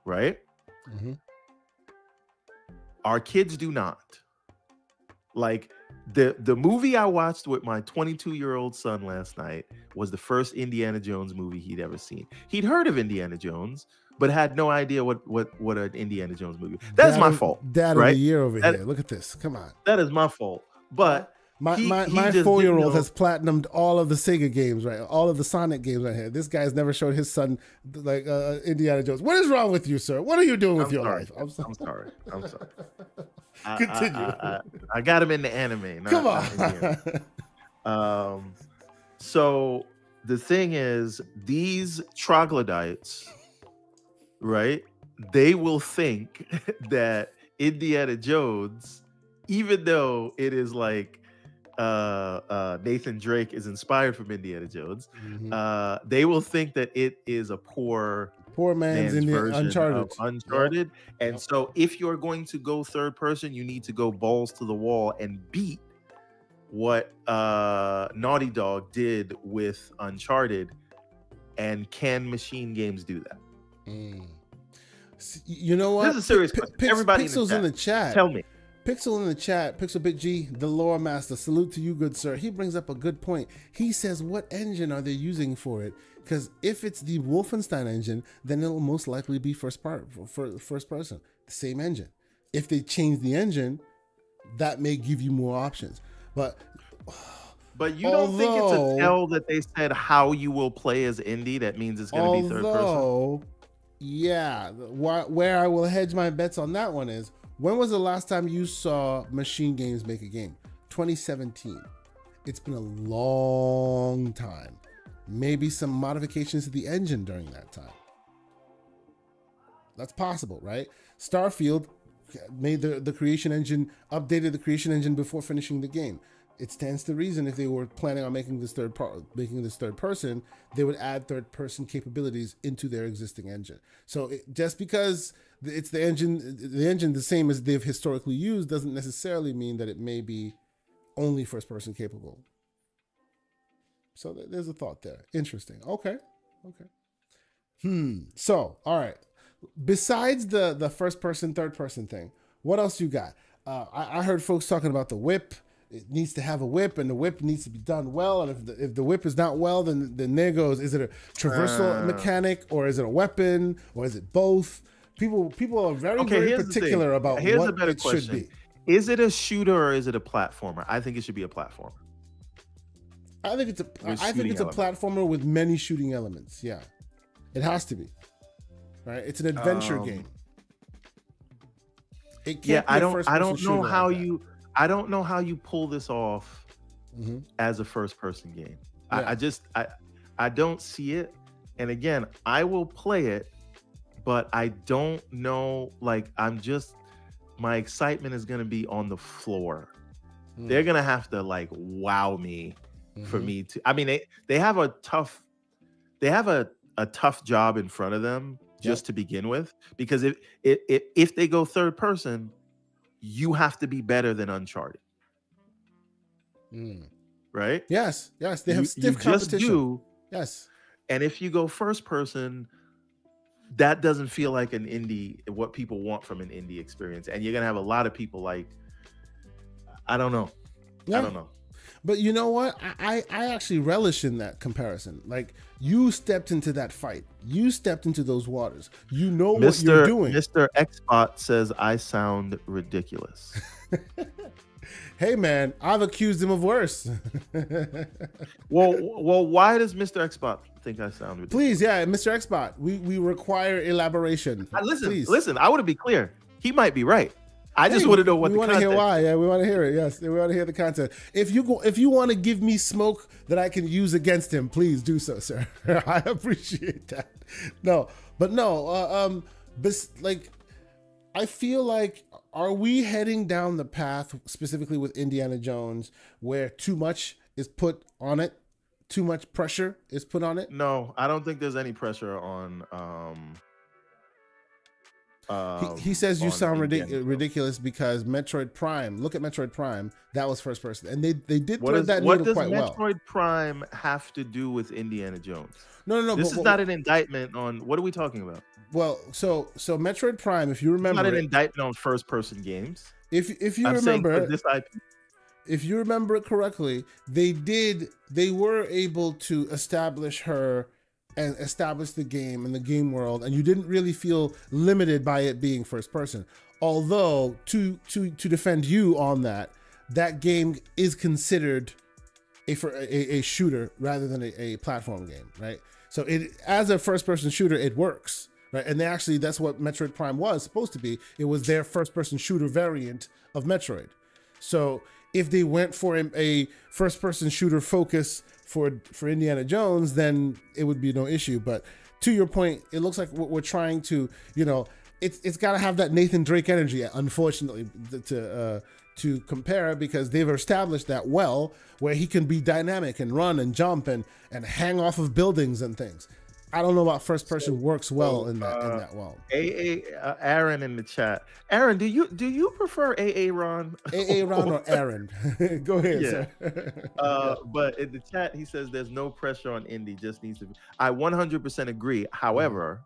right? Mm-hmm. Our kids do not. Like the movie I watched with my 22-year-old son last night was the first Indiana Jones movie he'd ever seen. He'd heard of Indiana Jones, but had no idea what an Indiana Jones movie. That's my fault. Dad right? of the year over here. Look at this. Come on. That is my fault. But my 4-year-old has platinumed all of the Sega games, right? All of the Sonic games right here. This guy's never showed his son like Indiana Jones. What is wrong with you, sir? What are you doing with your life? I'm sorry. Continue. I got him into anime. Come on. So the thing is, these troglodytes, right? They will think that Indiana Jones, even though it is like Nathan Drake is inspired from Indiana Jones, Mm-hmm. they will think that it is a poor man's version Uncharted. of Uncharted. Yep. And so if you're going to go third person, you need to go balls to the wall and beat what Naughty Dog did with Uncharted. And can Machine Games do that? You know what? This is a serious question. Everybody Pixel's in the chat. Tell me. Pixel in the chat, Pixel Bit G, the lore master, salute to you, good sir. He brings up a good point. He says, what engine are they using for it? Because if it's the Wolfenstein engine, then it'll most likely be first person, the same engine. If they change the engine, that may give you more options. But you don't think it's a tell that they said how you will play as Indy? That means it's going to be third person. Yeah, where I will hedge my bets on that one is, when was the last time you saw Machine Games make a game? 2017. It's been a long time. Maybe some modifications to the engine during that time. That's possible, right? Starfield made the creation engine, updated the creation engine before finishing the game. It stands to reason if they were planning on making this third person, they would add third person capabilities into their existing engine. So just because it's the engine the same as they've historically used doesn't necessarily mean that it may be only first person capable. So there's a thought there. Interesting. Okay. So, all right. Besides the first person, third person thing, what else you got? I heard folks talking about the whip. It needs to have a whip, and the whip needs to be done well. And if the whip is not well, then there goes. Is it a traversal mechanic, or is it a weapon, or is it both? People are very particular about what it should be. Is it a shooter or is it a platformer? I think it should be a platformer. I think it's a platformer with many shooting elements. Yeah, it has to be. Right? It's an adventure game. It can't be I don't know how I don't know how you pull this off as a first-person game. Yeah. I don't see it. And again, I will play it, but I don't know. Like, my excitement is going to be on the floor. They're going to have to like wow me for me to. I mean, they have a tough job in front of them just to begin with, because if they go third person, you have to be better than Uncharted. Right? Yes. They have stiff competition. Yes. And if you go first person, that doesn't feel like an indie, what people want from an indie experience. And you're going to have a lot of people like, I don't know. Yeah. I don't know. But you know what? I actually relish in that comparison. Like, you stepped into that fight. You stepped into those waters. You know what you're doing. Mr. Xbot says I sound ridiculous. Hey, man, I've accused him of worse. well, why does Mr. Xbot think I sound ridiculous? Please, yeah, Mr. Xbot, we require elaboration. Listen, I want to be clear. He might be right. I just want to know what the content. We want to hear why. Yeah, we want to hear it. Yes, we want to hear the content. If you want to give me smoke that I can use against him, please do so, sir. I appreciate that. I feel like, are we heading down the path specifically with Indiana Jones where too much is put on it? Too much pressure is put on it? No, I don't think there's any pressure on He says you sound ridiculous because Metroid Prime. Look at Metroid Prime. That was first person, and they did thread that needle quite well. What does Metroid Prime have to do with Indiana Jones? No. This is not an indictment on. What are we talking about? Well, so Metroid Prime, if you remember, it's not an indictment on first person games. If you remember this IP. If you remember it correctly, they were able to establish her and establish the game and the game world, and you didn't really feel limited by it being first person. Although to defend you on that game is considered a shooter rather than a platform game, right? So it as a first person shooter, it works, right? And that's what Metroid Prime was supposed to be. It was their first person shooter variant of Metroid. So if they went for a first person shooter focus for Indiana Jones, then it would be no issue. But to your point, it looks like we're trying to, it's got to have that Nathan Drake energy, unfortunately, to compare, because they've established that well, where he can be dynamic and run and jump and hang off of buildings and things. I don't know about first person works well in that world. Aaron in the chat. Aaron, do you prefer Ron? Ron or Aaron? Go ahead, sir. But in the chat, he says there's no pressure on Indy. Just needs to be. I 100% agree. However,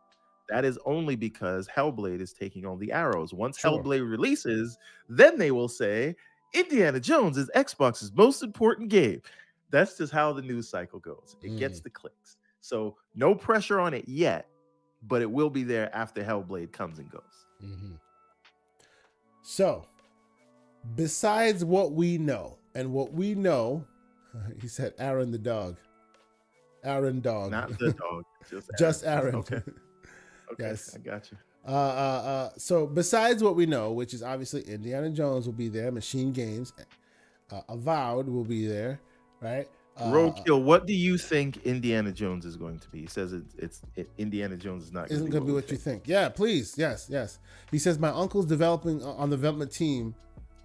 that is only because Hellblade is taking on the arrows. Once Hellblade releases, then they will say Indiana Jones is Xbox's most important game. That's just how the news cycle goes. It gets the clicks. So no pressure on it yet, but it will be there after Hellblade comes and goes. So, besides what we know, he said Aaron the dog. Aaron dog. Not the dog. Just Aaron. Okay. Yes. I got you. So besides what we know, which is obviously Indiana Jones will be there, Machine Games, Avowed will be there, right? Roadkill, what do you think Indiana Jones is going to be? He says Indiana Jones is not isn't going to be what you think. Yeah, please. Yes. He says my uncle's developing on the development team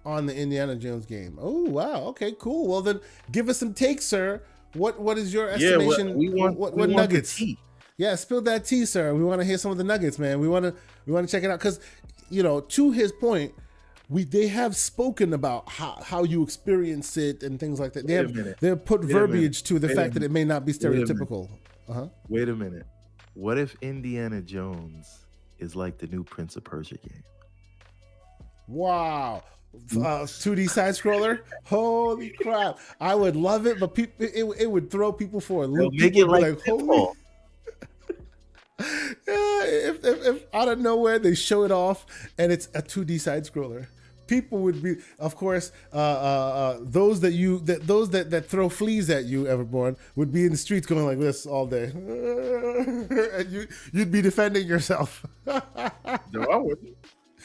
on the Indiana Jones game. Oh wow. Okay, cool. Well then, give us some takes, sir. What is your estimation? Yeah, we want nuggets? The tea. Yeah, spill that tea, sir. We want to hear some of the nuggets, man. We want to check it out because, to his point, they have spoken about how you experience it and things like that. They've put verbiage to the fact that it may not be stereotypical. Wait a minute. What if Indiana Jones is like the new Prince of Persia game? Wow. 2D side scroller. Holy crap! I would love it, but it would throw people for a loop. Make it like holy. If out of nowhere they show it off and it's a 2D side scroller, people would be, of course, those that throw fleas at you, Everborn, would be in the streets going like this all day, and you'd be defending yourself. No, I wouldn't.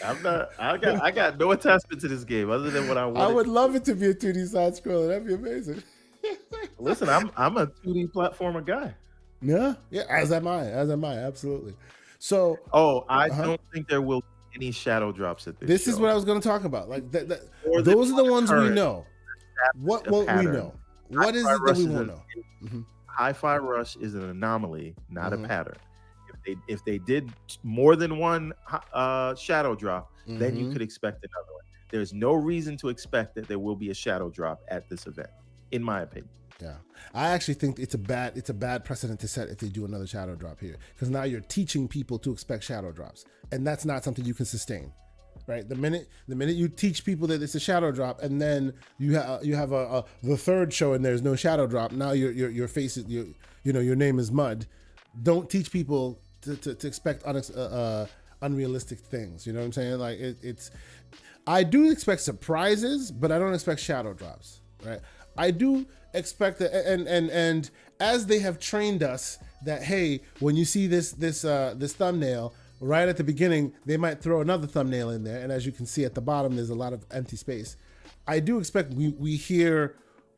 I'm not. I got no attachment to this game other than what I want. I would love it to be a 2D side scroller. That'd be amazing. Listen, I'm a 2D platformer guy. Yeah, as am I, absolutely. So, I don't think there will be any shadow drops at this. This is what I was going to talk about. Like those are the ones we know. What won't we know? What is it that we won't know? Hi-Fi Rush is an anomaly, not a pattern. If they did more than one shadow drop, then you could expect another one. There's no reason to expect that there will be a shadow drop at this event, in my opinion. Yeah, I actually think it's a bad precedent to set if they do another shadow drop here, because now you're teaching people to expect shadow drops, and that's not something you can sustain, right? The minute you teach people that it's a shadow drop, and then you have the third show and there's no shadow drop, now your face is your name is mud. Don't teach people to expect unrealistic things. You know what I'm saying? Like I do expect surprises, but I don't expect shadow drops, right? I do expect that, and as they have trained us that, hey, when you see this thumbnail right at the beginning, they might throw another thumbnail in there, and as you can see at the bottom, there's a lot of empty space. I do expect we hear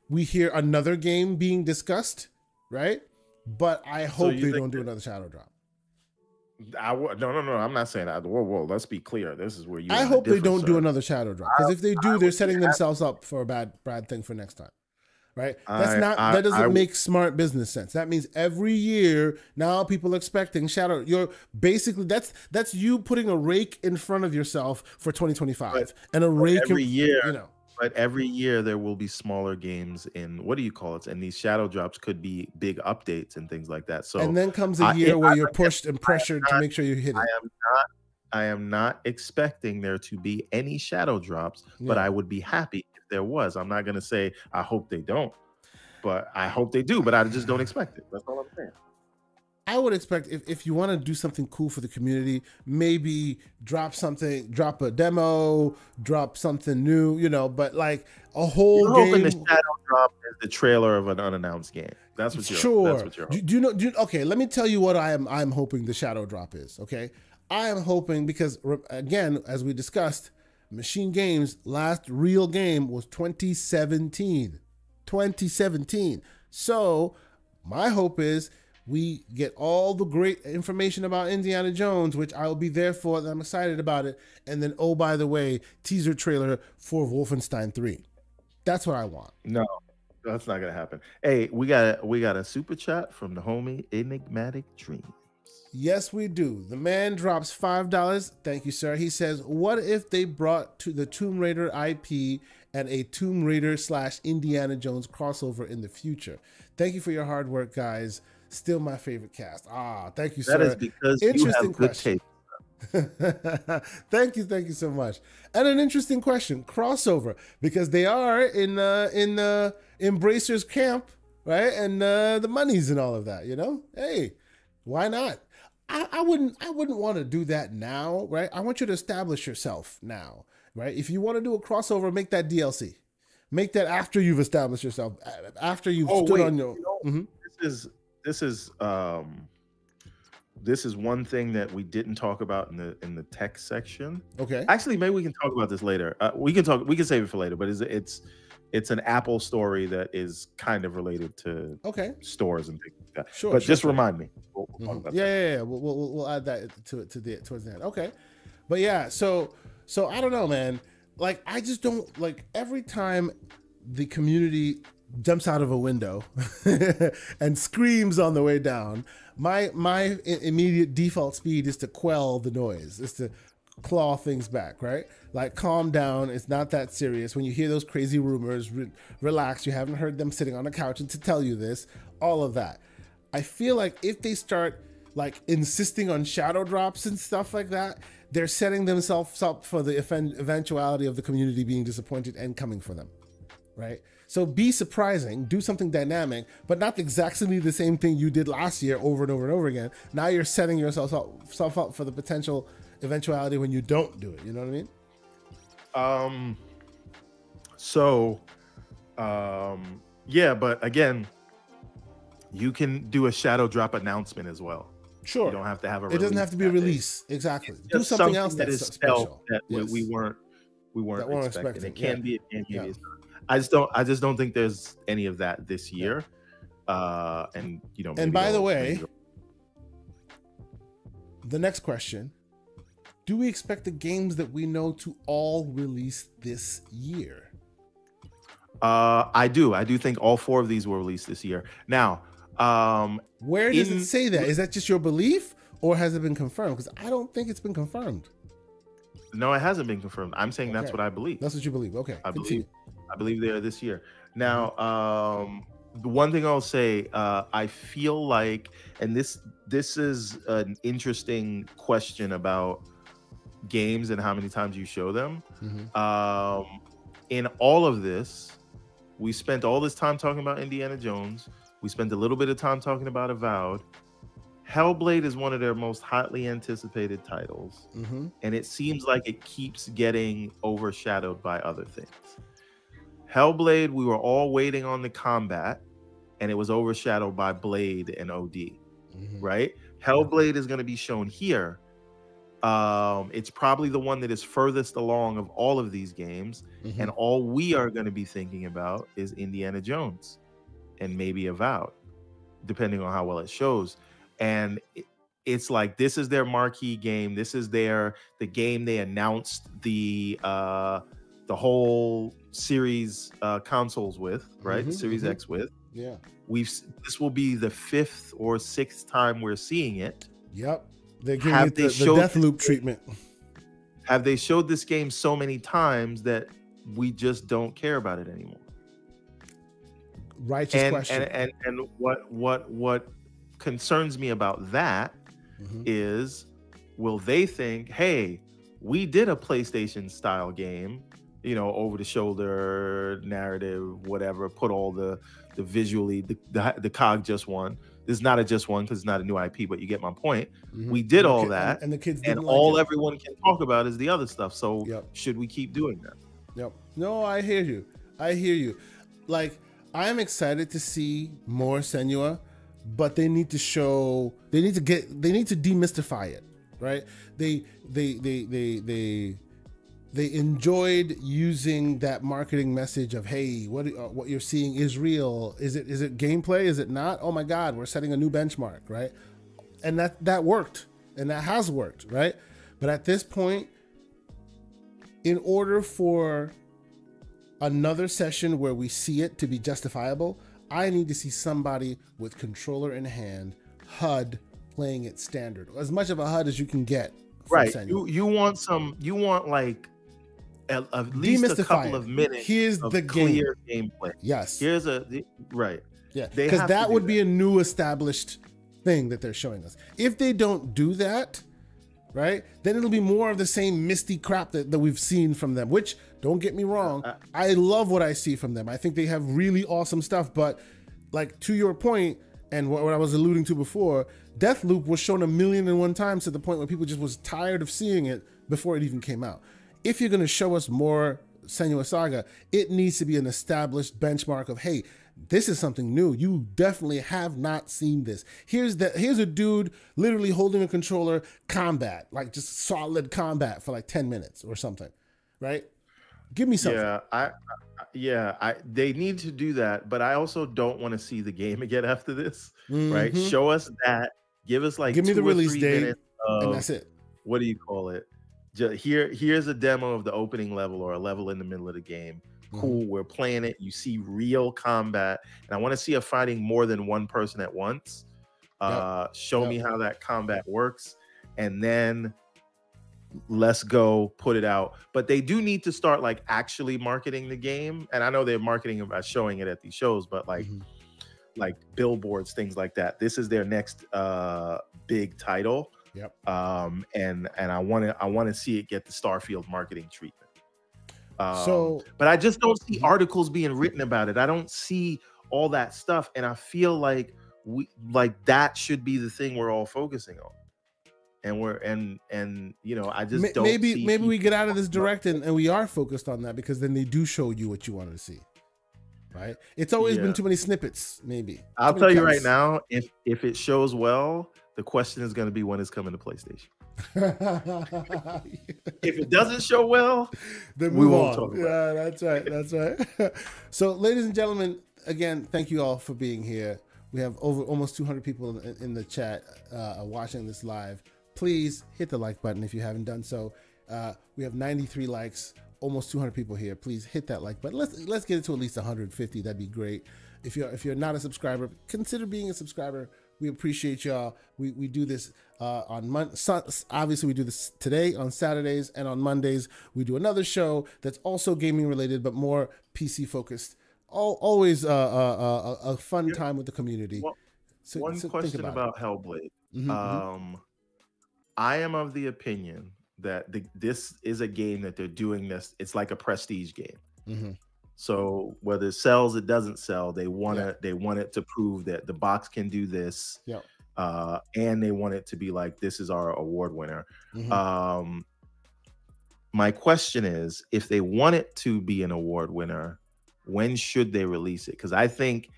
another game being discussed, right? But I hope they don't do another shadow drop. No, I'm not saying that. Whoa, let's be clear. This is where you. I hope they don't do another shadow drop, because if they do, they're setting themselves up for a bad thing for next time. right? That doesn't make smart business sense. That means every year now people are expecting Shadow. You're basically that's you putting a rake in front of yourself for 2025 and a rake every year. But every year there will be smaller games in, what do you call it? And these shadow drops could be big updates and things like that. So and then comes a year where you're pushed and pressured to make sure you hit it. I am not expecting there to be any shadow drops, but I would be happy if there was. I'm not going to say I hope they don't, but I hope they do, but I just don't expect it. That's all I'm saying. I would expect if you want to do something cool for the community, maybe drop a demo, drop something new, but like a whole game. Hoping the shadow drop is the trailer of an unannounced game. That's what you're hoping. Do you know? Okay, let me tell you what I'm hoping the shadow drop is. Okay, I am hoping because again, as we discussed, Machine Games' last real game was 2017. 2017. So my hope is we get all the great information about Indiana Jones, which I will be there for. I'm excited about it. And then, oh, by the way, teaser trailer for Wolfenstein 3. That's what I want. No, that's not going to happen. Hey, we got a super chat from the homie Enigmatic Dreams. Yes, we do. The man drops $5. Thank you, sir. He says, what if they brought to the Tomb Raider IP and a Tomb Raider / Indiana Jones crossover in the future? Thank you for your hard work, guys. Still my favorite cast. Thank you, sir. That is because you have good taste. Thank you so much. And an interesting question, crossover, because they are in Embracer's camp, right? And the monies and all of that, Hey, why not? I wouldn't want to do that now, right? I want you to establish yourself now, right? If you want to do a crossover, make that DLC. Make that after you've established yourself, after you've stood on your. This is one thing that we didn't talk about in the tech section. Okay. Actually, maybe we can talk about this later. We can save it for later, but it's an Apple story that is kind of related to stores and things like that. Sure. But just remind me. We'll talk about that. Yeah. We'll add that towards the end. Okay. But yeah, so I don't know, man. Like, I just don't like every time the community jumps out of a window and screams on the way down, my immediate default speed is to quell the noise, is to claw things back, right? Like, calm down. It's not that serious. When you hear those crazy rumors, relax. You haven't heard them sitting on a couch and to tell you this, all of that. I feel like if they start like insisting on shadow drops and stuff like that, they're setting themselves up for the eventuality of the community being disappointed and coming for them, right? So be surprising, do something dynamic, but not exactly the same thing you did last year over and over and over again. Now you're setting yourself up for the potential eventuality when you don't do it. You know what I mean? Yeah, but again, you can do a shadow drop announcement as well. Sure. You don't have to have It doesn't have to be a release. Exactly. Do something else that is special. That we weren't expecting. It can be. I just don't think there's any of that this year. And by the way, the next question: do we expect the games that we know to all release this year? I do. I do think all 4 of these will release this year. Now, where does it say that? Is that just your belief, or has it been confirmed? Because I don't think it's been confirmed. No, it hasn't been confirmed. I'm saying that's what I believe. That's what you believe. Okay. I believe they are this year. Now, the one thing I'll say, I feel like, and this is an interesting question about games and how many times you show them. In all of this, we spent all this time talking about Indiana Jones. We spent a little bit of time talking about Avowed. Hellblade is one of their most hotly anticipated titles. And it seems like it keeps getting overshadowed by other things. Hellblade, we were all waiting on the combat, and it was overshadowed by Blade and OD, right? Hellblade is going to be shown here. It's probably the one that is furthest along of all of these games, and all we are going to be thinking about is Indiana Jones and maybe Avowed, depending on how well it shows. And it's like, this is their marquee game. This is the game they announced the whole series consoles with, right? The Series X with. Yeah. This will be the 5th or 6th time we're seeing it. Yep. They're giving it the Deathloop treatment. Have they showed this game so many times that we just don't care about it anymore? Righteous question. And what concerns me about that is, will they think, hey, we did a PlayStation style game, you know, over the shoulder narrative, whatever, put all the visually, the cog just one. This is not a just one because it's not a new IP, but you get my point. We did all that, and the kids and all everyone can talk about is the other stuff. So should we keep doing that? Yep. No, I hear you. I hear you. Like, I'm excited to see more Senua, but they need to show. They need to demystify it, right? They enjoyed using that marketing message of, hey, what you're seeing is real. Is it gameplay? Is it not? Oh my God, we're setting a new benchmark, right? And that worked, and that has worked, right? But at this point, in order for another session where we see it to be justifiable, I need to see somebody with controller in hand, HUD, playing it standard, as much of a HUD as you can get. Right. You want like at least a couple of minutes. Here's of the clear gameplay. Yes. Here's right. Yeah. Because that would be a new established thing that they're showing us. If they don't do that, right, then it'll be more of the same misty crap that we've seen from them, which, don't get me wrong, I love what I see from them. I think they have really awesome stuff, but like, to your point, and what I was alluding to before, Deathloop was shown 1,000,001 times to the point where people just was tired of seeing it before it even came out. If you're going to show us more Senua Saga, it needs to be an established benchmark of, hey, this is something new. You definitely have not seen this. Here's a dude literally holding a controller, combat, like just solid combat for like 10 minutes or something, right? Give me something. They need to do that, but I also don't want to see the game again after this, right? Show us that. Give us like give me the release date, and that's it. What do you call it? Here's a demo of the opening level or a level in the middle of the game. Cool, we're playing it. You see real combat, and I want to see a fighting more than one person at once. Show me how that combat works, and then let's go put it out. But they do need to start like actually marketing the game, and I know they're marketing it by showing it at these shows, but like like billboards, things like that. This is their next big title. And I want to see it get the Starfield marketing treatment. But I just don't see articles being written about it. I don't see all that stuff, and I feel like that should be the thing we're all focusing on. And you know, I just don't. Maybe we get out of this direct and we are focused on that, because then they do show you what you wanted to see. Right? It's always been too many snippets. Maybe I'll tell you right now, if it shows well, the question is going to be when it's coming to PlayStation. If it doesn't show well, then we won't talk about it. That's right. So, ladies and gentlemen, again, thank you all for being here. We have almost 200 people in the chat watching this live. Please hit the like button if you haven't done so. We have 93 likes, almost 200 people here. Please hit that like button. Let's get it to at least 150. That'd be great. If you're not a subscriber, consider being a subscriber. We appreciate y'all. We do this obviously we do this today on Saturdays, and on Mondays we do another show that's also gaming related but more PC focused. Always a fun time with the community. One question about Hellblade. I am of the opinion that this is a game that they're doing this. It's like a prestige game. So whether it sells, it doesn't sell, they want it to prove that the box can do this. And they want it to be like, this is our award winner. My question is, if they want it to be an award winner, when should they release it? Because I think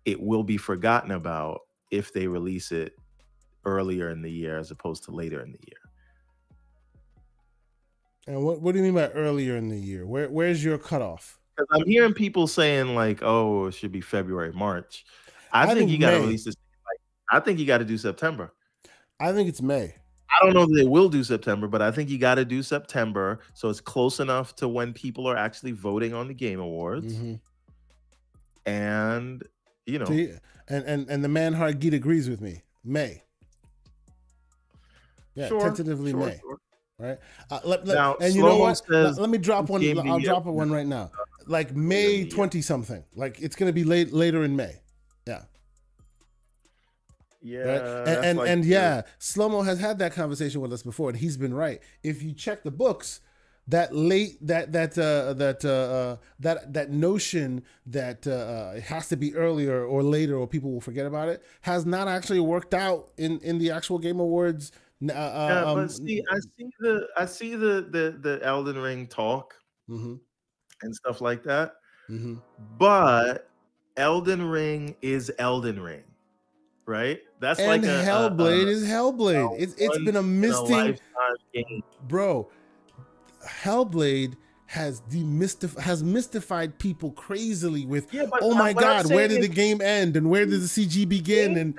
it will be forgotten about if they release it earlier in the year as opposed to later in the year. And what do you mean by earlier in the year? Where's your cutoff? Because I'm hearing people saying like, oh, it should be February, March. I think you got to release this. I think you got to do September. I think it's May. I don't know that they will do September, but I think you got to do September so it's close enough to when people are actually voting on the Game Awards. And you know, and the man Hard Geet agrees with me. May. Yeah, tentatively May. Sure. Right. Now, and you know what? Let me drop one. I'll drop one right now. Like May 20 something. Like it's going to be later in May. Yeah. Yeah. Right? And yeah, Slow-Mo has had that conversation with us before, and he's been right. If you check the books, that notion that it has to be earlier or later or people will forget about it has not actually worked out in the actual Game Awards. But see, I see the Elden Ring talk and stuff like that. But Elden Ring is Elden Ring, right? That's and like Hellblade is Hellblade. It's been a misting game, bro. Hellblade has mystified people crazily with oh my god, where did the game end and where did the CG begin? And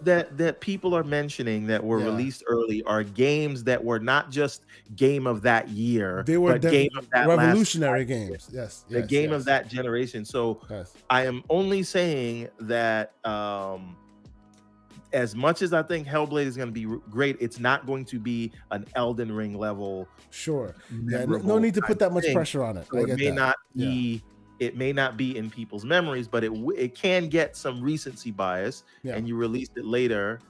that people are mentioning that were released early are games that were not just game of that year, they were game of that revolutionary games. Yes, the game of that generation. So I am only saying that as much as I think Hellblade is going to be great, it's not going to be an Elden Ring level. Sure. Yeah, no need to put that much pressure on it. So it may not be. It may not be in people's memories, but it can get some recency bias, and you released it later.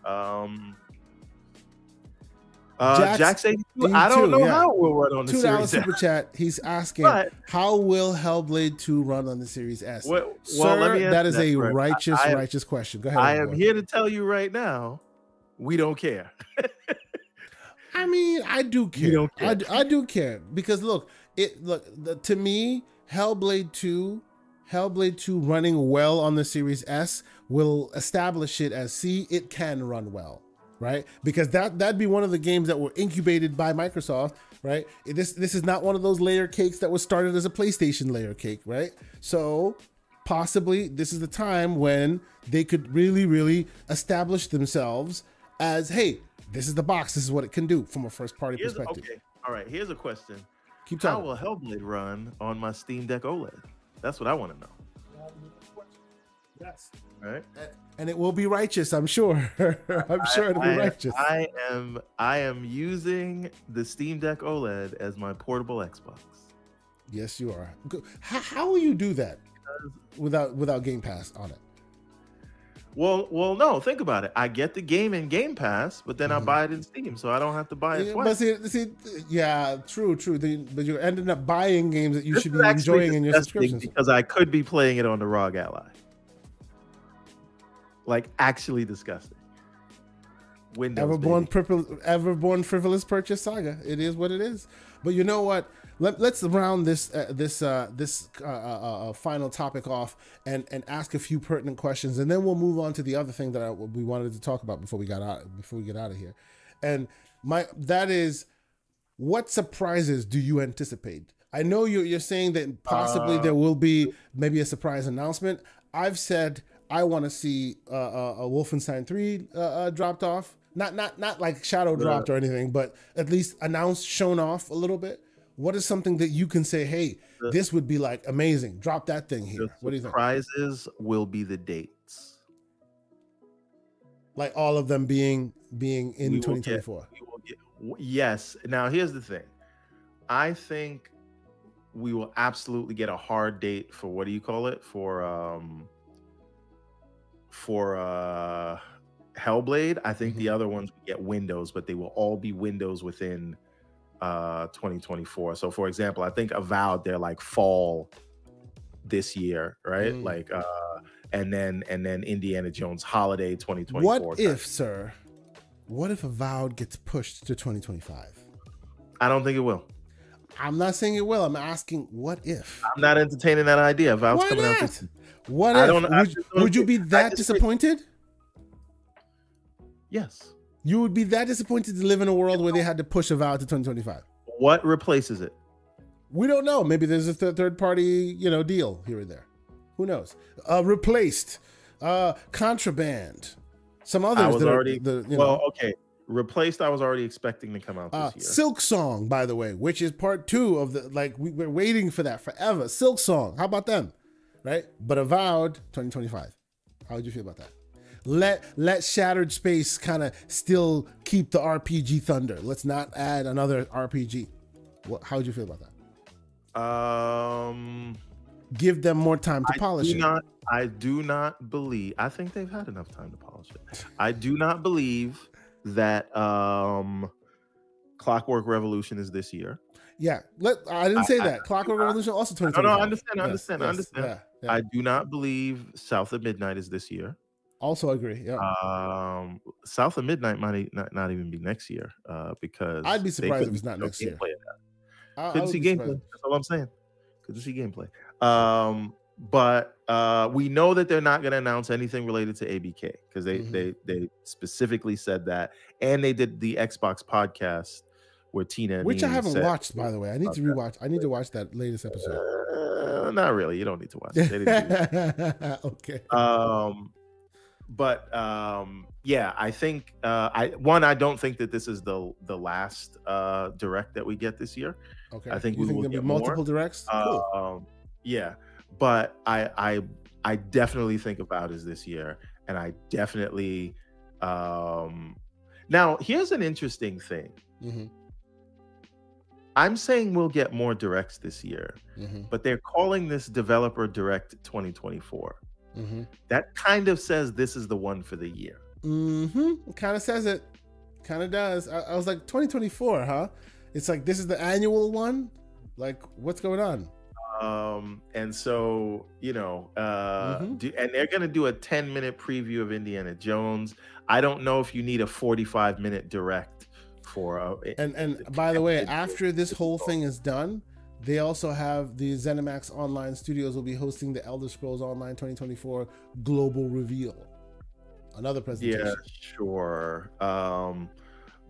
Jack's 82, I don't know how it will run on the $2 Series super chat. He's asking, how will Hellblade 2 run on the Series S? Sir, let me answer that is a righteous question. Go ahead. I am here to tell you right now, we don't care. I mean, I do care. I do care because look, to me, Hellblade 2 running well on the Series S will establish it as it can run well, right? Because that'd be one of the games that were incubated by Microsoft, right? This is not one of those layer cakes that was started as a PlayStation layer cake, right? So possibly this is the time when they could really, really establish themselves as, hey, this is the box. This is what it can do from a first party perspective. Okay. All right. Here's a question. Keep talking. How will Hellblade run on my Steam Deck OLED? That's what I want to know. Yes. All right. And it will be righteous, I'm sure. I'm sure it'll be righteous. I am using the Steam Deck OLED as my portable Xbox. Yes, you are. How will you do that without Game Pass on it? Well, no. Think about it. I get the game in Game Pass, but then I buy it in Steam, so I don't have to buy it twice. But see, yeah, true. But you're ending up buying games that you should be enjoying in your subscriptions. Because I could be playing it on the ROG Ally. Like actually disgusting. Windows. Everborn frivolous purchase saga. It is what it is. But you know what? Let's round this final topic off and ask a few pertinent questions, and then we'll move on to the other thing that we wanted to talk about before we get out of here. And that is, what surprises do you anticipate? I know you're saying that possibly there will be maybe a surprise announcement. I've said I want to see a Wolfenstein 3 dropped off, not like shadow dropped or anything, but at least announced, shown off a little bit. What is something that you can say, hey, this would be like amazing? Drop that thing here. What do you think? Surprises will be the dates. Like all of them being in 2024. Yes. Now here's the thing. I think we will absolutely get a hard date for, what do you call it? For Hellblade. I think the other ones will get windows, but they will all be windows within 2024. So for example, I think Avowed, they're like fall this year, right? Like and then Indiana Jones holiday 2024. What if Avowed gets pushed to 2025? I don't think it will. I'm not saying it will. I'm asking, what if? I'm not entertaining that idea. Avowed's coming out this year. What if? Would you be that disappointed? Yes. You would be that disappointed to live in a world where they had to push Avowed to 2025. What replaces it? We don't know. Maybe there's a third party, deal here and there. Who knows? Replaced, Contraband, some others. Okay. Replaced, I was already expecting to come out this year. Silk Song, by the way, which is part 2 of the, like, we're waiting for that forever. Silk Song, how about them? Right? But Avowed, 2025. How would you feel about that? Let Shattered Space kind of still keep the RPG thunder. Let's not add another RPG. How would you feel about that? Give them more time to polish it. I do not believe. I think they've had enough time to polish it. I do not believe that Clockwork Revolution is this year. Yeah, I didn't say that. Clockwork Revolution also 2025. No, I understand. I understand. Yeah. I do not believe South of Midnight is this year. Also agree. Yeah. South of Midnight might not even be next year. Because I'd be surprised if it's not next year. Couldn't see gameplay. That's all I'm saying. Couldn't see gameplay. But we know that they're not going to announce anything related to ABK because they specifically said that, and they did the Xbox podcast where Tina, which I haven't watched, by the way. I need to rewatch. I need to watch that latest episode. Not really. You don't need to watch it. They didn't do that. Okay. But yeah, I think I don't think that this is the last direct that we get this year. Okay. I think we will get multiple more. directs. Cool. Yeah, but I definitely think Avowed is this year, and I definitely now here's an interesting thing. Mm-hmm. I'm saying we'll get more directs this year, but they're calling this Developer Direct 2024. That kind of says this is the one for the year. It kind of says it. Kind of does. I was like, 2024, huh? It's like, this is the annual one? Like, what's going on? And so, you know, and they're going to do a 10-minute preview of Indiana Jones. I don't know if you need a 45-minute direct for and by the way, after this whole thing is done, they also have the ZeniMax Online Studios will be hosting the Elder Scrolls Online 2024 global reveal. Another presentation. Yeah, sure.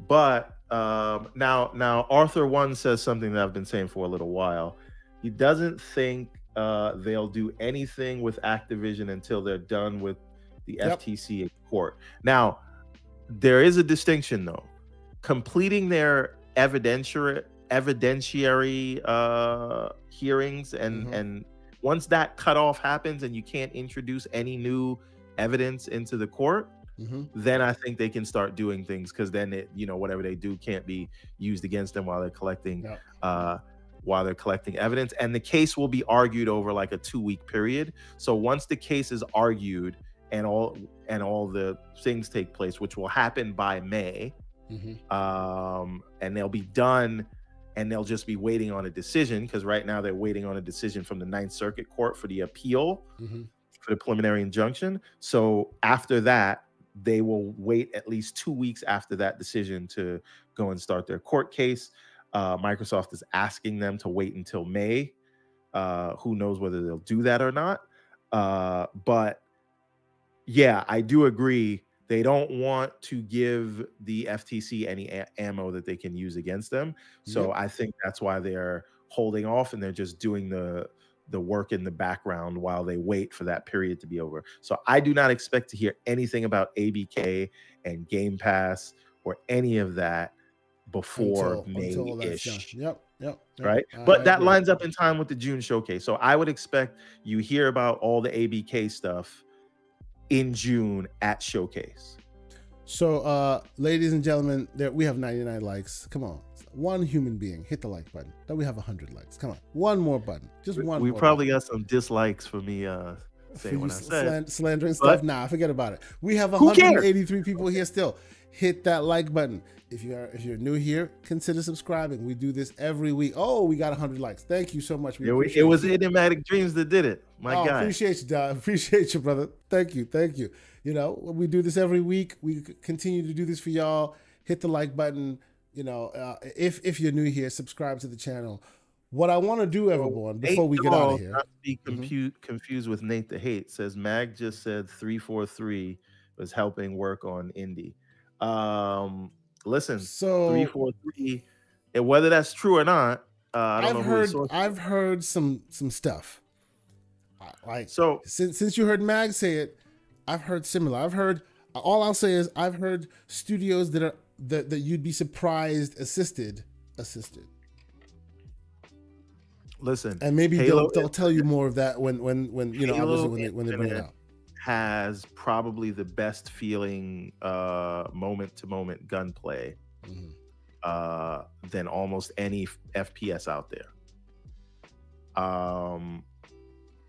But now Arthur One says something that I've been saying for a little while. He doesn't think they'll do anything with Activision until they're done with the FTC in court. Now, there is a distinction though. Completing their evidentiary hearings and once that cutoff happens and you can't introduce any new evidence into the court, then I think they can start doing things, because then it, you know, whatever they do can't be used against them while they're collecting evidence. And the case will be argued over like a 2-week period. So once the case is argued and all the things take place, which will happen by May, and they'll be done, and they'll just be waiting on a decision, because right now they're waiting on a decision from the 9th Circuit Court for the appeal for the preliminary injunction. So after that, they will wait at least 2 weeks after that decision to go and start their court case. Microsoft is asking them to wait until May. Who knows whether they'll do that or not. But yeah, I do agree. They don't want to give the FTC any ammo that they can use against them. So I think that's why they're holding off, and they're just doing the work in the background while they wait for that period to be over. So I do not expect to hear anything about ABK and Game Pass or any of that before May-ish. Yep. Right? But that lines up in time with the June showcase. So I would expect you hear about all the ABK stuff in June at showcase. So ladies and gentlemen, we have 99 likes. Come on, one human being hit the like button. Then we have 100 likes. Come on, one more button. Just one. We more probably button. got some dislikes for me saying what I said. Slandering stuff. Nah, forget about it. We have 183 people here still. Hit that like button. If you're new here, consider subscribing. We do this every week. Oh, we got 100 likes. Thank you so much. It was Enigmatic Dreams that did it. My guy. Appreciate you, dog. Appreciate you, brother. Thank you. You know, we do this every week. We continue to do this for y'all. Hit the like button. You know, if you're new here, subscribe to the channel. What I want to do, Everborn, before we get out of here. Not to be confused with Nate the Hate, says Mag just said 343 was helping work on Indie. Listen, so 343, and whether that's true or not, I don't know. I've heard some stuff. Like, so since you heard Mag say it, I've heard similar. All I'll say is I've heard studios that are that you'd be surprised assisted. Listen, and maybe they'll tell you more of that when you know, obviously when they bring it out. Has probably the best feeling moment to moment gunplay than almost any FPS out there.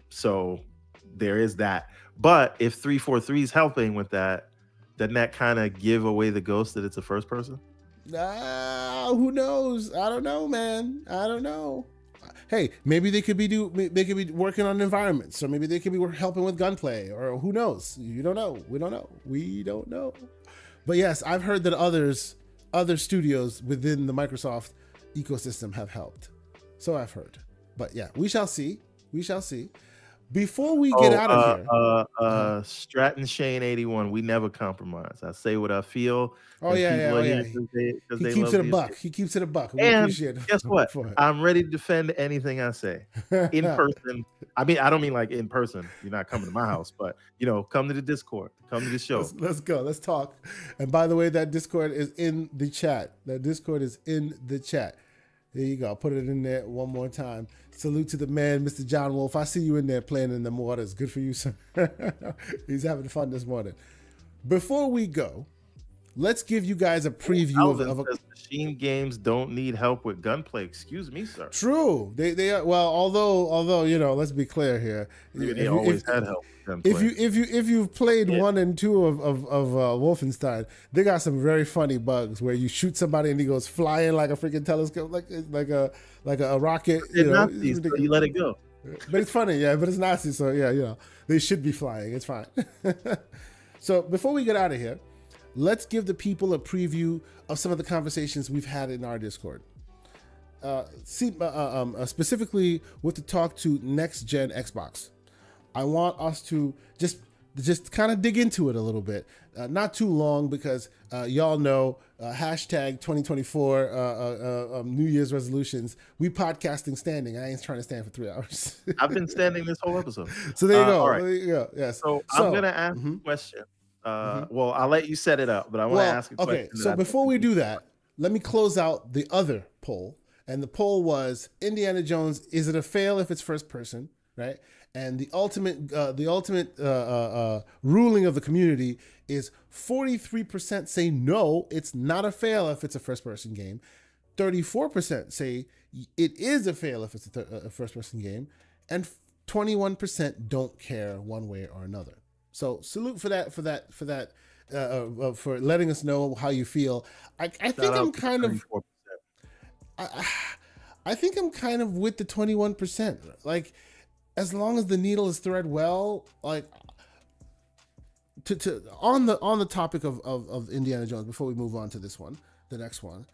So there is that. But if 343 is helping with that, doesn't that kind of give away the ghost that it's a first person? Who knows? I don't know, man. I don't know. Hey, maybe they could be working on environments, or maybe they could be helping with gunplay, or who knows? You don't know. We don't know. But yes, I've heard that other studios within the Microsoft ecosystem have helped. So I've heard. But yeah, we shall see. Before we get out of here, Stratton Shane 81. We never compromise. I say what I feel. Oh yeah. He keeps it a buck. He keeps it a buck. We appreciate it. Guess what? I'm ready to defend anything I say in person. I mean, I don't mean like in person. You're not coming to my house, but you know, come to the Discord. Come to the show. Let's go. Let's talk. And by the way, that Discord is in the chat. There you go. I'll put it in there one more time. Salute to the man, Mr. John Wolf. I see you in there playing in the waters. Good for you, sir. He's having fun this morning. Before we go, let's give you guys a preview of machine games don't need help with gunplay. Excuse me, sir. True. They are, well, although you know, let's be clear here. They always had help with gunplay. If you've played 1 and 2 of Wolfenstein, they got some very funny bugs where you shoot somebody and he goes flying like a freaking telescope, like a rocket. Nazis, so you let it go. But it's funny, yeah. But it's Nazi, so yeah, you know, they should be flying. It's fine. So before we get out of here, let's give the people a preview of some of the conversations we've had in our Discord. Specifically with the talk to next gen Xbox. I want us to just kind of dig into it a little bit. Not too long, because y'all know hashtag 2024 New Year's resolutions. We podcasting standing. I ain't trying to stand for 3 hours. I've been standing this whole episode. So there you go. All right. There you go. Yes. So I'm gonna ask a question. Well, I'll let you set it up, but I want to ask a question. Okay, so before we do that, let me close out the other poll. And the poll was Indiana Jones, is it a fail if it's first person, right? And the ultimate ruling of the community is 43% say no, it's not a fail if it's a first person game. 34% say it is a fail if it's a first person game, and 21% don't care one way or another. So salute for that for letting us know how you feel. I think I'm kind of I think I'm kind of with the 21%. Like, as long as the needle is thread well, like on the topic of Indiana Jones, before we move on to this one, the next one,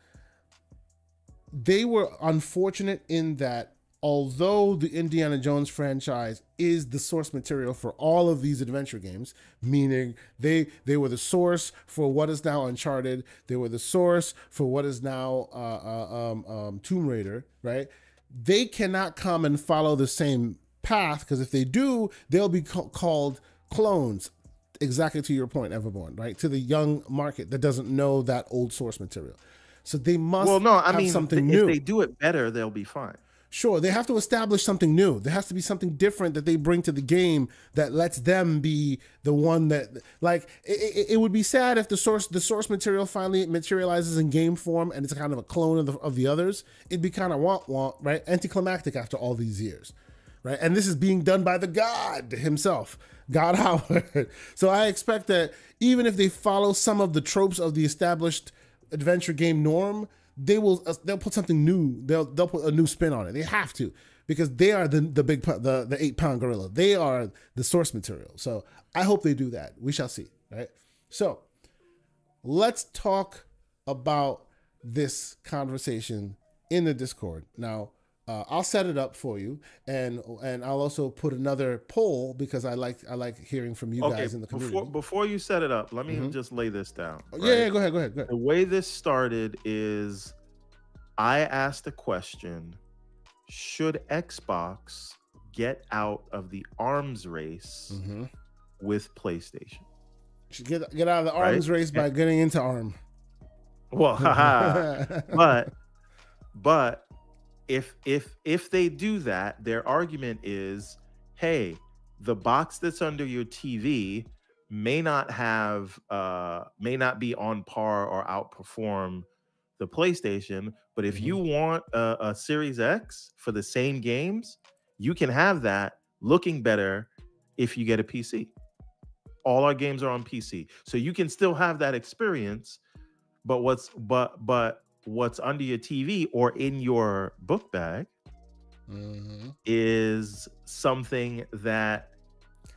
they were unfortunate in that although the Indiana Jones franchise is the source material for all of these adventure games, meaning they were the source for what is now Uncharted, they were the source for what is now Tomb Raider, right? They cannot come and follow the same path, because if they do, they'll be called clones. Exactly to your point, Everborn, right? To the young market that doesn't know that old source material. So they must have something new. If they do it better, they'll be fine. Sure, they have to establish something new. There has to be something different that they bring to the game that lets them be the one that, like, it would be sad if the source material finally materializes in game form and it's kind of a clone of the others. It'd be kind of want, right? Anticlimactic after all these years, right? And this is being done by the God himself, God Howard. So I expect that even if they follow some of the tropes of the established adventure game norm, they'll put something new. They'll put a new spin on it. They have to, because they are the 8-pound gorilla. They are the source material. So I hope they do that. We shall see. Right. So let's talk about this conversation in the Discord now. I'll set it up for you, and I'll also put another poll, because I like hearing from you guys in the community. Before you set it up, let me just lay this down. Right? Yeah, go ahead. The way this started is I asked a question: should Xbox get out of the arms race with PlayStation? Should get out of the arms race by getting into ARM. Well, haha. But if they do that, their argument is, hey, the box that's under your TV may not be on par or outperform the PlayStation, but if you want a Series X for the same games, you can have that looking better if you get a PC. All our games are on PC, so you can still have that experience. But what's under your TV or in your book bag is something that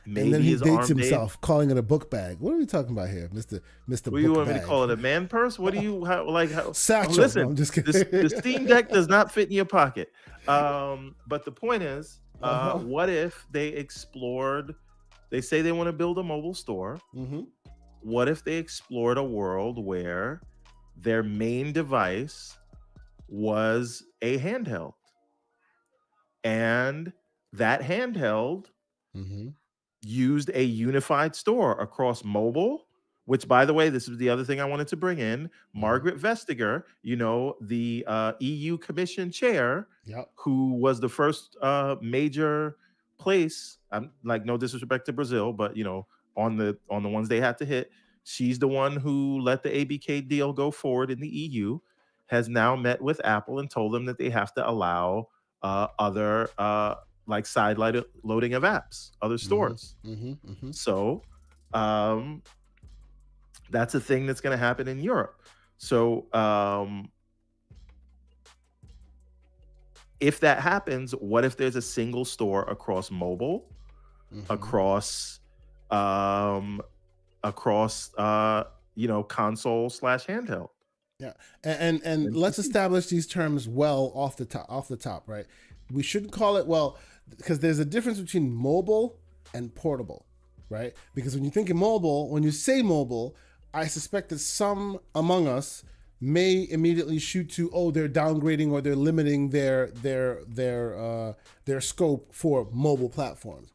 maybe and then he is dates himself, calling it a book bag. What are we talking about here, Mister What do you want me to call it? A man purse? What do you like? Satchel. Listen, I'm just kidding. the Steam Deck does not fit in your pocket. But the point is, what if they explored? They say they want to build a mobile store. What if they explored a world where their main device was a handheld, and that handheld used a unified store across mobile, which, by the way, this is the other thing I wanted to bring in. Margaret Vestager, the EU Commission chair, who was the first major place, I'm like, no disrespect to Brazil, but on the ones they had to hit, she's the one who let the ABK deal go forward in the EU, has now met with Apple and told them that they have to allow other like side loading of apps, other stores. So that's a thing that's going to happen in Europe. So if that happens, what if there's a single store across mobile, across console/handheld? Yeah, and let's establish these terms well off the top, right? We shouldn't call it, because there's a difference between mobile and portable, right? Because when you think of mobile, when you say mobile, I suspect that some among us may immediately shoot to, they're downgrading or they're limiting their scope for mobile platforms.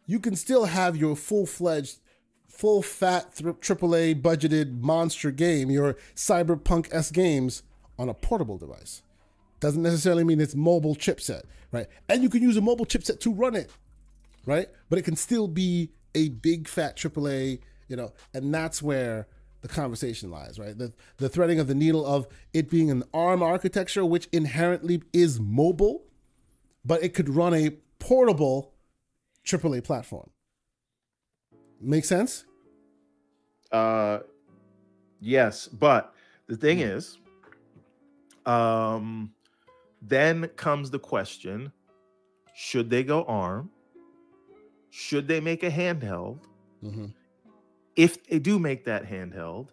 You can still have your full-fledged, full-fat AAA budgeted monster game, your Cyberpunk-esque games, on a portable device. Doesn't necessarily mean it's mobile chipset, right? And you can use a mobile chipset to run it, right? But it can still be a big fat AAA, and that's where the conversation lies, right? The threading of the needle of it being an ARM architecture, which inherently is mobile, but it could run a portable AAA platform. Make sense? Yes, but the thing is, then comes the question, should they go ARM? Should they make a handheld? If they do make that handheld,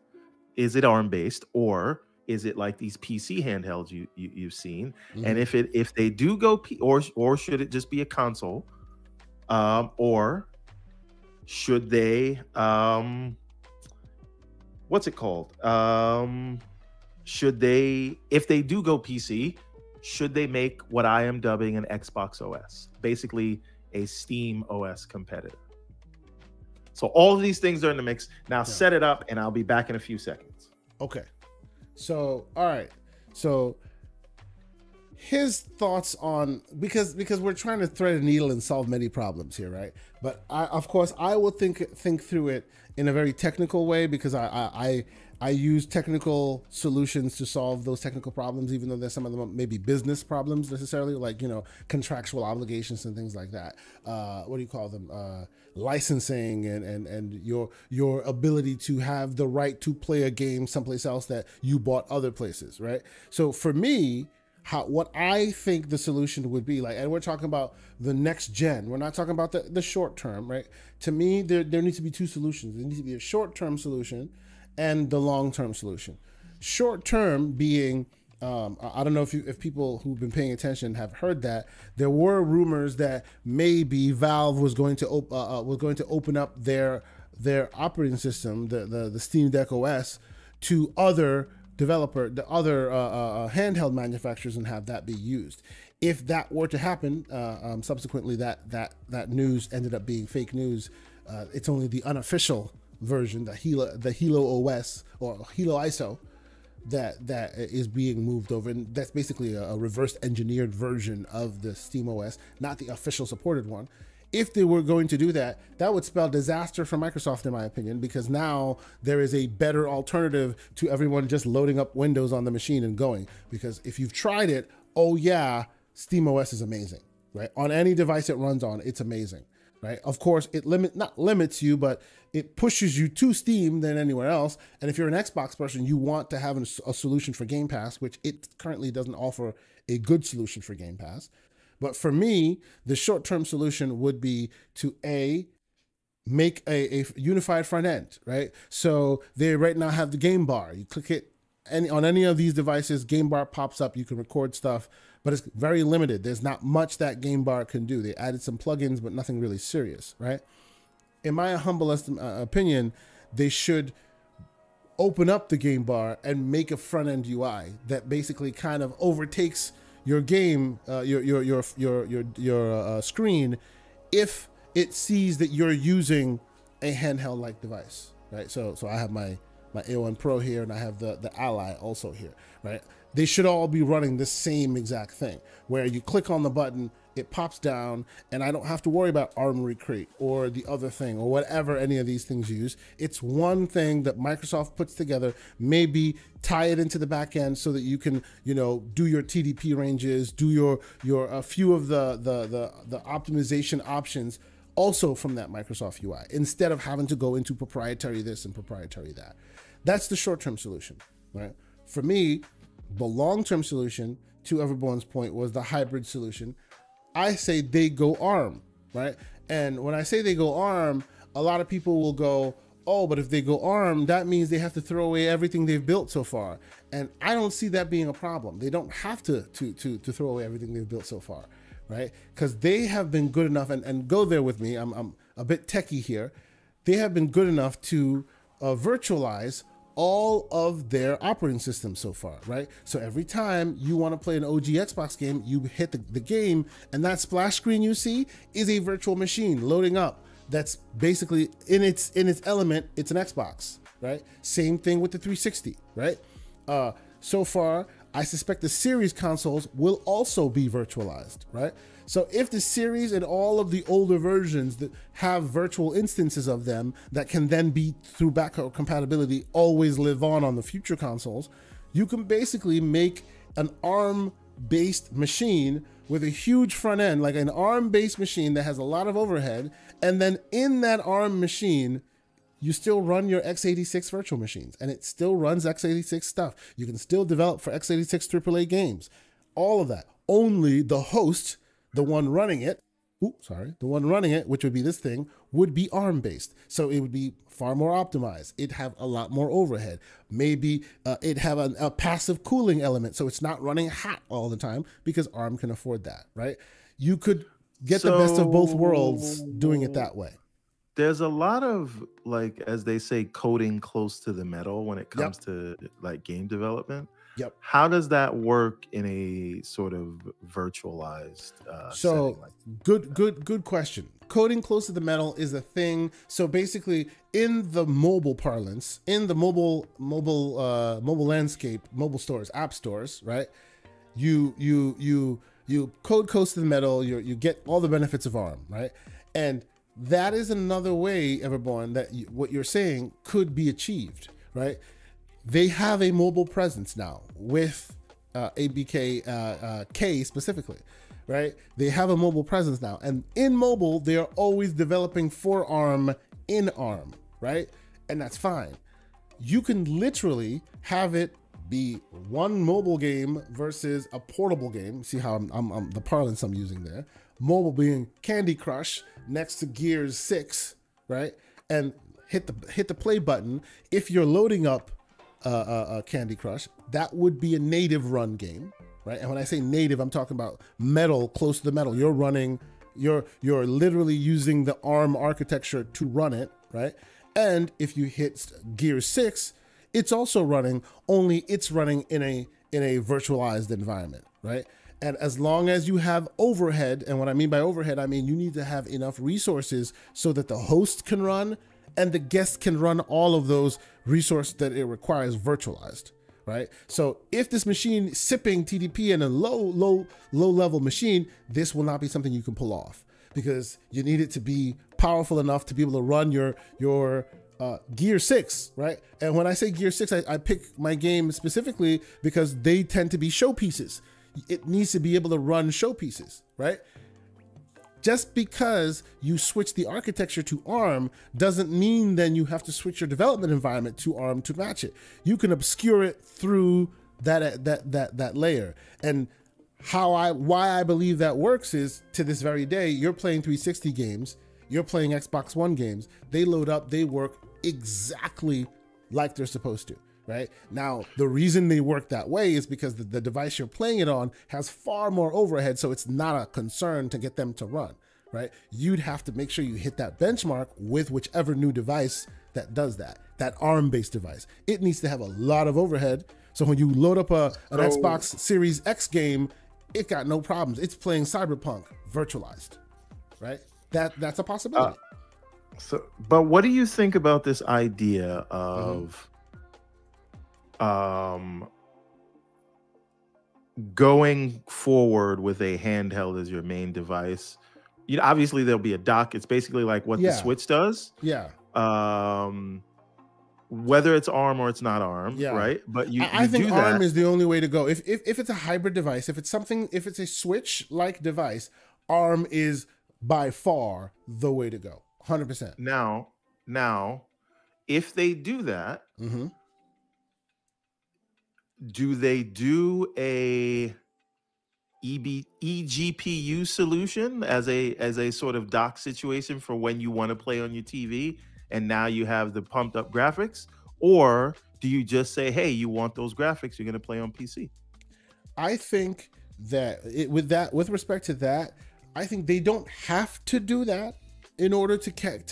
is it ARM-based, or is it like these PC handhelds you've seen? And if they do go or should it just be a console? Or should they what's it called? Should they, if they do go PC, should they make what I am dubbing an Xbox OS, basically a Steam OS competitor? So all of these things are in the mix. Now set it up, and I'll be back in a few seconds. Okay. So, all right. So his thoughts on, because we're trying to thread a needle and solve many problems here, right? But of course, I will think through it in a very technical way, because I use technical solutions to solve those technical problems, even though there's some of them maybe business problems necessarily, like, contractual obligations and things like that. What do you call them? Licensing and your ability to have the right to play a game someplace else that you bought other places, right? So for me, what I think the solution would be, like, and we're talking about the next gen, we're not talking about the short term, right? To me, there needs to be two solutions. There needs to be a short-term solution and the long-term solution. Short-term being, I don't know if people who've been paying attention have heard that there were rumors that maybe Valve was going to open up their operating system, the Steam Deck OS, to other handheld manufacturers and have that be used. If that were to happen, subsequently that news ended up being fake news. It's only the unofficial version, the Hilo OS or Hilo ISO, that is being moved over, and that's basically a reverse engineered version of the SteamOS, not the official supported one. If they were going to do that, that would spell disaster for Microsoft, in my opinion, because now there is a better alternative to everyone just loading up Windows on the machine and going. Because if you've tried it, oh yeah, SteamOS is amazing, right? On any device it runs on, it's amazing, right? Of course, it not limits you, but it pushes you to Steam than anywhere else. And if you're an Xbox person, you want to have a solution for Game Pass, which it currently doesn't offer a good solution for Game Pass. But for me, the short-term solution would be to make a unified front end, right? So they right now have the game bar. You click it on any of these devices, game bar pops up, you can record stuff, but it's very limited. There's not much that game bar can do. They added some plugins, but nothing really serious, right? In my humble opinion, they should open up the game bar and make a front-end UI that basically kind of overtakes your game, your screen, if it sees that you're using a handheld-like device, right? So I have my A1 Pro here, and I have the Ally also here, right? They should all be running the same exact thing, where you click on the button, it pops down, and I don't have to worry about Armory Crate or the other thing or whatever any of these things use. It's one thing that Microsoft puts together, maybe tie it into the back end so that you can, do your TDP ranges, do your a few of the optimization options also from that Microsoft UI, instead of having to go into proprietary this and proprietary that. That's the short-term solution, right? For me, the long-term solution, to Everborn's point, was the hybrid solution. I say they go ARM, right? And when I say they go ARM, a lot of people will go, oh, but if they go ARM, that means they have to throw away everything they've built so far. And I don't see that being a problem. They don't have to throw away everything they've built so far, right? Because they have been good enough, and go there with me, I'm a bit techie here. They have been good enough to virtualize all of their operating systems so far, right? So every time you want to play an OG Xbox game, you hit the game, and that splash screen you see is a virtual machine loading up. That's basically in its element, it's an Xbox, right? Same thing with the 360, right? So far, I suspect the series consoles will also be virtualized, right? So if the series and all of the older versions that have virtual instances of them that can then be, through backward compatibility, always live on the future consoles, you can basically make an ARM-based machine with a huge front end, like an ARM-based machine that has a lot of overhead, and then in that ARM machine, you still run your x86 virtual machines, and it still runs x86 stuff. You can still develop for x86 AAA games, all of that. Only the host, the one running it, which would be this thing, would be ARM-based. So it would be far more optimized. It'd have a lot more overhead. Maybe it'd have a passive cooling element, so it's not running hot all the time, because ARM can afford that, right? You could get the best of both worlds doing it that way. There's a lot of, like, as they say, coding close to the metal when it comes to like game development. Yep. How does that work in a sort of virtualized setting like that? Good question. Coding close to the metal is a thing. So basically, in the mobile parlance, in the mobile landscape, mobile stores, app stores, right? You code close to the metal. You get all the benefits of ARM, right? And that is another way, Everborn, that what you're saying could be achieved, right? They have a mobile presence now with ABK specifically, right? They have a mobile presence now. And in mobile, they are always developing for ARM in ARM, right? And that's fine. You can literally have it be one mobile game versus a portable game. See how I'm the parlance I'm using there. Mobile being Candy Crush next to Gears 6, right? And hit the play button. If you're loading up Candy Crush, that would be a native run game, right? And when I say native, I'm talking about metal, close to the metal. You're literally using the ARM architecture to run it, right? And if you hit Gears 6, it's also running, only it's running in a virtualized environment, right? And as long as you have overhead, and what I mean by overhead, I mean you need to have enough resources so that the host can run and the guest can run all of those resources that it requires virtualized, right? So if this machine sipping TDP in a low level machine, this will not be something you can pull off, because you need it to be powerful enough to be able to run your Gear 6, right? And when I say Gear 6, I pick my game specifically because they tend to be showpieces. It needs to be able to run showpieces, right? Just because you switch the architecture to ARM doesn't mean then you have to switch your development environment to ARM to match it. You can obscure it through that layer. And why I believe that works is, to this very day, you're playing 360 games, you're playing Xbox One games, they load up, they work exactly like they're supposed to, right? Now, the reason they work that way is because the device you're playing it on has far more overhead, so it's not a concern to get them to run, right? You'd have to make sure you hit that benchmark with whichever new device that does that ARM-based device. It needs to have a lot of overhead, so when you load up an Xbox Series X game, it got no problems. It's playing Cyberpunk virtualized, right? That's a possibility. But what do you think about this idea of going forward with a handheld as your main device? You know, obviously there'll be a dock. It's basically like what the Switch does. Yeah. Whether it's ARM or it's not ARM, right? But I think ARM is the only way to go. If it's a hybrid device, if it's a Switch-like device, ARM is by far the way to go. 100%. Now, if they do that, do they do a eGPU solution as a sort of dock situation for when you want to play on your TV and now you have the pumped up graphics? Or do you just say, hey, you want those graphics, you're going to play on PC? I think that with respect to that, I think they don't have to do that in order to catch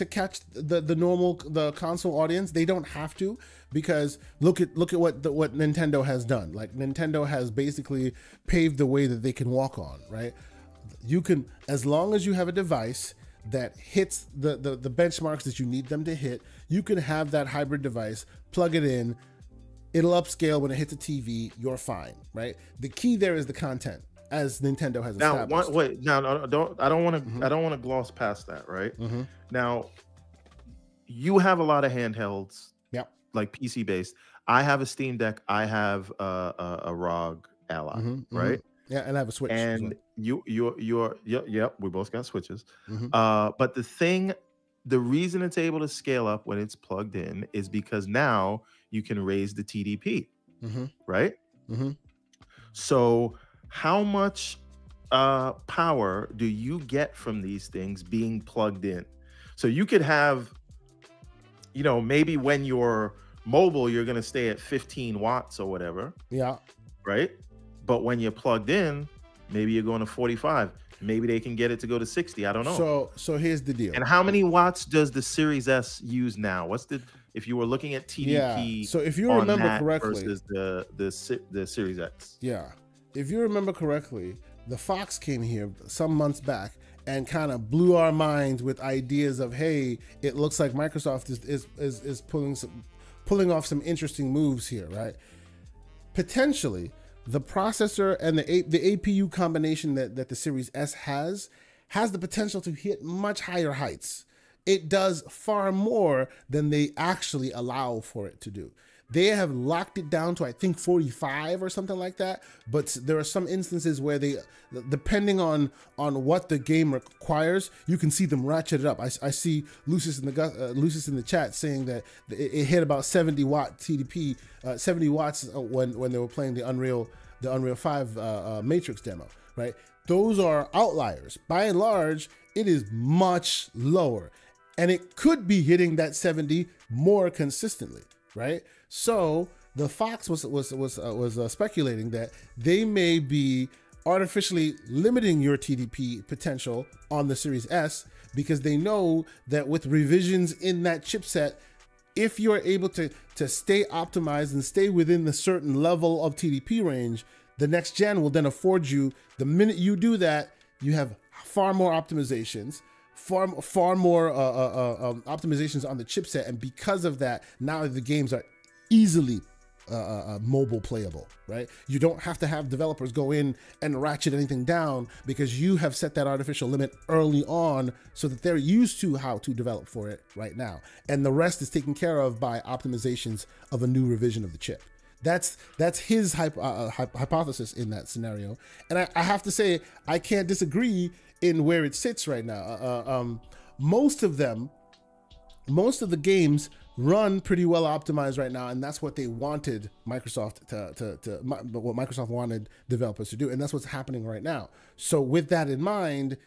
the console audience. They don't have to, because look at what Nintendo has done. Like, Nintendo has basically paved the way that they can walk on, right? You can, as long as you have a device that hits the benchmarks that you need them to hit, you can have that hybrid device, plug it in, it'll upscale when it hits a TV, you're fine, right? The key there is the content, as Nintendo has established. I don't want to gloss past that, right? Now, you have a lot of handhelds, like PC based. I have a Steam Deck. I have a ROG Ally, right? Yeah, and I have a Switch. And we both got Switches. But the reason it's able to scale up when it's plugged in is because now you can raise the TDP, right? So how much power do you get from these things being plugged in? So you could have, maybe when you're mobile, you're going to stay at 15 watts or whatever. Yeah. Right? But when you're plugged in, maybe you're going to 45. Maybe they can get it to go to 60. I don't know. So here's the deal. And how many watts does the Series S use now? If you were looking at TDP? So if you remember correctly, versus the Series X. Yeah. If you remember correctly, the Fox came here some months back and kind of blew our minds with ideas of, hey, it looks like Microsoft is pulling off some interesting moves here, right? Potentially, the processor and the APU combination that the Series S has the potential to hit much higher heights. It does far more than they actually allow for it to do. They have locked it down to, I think, 45 or something like that. But there are some instances where they, depending on what the game requires, you can see them ratchet it up. I see Lucius in the chat saying that it hit about 70 watt TDP, 70 watts when they were playing the Unreal 5 Matrix demo, right? Those are outliers. By and large, it is much lower, and it could be hitting that 70 more consistently, right? So the Fox was speculating that they may be artificially limiting your TDP potential on the Series S, because they know that with revisions in that chipset, if you're able to stay optimized and stay within the certain level of TDP range, the next gen will then afford you, the minute you do that, you have far more optimizations, far more optimizations on the chipset. And because of that, now the games are easily mobile playable, right? You don't have to have developers go in and ratchet anything down because you have set that artificial limit early on so that they're used to how to develop for it right now. And the rest is taken care of by optimizations of a new revision of the chip. That's his hypothesis in that scenario. And I have to say, I can't disagree in where it sits right now. Most of the games run pretty well optimized right now, and that's what they wanted Microsoft what Microsoft wanted developers to do, and that's what's happening right now. So with that in mind,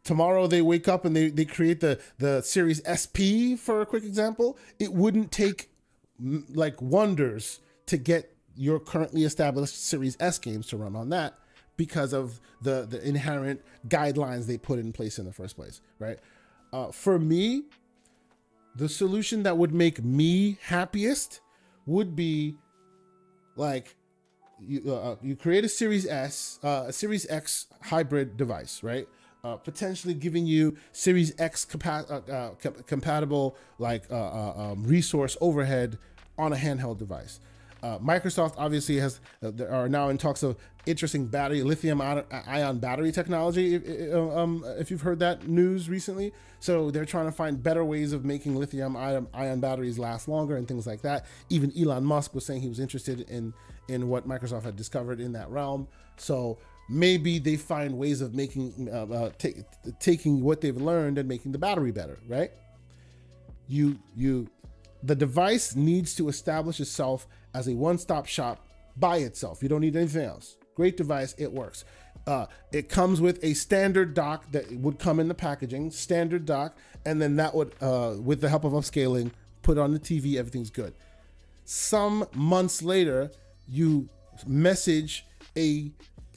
tomorrow they wake up and they create the Series SP, for a quick example. It wouldn't take like wonders to get your currently established Series S games to run on that because of the inherent guidelines they put in place in the first place, right? For me, the solution that would make me happiest would be like you create a Series S, a Series X hybrid device, right? Potentially giving you Series X compatible like resource overhead on a handheld device. Microsoft obviously are now in talks of interesting lithium-ion battery technology, if you've heard that news recently. So they're trying to find better ways of making lithium-ion batteries last longer and things like that. Even Elon Musk was saying he was interested in what Microsoft had discovered in that realm. So maybe they find ways of making taking what they've learned and making the battery better, right? The device needs to establish itself as a one-stop shop by itself. You don't need anything else. Great device, it works. It comes with a standard dock that would come in the packaging, standard dock, and then that would, with the help of upscaling, put on the TV, everything's good. Some months later, you message a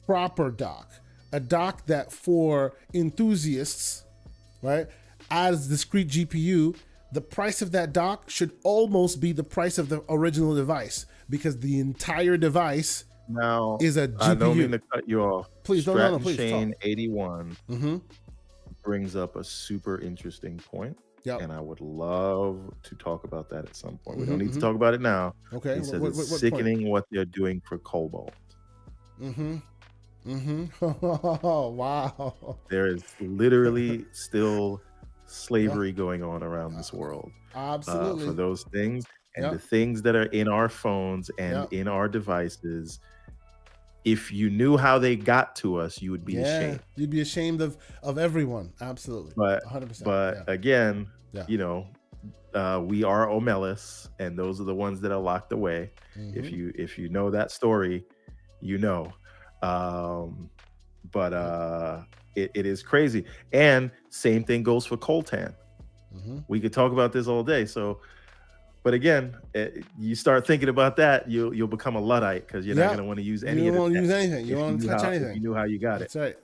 proper dock, a dock that for enthusiasts, right, adds discrete GPU. The price of that dock should almost be the price of the original device because the entire device now is a GPU. I don't mean to cut you off. Please, please. Shane 81 brings up a super interesting point. Yep. And I would love to talk about that at some point. We don't need to talk about it now. Okay. He says it's sickening what they're doing for Cobalt. Oh, wow. There is literally still slavery going on around this world. Absolutely. For those things and the things that are in our phones and in our devices. If you knew how they got to us, you would be ashamed. You'd be ashamed of everyone. Absolutely. But 100%. But again, we are Omelis, and those are the ones that are locked away. If you know that story, you know. It is crazy. And same thing goes for coltan. We could talk about this all day. But again, you start thinking about that, you'll become a Luddite because you're not going to want to use any of it. You don't want to use anything. You don't want to touch anything. If you knew how you got it. That's right.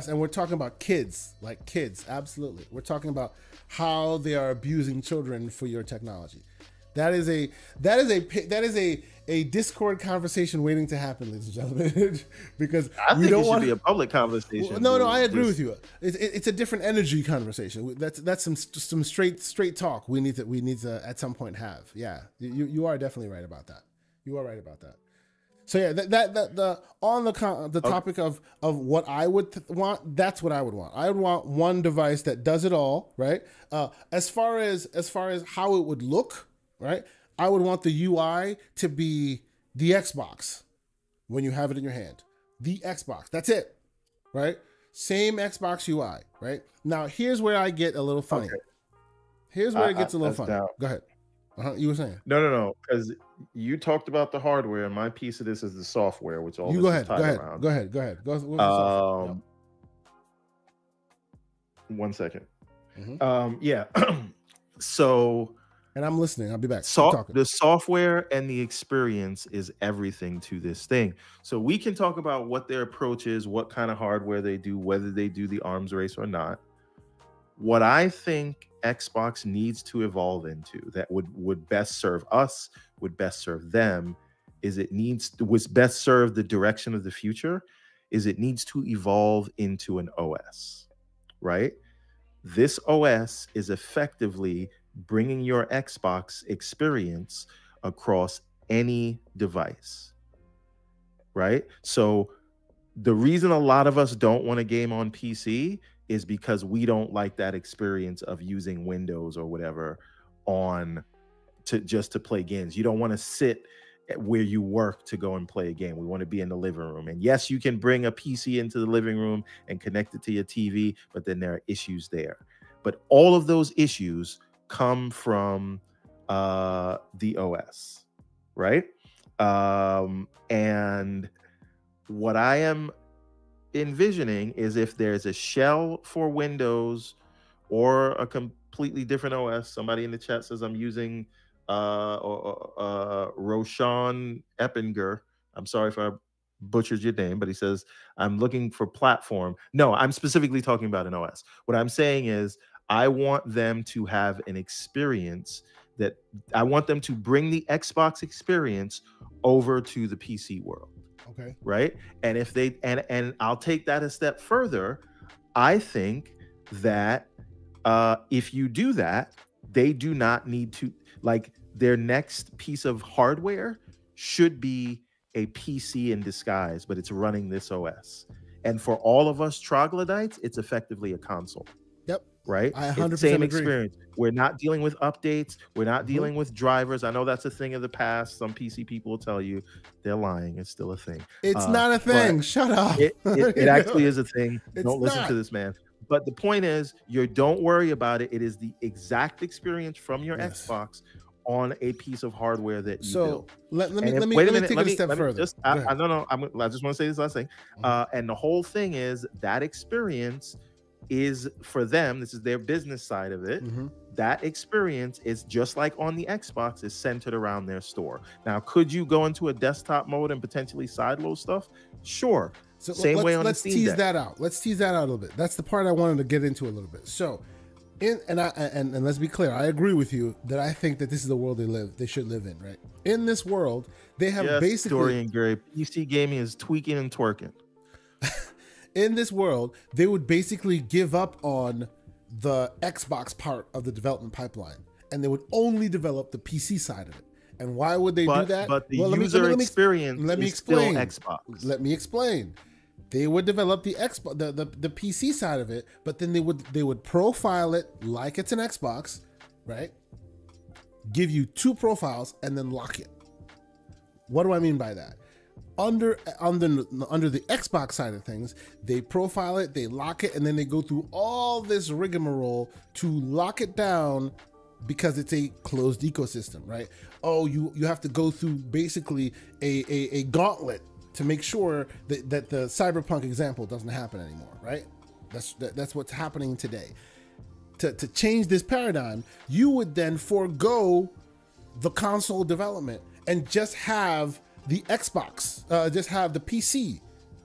And we're talking about kids, like kids. Absolutely. We're talking about how they are abusing children for your technology. That is a Discord conversation waiting to happen, ladies and gentlemen, because I think it should be a public conversation. No, I agree with you. It's a different energy conversation. That's some straight talk. We need to at some point have. Yeah, you are definitely right about that. You are right about that. So yeah, the topic of what I would want, that's what I would want. I would want one device that does it all, right? As far as how it would look, right? I would want the UI to be the Xbox when you have it in your hand. The Xbox, that's it, right? Same Xbox UI, right? Now, here's where I get a little funny. Okay. Here's where it gets a little funny. Down. Go ahead. You were saying? No, because you talked about the hardware, and my piece of this is the software, which all this is tied around. Go ahead. Go. 1 second. So... And I'm listening. I'll be back. The software and the experience is everything to this thing. So we can talk about what their approach is, what kind of hardware they do, whether they do the arms race or not. What I think Xbox needs to evolve into that would best serve us, would best serve them, is would best serve the direction of the future, is it needs to evolve into an OS, right? This OS is effectively bringing your Xbox experience across any device, right? So the reason a lot of us don't want to game on PC is because we don't like that experience of using Windows or whatever to play games. You don't want to sit where you work to go and play a game. We want to be in the living room. And yes, you can bring a PC into the living room and connect it to your TV, but then there are issues there. But all of those issues come from the OS, right? And what I am envisioning is if there's a shell for Windows or a completely different OS. Somebody in the chat says I'm using Roshan Eppinger. I'm sorry if I butchered your name, but he says I'm looking for platform. No, I'm specifically talking about an OS. What I'm saying is I want them to have an experience that I want them to bring the Xbox experience over to the PC world. Okay. Right. And if they and I'll take that a step further. I think that if you do that, they do not need to, like, their next piece of hardware should be a PC in disguise, but it's running this OS. And for all of us troglodytes, it's effectively a console. Yep. Right? I 100% same agree. experience. We're not dealing with updates. We're not dealing with drivers. I know that's a thing of the past. Some PC people will tell you they're lying. It's still a thing. It's not a thing. Shut up. It actually is a thing. Don't listen not. to this man. But the point is, don't worry about it. It is the exact experience from your Xbox on a piece of hardware that you build. Let me take it a step further. I just want to say this last thing. And the whole thing is that experience is for them. This is their business side of it. That experience is just like on the Xbox, is centered around their store. Now, could you go into a desktop mode and potentially sideload stuff? Sure. So same way on the Steam tease Deck. that out. Let's tease that out a little bit. That's the part I wanted to get into a little bit. So, and let's be clear. I agree with you that I think that this is the world they should live in, right? In this world, they have basically Dorian Gray, PC gaming is tweaking and twerking. In this world, they would basically give up on the Xbox part of the development pipeline, and they would only develop the PC side of it. And why would they do that? But the user experience is still Xbox. Let me explain. They would develop the Xbox, the PC side of it, but then they would profile it like it's an Xbox, right? Give you 2 profiles and then lock it. What do I mean by that? Under the Xbox side of things, they profile it, they lock it, and then they go through all this rigmarole to lock it down because it's a closed ecosystem, right? Oh, you have to go through basically a gauntlet to make sure that the Cyberpunk example doesn't happen anymore, right? That's what's happening today. To change this paradigm, you would then forego the console development and just have the Xbox, just have the PC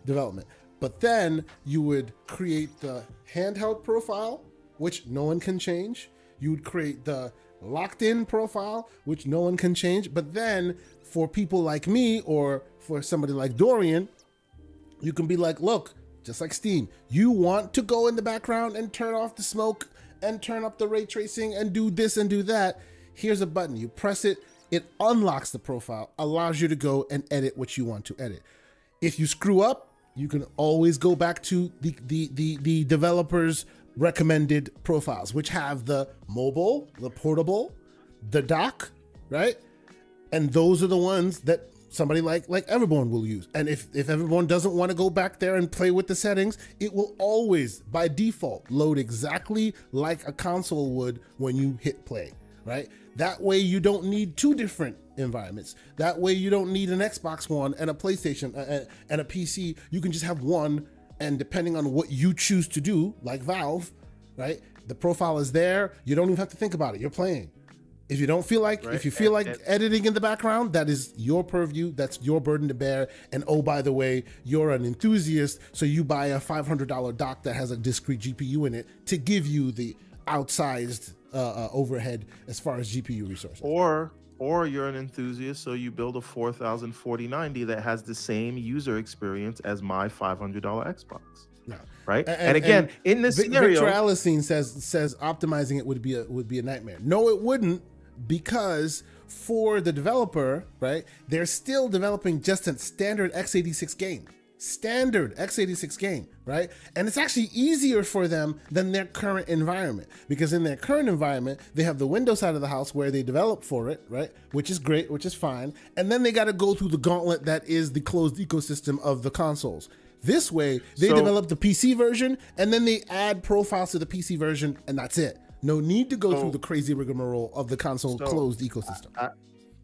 development. But then you would create the handheld profile, which no one can change. You would create the locked in profile, which no one can change. But then for people like me or for somebody like Dorian, you can be like, look, just like Steam, you want to go in the background and turn off the smoke and turn up the ray tracing and do this and do that. Here's a button. You press it. It unlocks the profile, allows you to go and edit what you want to edit. If you screw up, you can always go back to the developer's recommended profiles, which have the mobile, the portable, the dock, right? And those are the ones that somebody like Everborn will use. And if Everborn doesn't want to go back there and play with the settings, it will always, by default, load exactly like a console would when you hit play, right? That way you don't need 2 different environments. That way you don't need an Xbox One and a PlayStation and a PC. You can just have one, and depending on what you choose to do, like Valve, right? The profile is there. You don't even have to think about it. You're playing. If you don't feel like, if you feel like editing in the background, that is your purview. That's your burden to bear. And oh, by the way, you're an enthusiast, so you buy a $500 dock that has a discrete GPU in it to give you the outsized overhead as far as GPU resources. Or you're an enthusiast, so you build a 4000 4090 that has the same user experience as my $500 Xbox. Yeah. Right. And again, in this scenario, Victor Alicine says optimizing it would be a nightmare. No, it wouldn't, because for the developer, right, they're still developing just a standard x86 game. Standard x86 game, right? And it's actually easier for them than their current environment, because in their current environment, they have the Windows side of the house where they develop for it, right? Which is great, which is fine. And then they got to go through the gauntlet that is the closed ecosystem of the consoles. This way, they develop the PC version and then they add profiles to the PC version, and that's it. No need to go through the crazy rigmarole of the console closed ecosystem.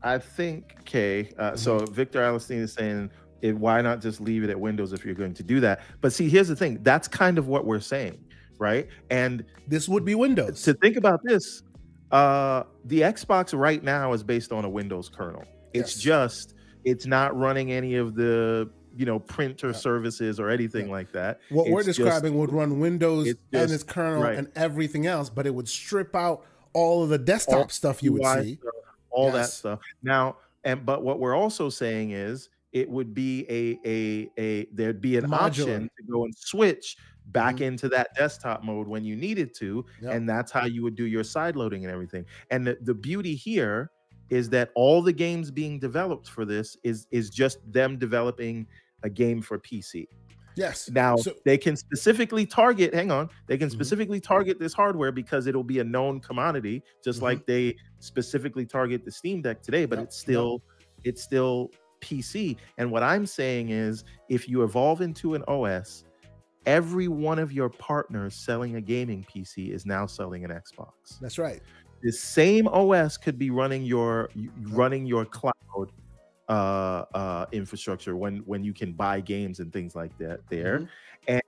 I think, Kay, so Victor Alistine is saying, why not just leave it at Windows if you're going to do that? But see, here's the thing. That's kind of what we're saying, right? And this would be Windows. To think about this, the Xbox right now is based on a Windows kernel. It's just, it's not running any of the, printer services or anything like that. What we're describing would run Windows and its kernel and everything else, but it would strip out all of the desktop stuff you would see. All that stuff. Now, but what we're also saying is, it would be there'd be an option to go and switch back into that desktop mode when you needed to, and that's how you would do your side loading and everything. And the beauty here is that all the games being developed for this is just them developing a game for PC. Yes. Now they can specifically target. Hang on, they can specifically target this hardware because it'll be a known commodity, just like they specifically target the Steam Deck today. But it's still PC. And what I'm saying is, if you evolve into an OS, every one of your partners selling a gaming PC is now selling an Xbox. That's right. The same OS could be running your cloud infrastructure when you can buy games and things like that there. And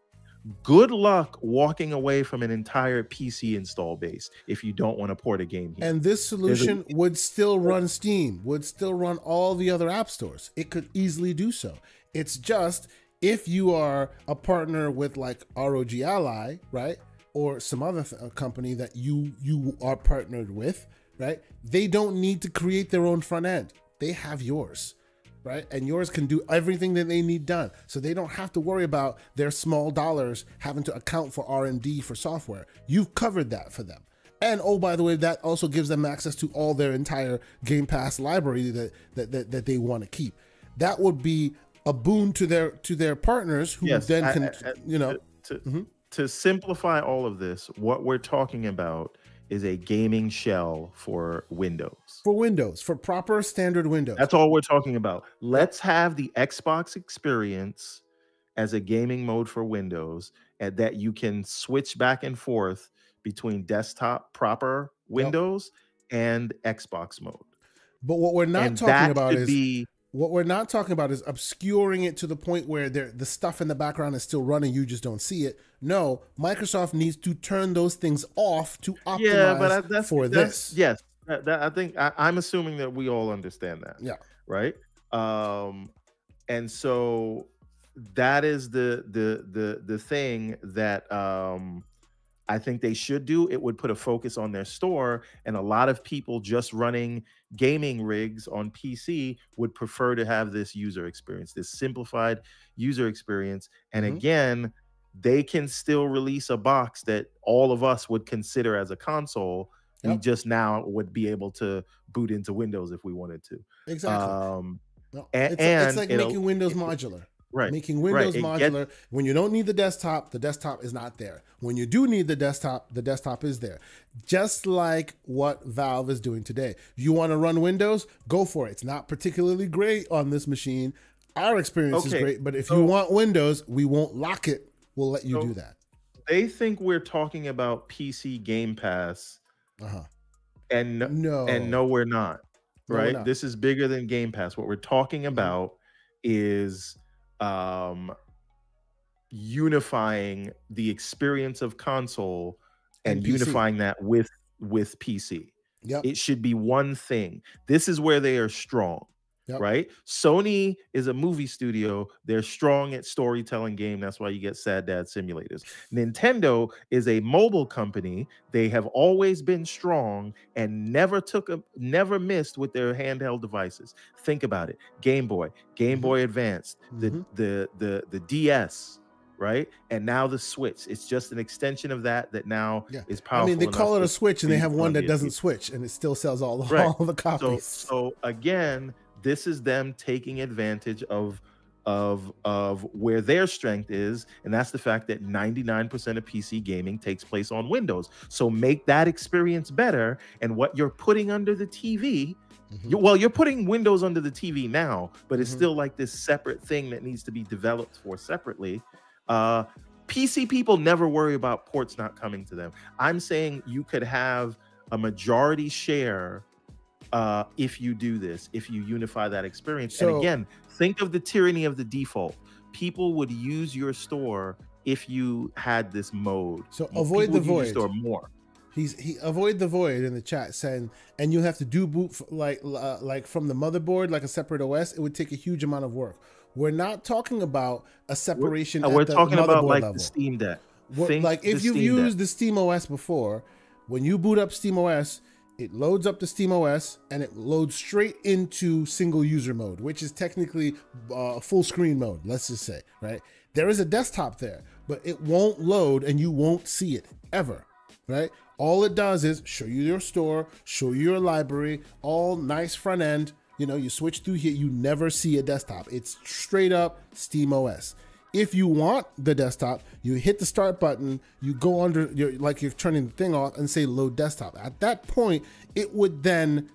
good luck walking away from an entire PC install base if you don't want to port a game here. And this solution would still run Steam, would still run all the other app stores. It could easily do so. It's just, if you are a partner with like ROG Ally, right, or some other company that you are partnered with, right, they don't need to create their own front end. They have yours. Right? And yours can do everything that they need done. So they don't have to worry about their small dollars having to account for R&D for software. You've covered that for them. And oh, by the way, that also gives them access to all their entire Game Pass library that they want to keep. That would be a boon to their partners who then can, to simplify all of this, what we're talking about is a gaming shell for Windows. For Windows, for proper standard Windows. That's all we're talking about. Let's have the Xbox experience as a gaming mode for Windows, and that you can switch back and forth between desktop proper Windows and Xbox mode. But what we're not talking about is what we're not talking about is obscuring it to the point where the stuff in the background is still running, you just don't see it. No, Microsoft needs to turn those things off to optimize for this. Yes, I think I'm assuming that we all understand that. Yeah. Right. And so that is the thing that I think they should do. It would put a focus on their store, and a lot of people just running gaming rigs on PC would prefer to have this user experience, this simplified user experience. And again, they can still release a box that all of us would consider as a console. We just now would be able to boot into Windows if we wanted to. Exactly. It's like making Windows modular. Right. Making Windows modular. When you don't need the desktop is not there. When you do need the desktop is there. Just like what Valve is doing today. You want to run Windows? Go for it. It's not particularly great on this machine. Our experience is great, but if you want Windows, we won't lock it. We'll let you do that. They think we're talking about PC Game Pass. And no, we're not. Right? We're not. This is bigger than Game Pass. What we're talking about is unifying the experience of console and unifying that with PC. It should be one thing. This is where they are strong. Right? Sony is a movie studio. They're strong at storytelling game. That's why you get Sad Dad simulators. Nintendo is a mobile company. They have always been strong and never missed with their handheld devices. Think about it. Game Boy, Game Boy Advanced, the DS, right? And now the Switch, it's just an extension of that now is powerful. I mean, they call it a Switch, and they have one that doesn't switch, and it still sells all the copies. So again, this is them taking advantage of where their strength is, and that's the fact that 99% of PC gaming takes place on Windows. So make that experience better, and what you're putting under the TV, you're putting Windows under the TV now, but it's still like this separate thing that needs to be developed for separately. PC people never worry about ports not coming to them. I'm saying you could have a majority share if you do this, if you unify that experience. So, and again, think of the tyranny of the default. People would use your store if you had this mode. So avoid the void. Store more. He avoid the void in the chat saying, and you have to do boot like from the motherboard, like a separate OS. It would take a huge amount of work. We're not talking about a separation. We're talking about like level. the Steam Deck. Like if you've used the Steam OS before, when you boot up Steam OS, it loads up the Steam OS and it loads straight into single user mode, which is technically full screen mode. Let's just say, right? There is a desktop there, but it won't load and you won't see it ever, right? All it does is show you your store, show you your library, all nice front end. You know, you switch through here, you never see a desktop. It's straight up Steam OS. If you want the desktop, you hit the start button, you go under, you're turning the thing off and say load desktop. At that point, it would then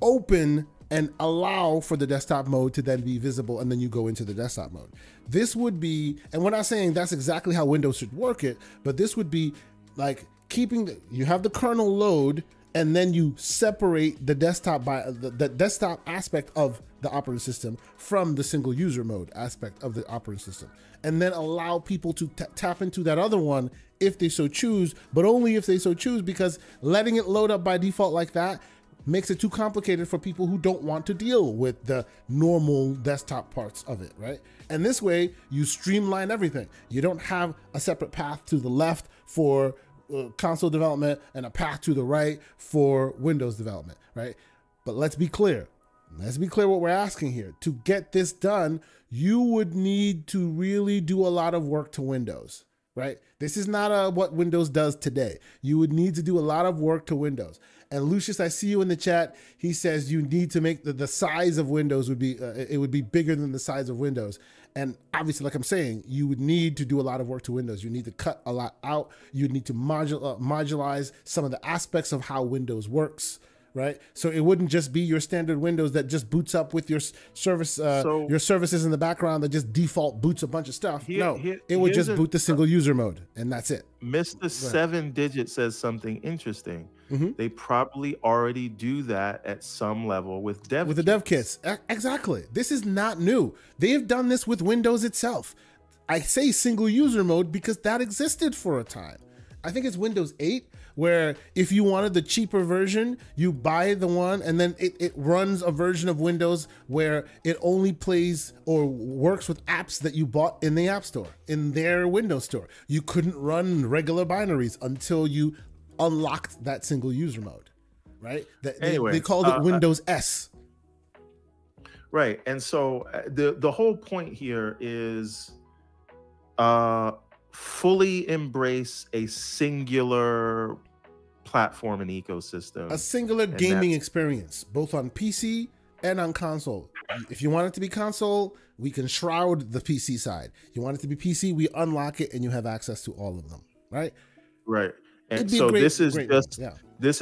open and allow for the desktop mode to then be visible, and then you go into the desktop mode. This would be, and we're not saying that's exactly how Windows should work it, but this would be like you have the kernel load, and then you separate the desktop by the desktop aspect of the operating system from the single user mode aspect of the operating system, and then allow people to tap into that other one if they so choose, but only if they so choose, because letting it load up by default like that makes it too complicated for people who don't want to deal with the normal desktop parts of it, right? And this way you streamline everything. You don't have a separate path to the left for console development and a path to the right for Windows development, right? But let's be clear what we're asking here. To get this done, you would need to really do a lot of work to Windows, right? This is not what Windows does today. You would need to do a lot of work to Windows. And Lucius, I see you in the chat. He says you need to make the size of Windows would be, it would be bigger than the size of Windows. And obviously, like I'm saying, you would need to do a lot of work to Windows. You need to cut a lot out. You need to modulize some of the aspects of how Windows works, right? So it wouldn't just be your standard Windows that just boots up with your service, your services in the background that just default boots a bunch of stuff. It would just boot the single user mode, and that's it. Mr. 7-Digit says something interesting. They probably already do that at some level with dev the dev kits. Exactly. This is not new. They have done this with Windows itself. I say single user mode because that existed for a time. I think it's Windows 8, where if you wanted the cheaper version, you buy the one and then it runs a version of Windows where it only plays or works with apps that you bought in the App Store, in their Windows Store. You couldn't run regular binaries until you unlocked that single user mode, right? They called it Windows S. Right. And so the whole point here is fully embrace a singular platform and ecosystem. A singular gaming experience, both on PC and on console. If you want it to be console, we can shroud the PC side. You want it to be PC, we unlock it and you have access to all of them, right? Right. And so this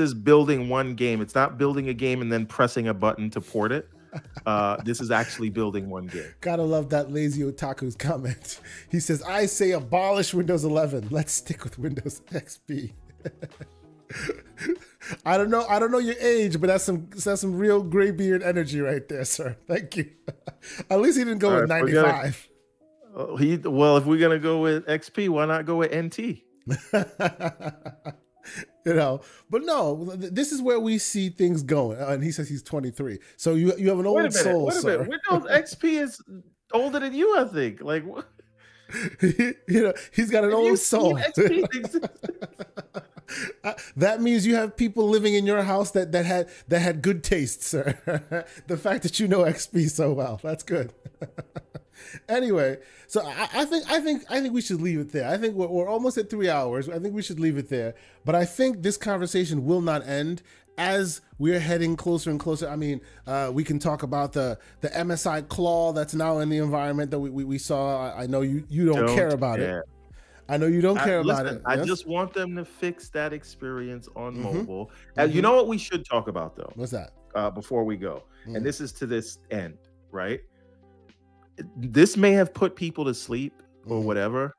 is building one game. It's not building a game and then pressing a button to port it. This is actually building one game. Gotta love that lazy otaku's comment. He says, I say abolish Windows 11. Let's stick with Windows XP. I don't know your age, but that's some real graybeard energy right there, sir. Thank you. At least he didn't go with 95. Well, if we're gonna go with XP, why not go with NT? You know, but no, this is where we see things going. And he says he's 23. So you have an old soul. Wait a minute. Windows XP is older than you, I think. Like, what? You know, he's got an old soul. That means you have people living in your house that had good taste, sir. The fact that you know XP so well, that's good. Anyway, so I think we should leave it there. I think we're almost at 3 hours. I think we should leave it there. But I think this conversation will not end as we're heading closer and closer. I mean, we can talk about the MSI claw that's now in the environment that we saw. I know you don't care about it. I know you don't care about it. I just want them to fix that experience on mobile. You know what we should talk about though? What's that? Before we go, and this is to this end, right? This may have put people to sleep or whatever,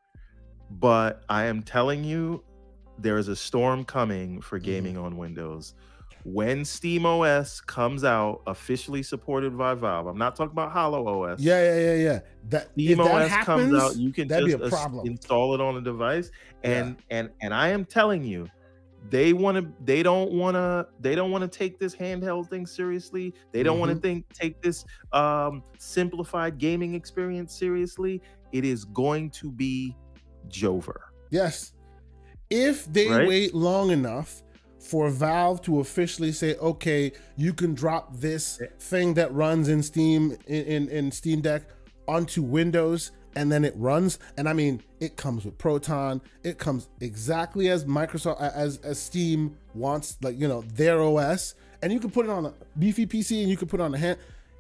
but I am telling you, there is a storm coming for gaming on Windows. When SteamOS comes out, officially supported by Valve, I'm not talking about HoloOS. Yeah. That SteamOS happens, comes out, you can just be a problem. Install it on a device, and I am telling you, they don't want to take this handheld thing seriously. They don't want to take this simplified gaming experience seriously. It is going to be Jover. Yes, if they wait long enough for Valve to officially say, okay, you can drop this thing that runs in Steam in Steam Deck onto Windows, and then it runs. And I mean, it comes with Proton. It comes exactly as Microsoft, as Steam wants, like, you know, their OS. And you can put it on a beefy PC and you can put it on a hand.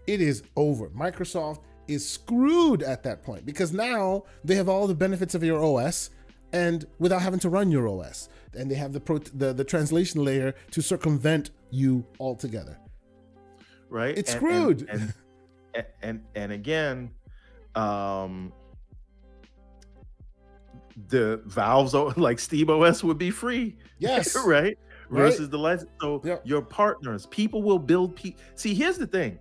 It is over. Microsoft is screwed at that point because now they have all the benefits of your OS and without having to run your OS. And they have the translation layer to circumvent you altogether. Right. It's screwed. And again, the Valve's like SteamOS would be free. Yes. Right. Versus the license. So your partners, people will build. See, here's the thing.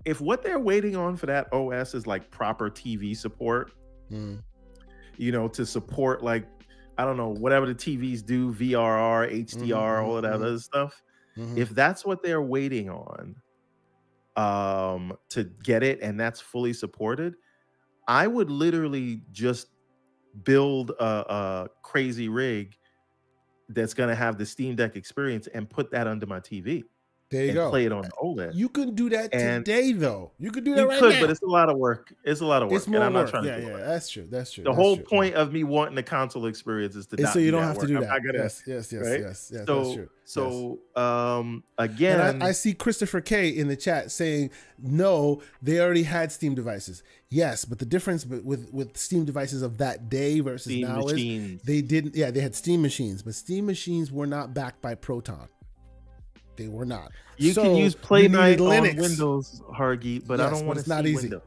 If what they're waiting on for that OS is like proper TV support, you know, to support like, I don't know, whatever the TVs do, VRR, HDR, all of that other stuff. If that's what they're waiting on to get it, and that's fully supported, I would literally just build a crazy rig that's going to have the Steam Deck experience and put that under my TV. There you go. Play it on OLED. You can do that today, though. You could do that right now. But it's a lot of work. It's a lot of work. It's more and I'm work. Not trying to do it. That's true. That's true. The whole point of me wanting the console experience is to not so you don't have work. to do that. Yes. Right? Yes. That's true. So again, and I see Christopher K in the chat saying, no, they already had Steam devices. Yes, but the difference with Steam devices of that day versus Steam now machines. is they didn't. Yeah, they had Steam machines, but Steam machines were not backed by Proton. They were not. You can use Play Night on Windows, Hargeet, but I don't want to see Windows.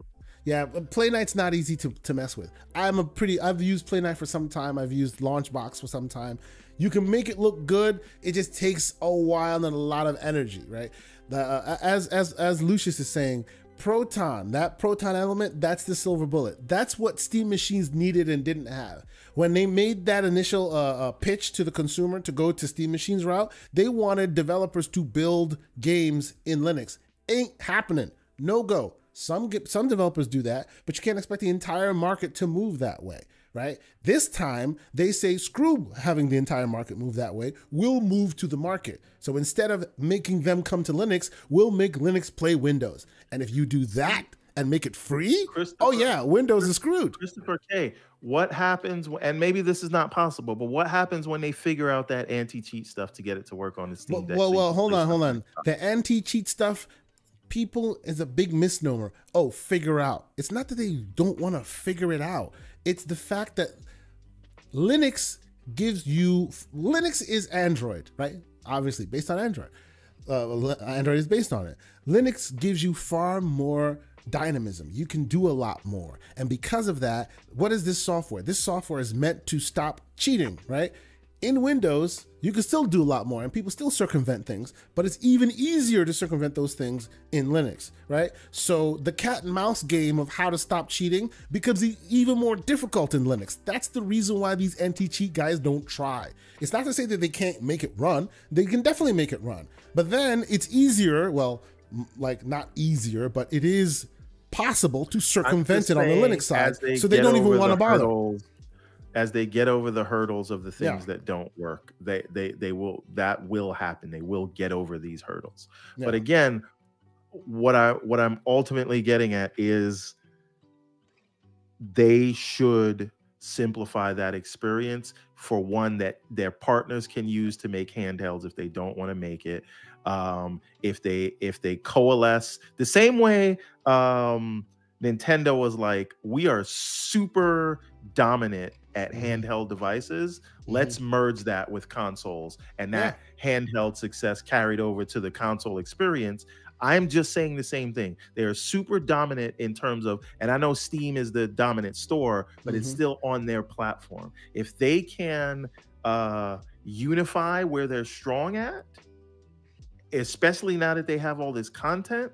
Yeah, Play Night's not easy to mess with. I've used Play Night for some time. I've used Launchbox for some time. You can make it look good. It just takes a while and a lot of energy, right? As Lucius is saying, that Proton element, that's the silver bullet. That's what Steam machines needed and didn't have. When they made that initial pitch to the consumer to go to Steam machines route, they wanted developers to build games in Linux. Ain't happening. No go. Some developers do that, but you can't expect the entire market to move that way, right? This time, they say, screw having the entire market move that way. We'll move to the market. So instead of making them come to Linux, we'll make Linux play Windows. And if you do that and make it free, Windows is screwed. Christopher K., what happens, and maybe this is not possible, but what happens when they figure out that anti-cheat stuff to get it to work on the Steam Deck? Well, hold on. The anti-cheat stuff, people, is a big misnomer. Oh, figure out. It's not that they don't want to figure it out. It's the fact that Linux is Android, right? Obviously, based on Android. Android is based on it. Linux gives you far more dynamism. You can do a lot more. And because of that, what is this software? This software is meant to stop cheating, right? In Windows, you can still do a lot more and people still circumvent things, but it's even easier to circumvent those things in Linux, right? So the cat and mouse game of how to stop cheating becomes even more difficult in Linux. That's the reason why these anti-cheat guys don't try. It's not to say that they can't make it run. They can definitely make it run. But then it's easier, well, like not easier, but it is possible to circumvent it on the Linux side. So they don't even want to bother. As they get over the hurdles of the things that don't work, they will happen. They will get over these hurdles. But again, what I'm ultimately getting at is they should simplify that experience for one that their partners can use to make handhelds if they don't want to make it. If they coalesce the same way Nintendo was like, we are super dominant at handheld devices. Let's merge that with consoles, and that handheld success carried over to the console experience. I'm just saying the same thing. They're super dominant in terms of, and I know Steam is the dominant store, but it's still on their platform. If they can unify where they're strong at, especially now that they have all this content,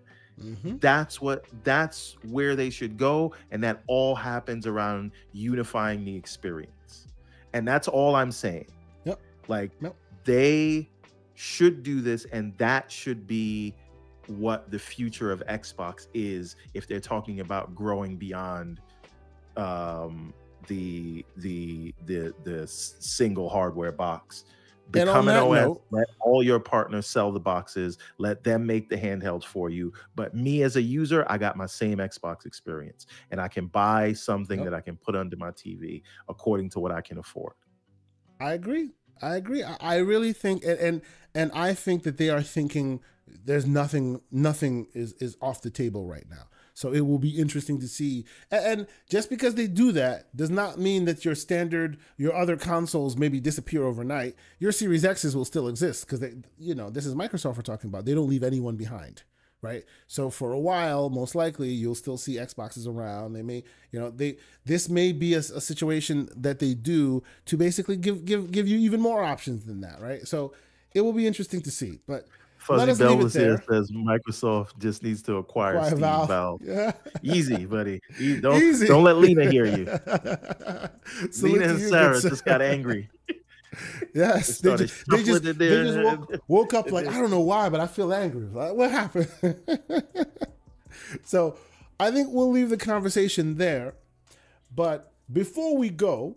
that's where they should go. And that all happens around unifying the experience. And that's all I'm saying. They should do this, and that should be what the future of Xbox is if they're talking about growing beyond the single hardware box. Become an OS, let all your partners sell the boxes, let them make the handhelds for you. But me as a user, I got my same Xbox experience, and I can buy something that I can put under my TV according to what I can afford. I agree. I really think, and I think that they are thinking there's nothing is off the table right now. So it will be interesting to see. And just because they do that does not mean that your other consoles maybe disappear overnight. Your Series X's will still exist because this is Microsoft we're talking about. They don't leave anyone behind, right? So for a while, most likely you'll still see Xboxes around. They may, this may be a situation that they do to basically give you even more options than that, right? So it will be interesting to see, but. Fuzzy Belvis here says Microsoft just needs to acquire Steam Valve. Yeah. Easy, buddy. Don't let Lena hear you. Lena and Sarah just got angry. Yes, they just woke up like, I don't know why, but I feel angry. Like, what happened? So I think we'll leave the conversation there. But before we go,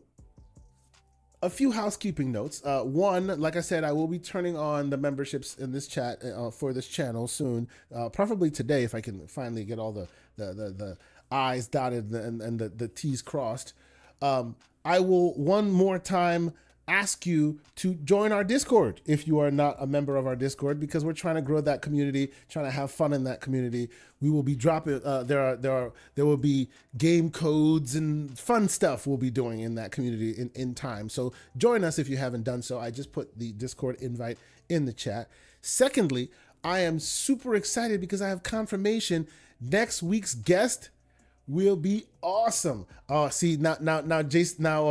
a few housekeeping notes. One, like I said, I will be turning on the memberships in this chat for this channel soon, preferably today if I can finally get all the I's dotted and the T's crossed. I will one more time ask you to join our Discord if you are not a member of our Discord, because we're trying to grow that community, trying to have fun in that community. We will be dropping there will be game codes and fun stuff we'll be doing in that community in time. So join us if you haven't done so. I just put the Discord invite in the chat. Secondly, I am super excited because I have confirmation next week's guest will be awesome. See now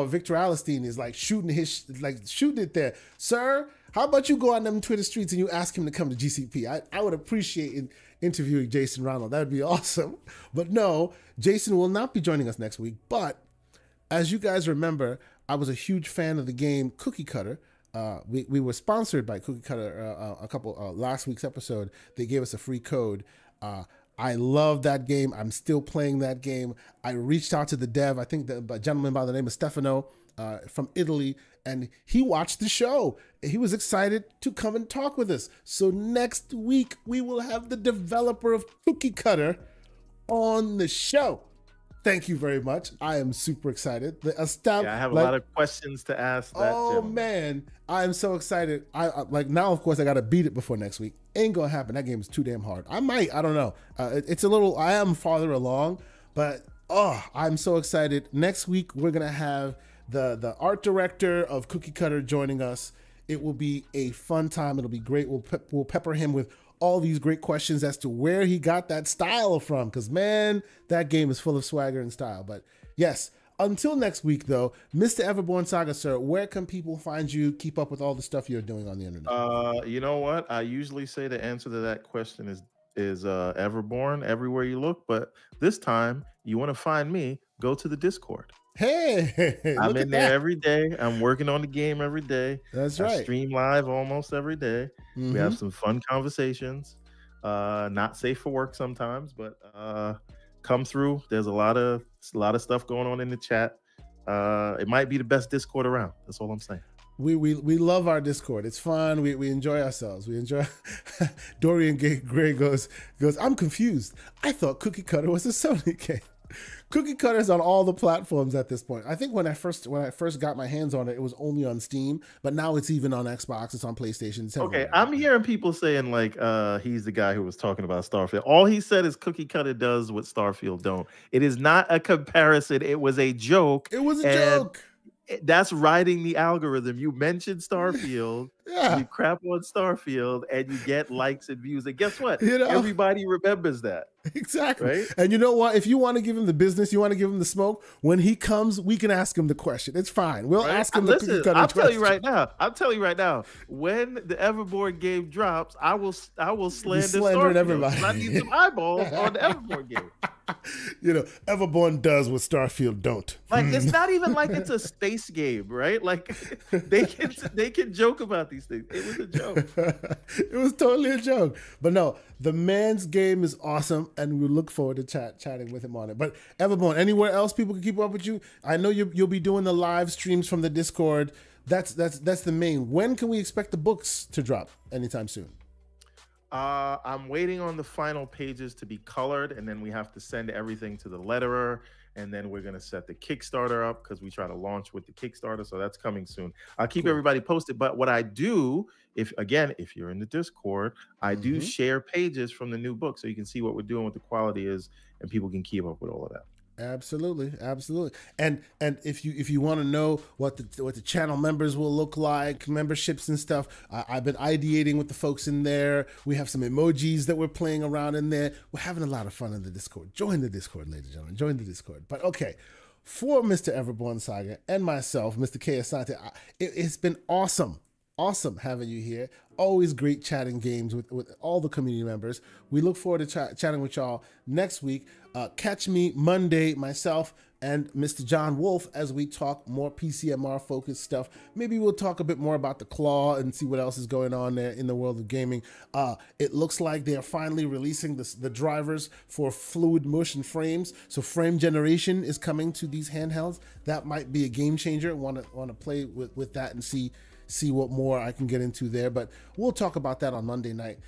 Victor Alistine is like shooting it there. Sir, how about you go on them Twitter streets and you ask him to come to GCP? I would appreciate interviewing Jason Ronald. That would be awesome. But no, Jason will not be joining us next week. But as you guys remember, I was a huge fan of the game Cookie Cutter. We were sponsored by Cookie Cutter a couple last week's episode. They gave us a free code. I love that game. I'm still playing that game. I reached out to the dev, I think the gentleman by the name of Stefano from Italy, and he watched the show. He was excited to come and talk with us. So next week, we will have the developer of Cookie Cutter on the show. Thank you very much. I am super excited. I have a lot of questions to ask. Man, I am so excited. I now, of course, I got to beat it before next week. Ain't gonna happen. That game is too damn hard. I don't know. It's a little. I am farther along, but I'm so excited. Next week we're gonna have the art director of Cookie Cutter joining us. It will be a fun time. It'll be great. We'll pepper him with all these great questions as to where he got that style from, because man, that game is full of swagger and style. But yes, until next week though, Mr. Everborn Saga, sir, where can people find you, keep up with all the stuff you're doing on the internet? You know what, I usually say the answer to that question is Everborn everywhere you look, but this time you want to find me, go to the Discord. Hey, I'm in there every day. I'm working on the game every day. That's right. I stream live almost every day. We have some fun conversations. Not safe for work sometimes, but come through. There's a lot of stuff going on in the chat. It might be the best Discord around. That's all I'm saying. We love our Discord. It's fun. We enjoy ourselves. We enjoy. Dorian Gray goes, I'm confused. I thought Cookie Cutter was a Sony game. Cookie Cutter's on all the platforms at this point. I think when I first got my hands on it, it was only on Steam, but now it's even on Xbox, it's on PlayStation. It's okay, I'm hearing people saying like he's the guy who was talking about Starfield. All he said is Cookie Cutter does what Starfield don't. It is not a comparison. It was a joke. It was a joke. That's riding the algorithm. You mentioned Starfield, you crap on Starfield, and you get likes and views. And guess what? Everybody remembers that. Exactly. Right? And you know what? If you want to give him the business, you want to give him the smoke, when he comes, we can ask him the question. It's fine. We'll ask him the Cookie Cutter I'll tell you right now. I'll tell you right now. When the Everborn game drops, I will slander Starfield. Everybody. I need some eyeballs on the Everborn game. You know, Everborn does what Starfield don't. Like, it's not even like it's a space game, right? Like, they can joke about these things. It was a joke. It was totally a joke. But no, the man's game is awesome, and we look forward to chatting with him on it. But Everborn, anywhere else people can keep up with you? I know you'll be doing the live streams from the Discord. That's the main. When can we expect the books to drop? Anytime soon? I'm waiting on the final pages to be colored, and then we have to send everything to the letterer, and then we're going to set the Kickstarter up because we try to launch with the Kickstarter. So that's coming soon. I'll keep everybody posted. But what I do, if you're in the Discord, I do share pages from the new book so you can see what we're doing, what the quality is, and people can keep up with all of that. Absolutely. And if you want to know what the channel members will look like, memberships and stuff, I've been ideating with the folks in there. We have some emojis that we're playing around in there. We're having a lot of fun in the Discord. Join the Discord, ladies and gentlemen. Join the Discord. But okay, for Mr. Everborn Saga and myself, Mr. K. Asante, it's been awesome having you here. Always great chatting games with all the community members. We look forward to chatting with y'all next week. Catch me Monday, myself and Mr. John Wolf, as we talk more PCMR focused stuff. Maybe we'll talk a bit more about the Claw and see what else is going on there in the world of gaming. It looks like they're finally releasing the drivers for fluid motion frames. So frame generation is coming to these handhelds. That might be a game changer. Want to play with that and see what more I can get into there, but we'll talk about that on Monday night.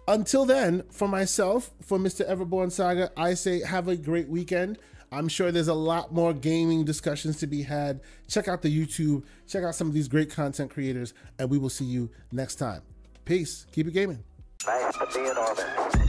Until then, for myself, for Mr. Everborn Saga, I say have a great weekend. I'm sure there's a lot more gaming discussions to be had. Check out the YouTube, check out some of these great content creators, and we will see you next time. Peace. Keep it gaming. Thanks for being on it.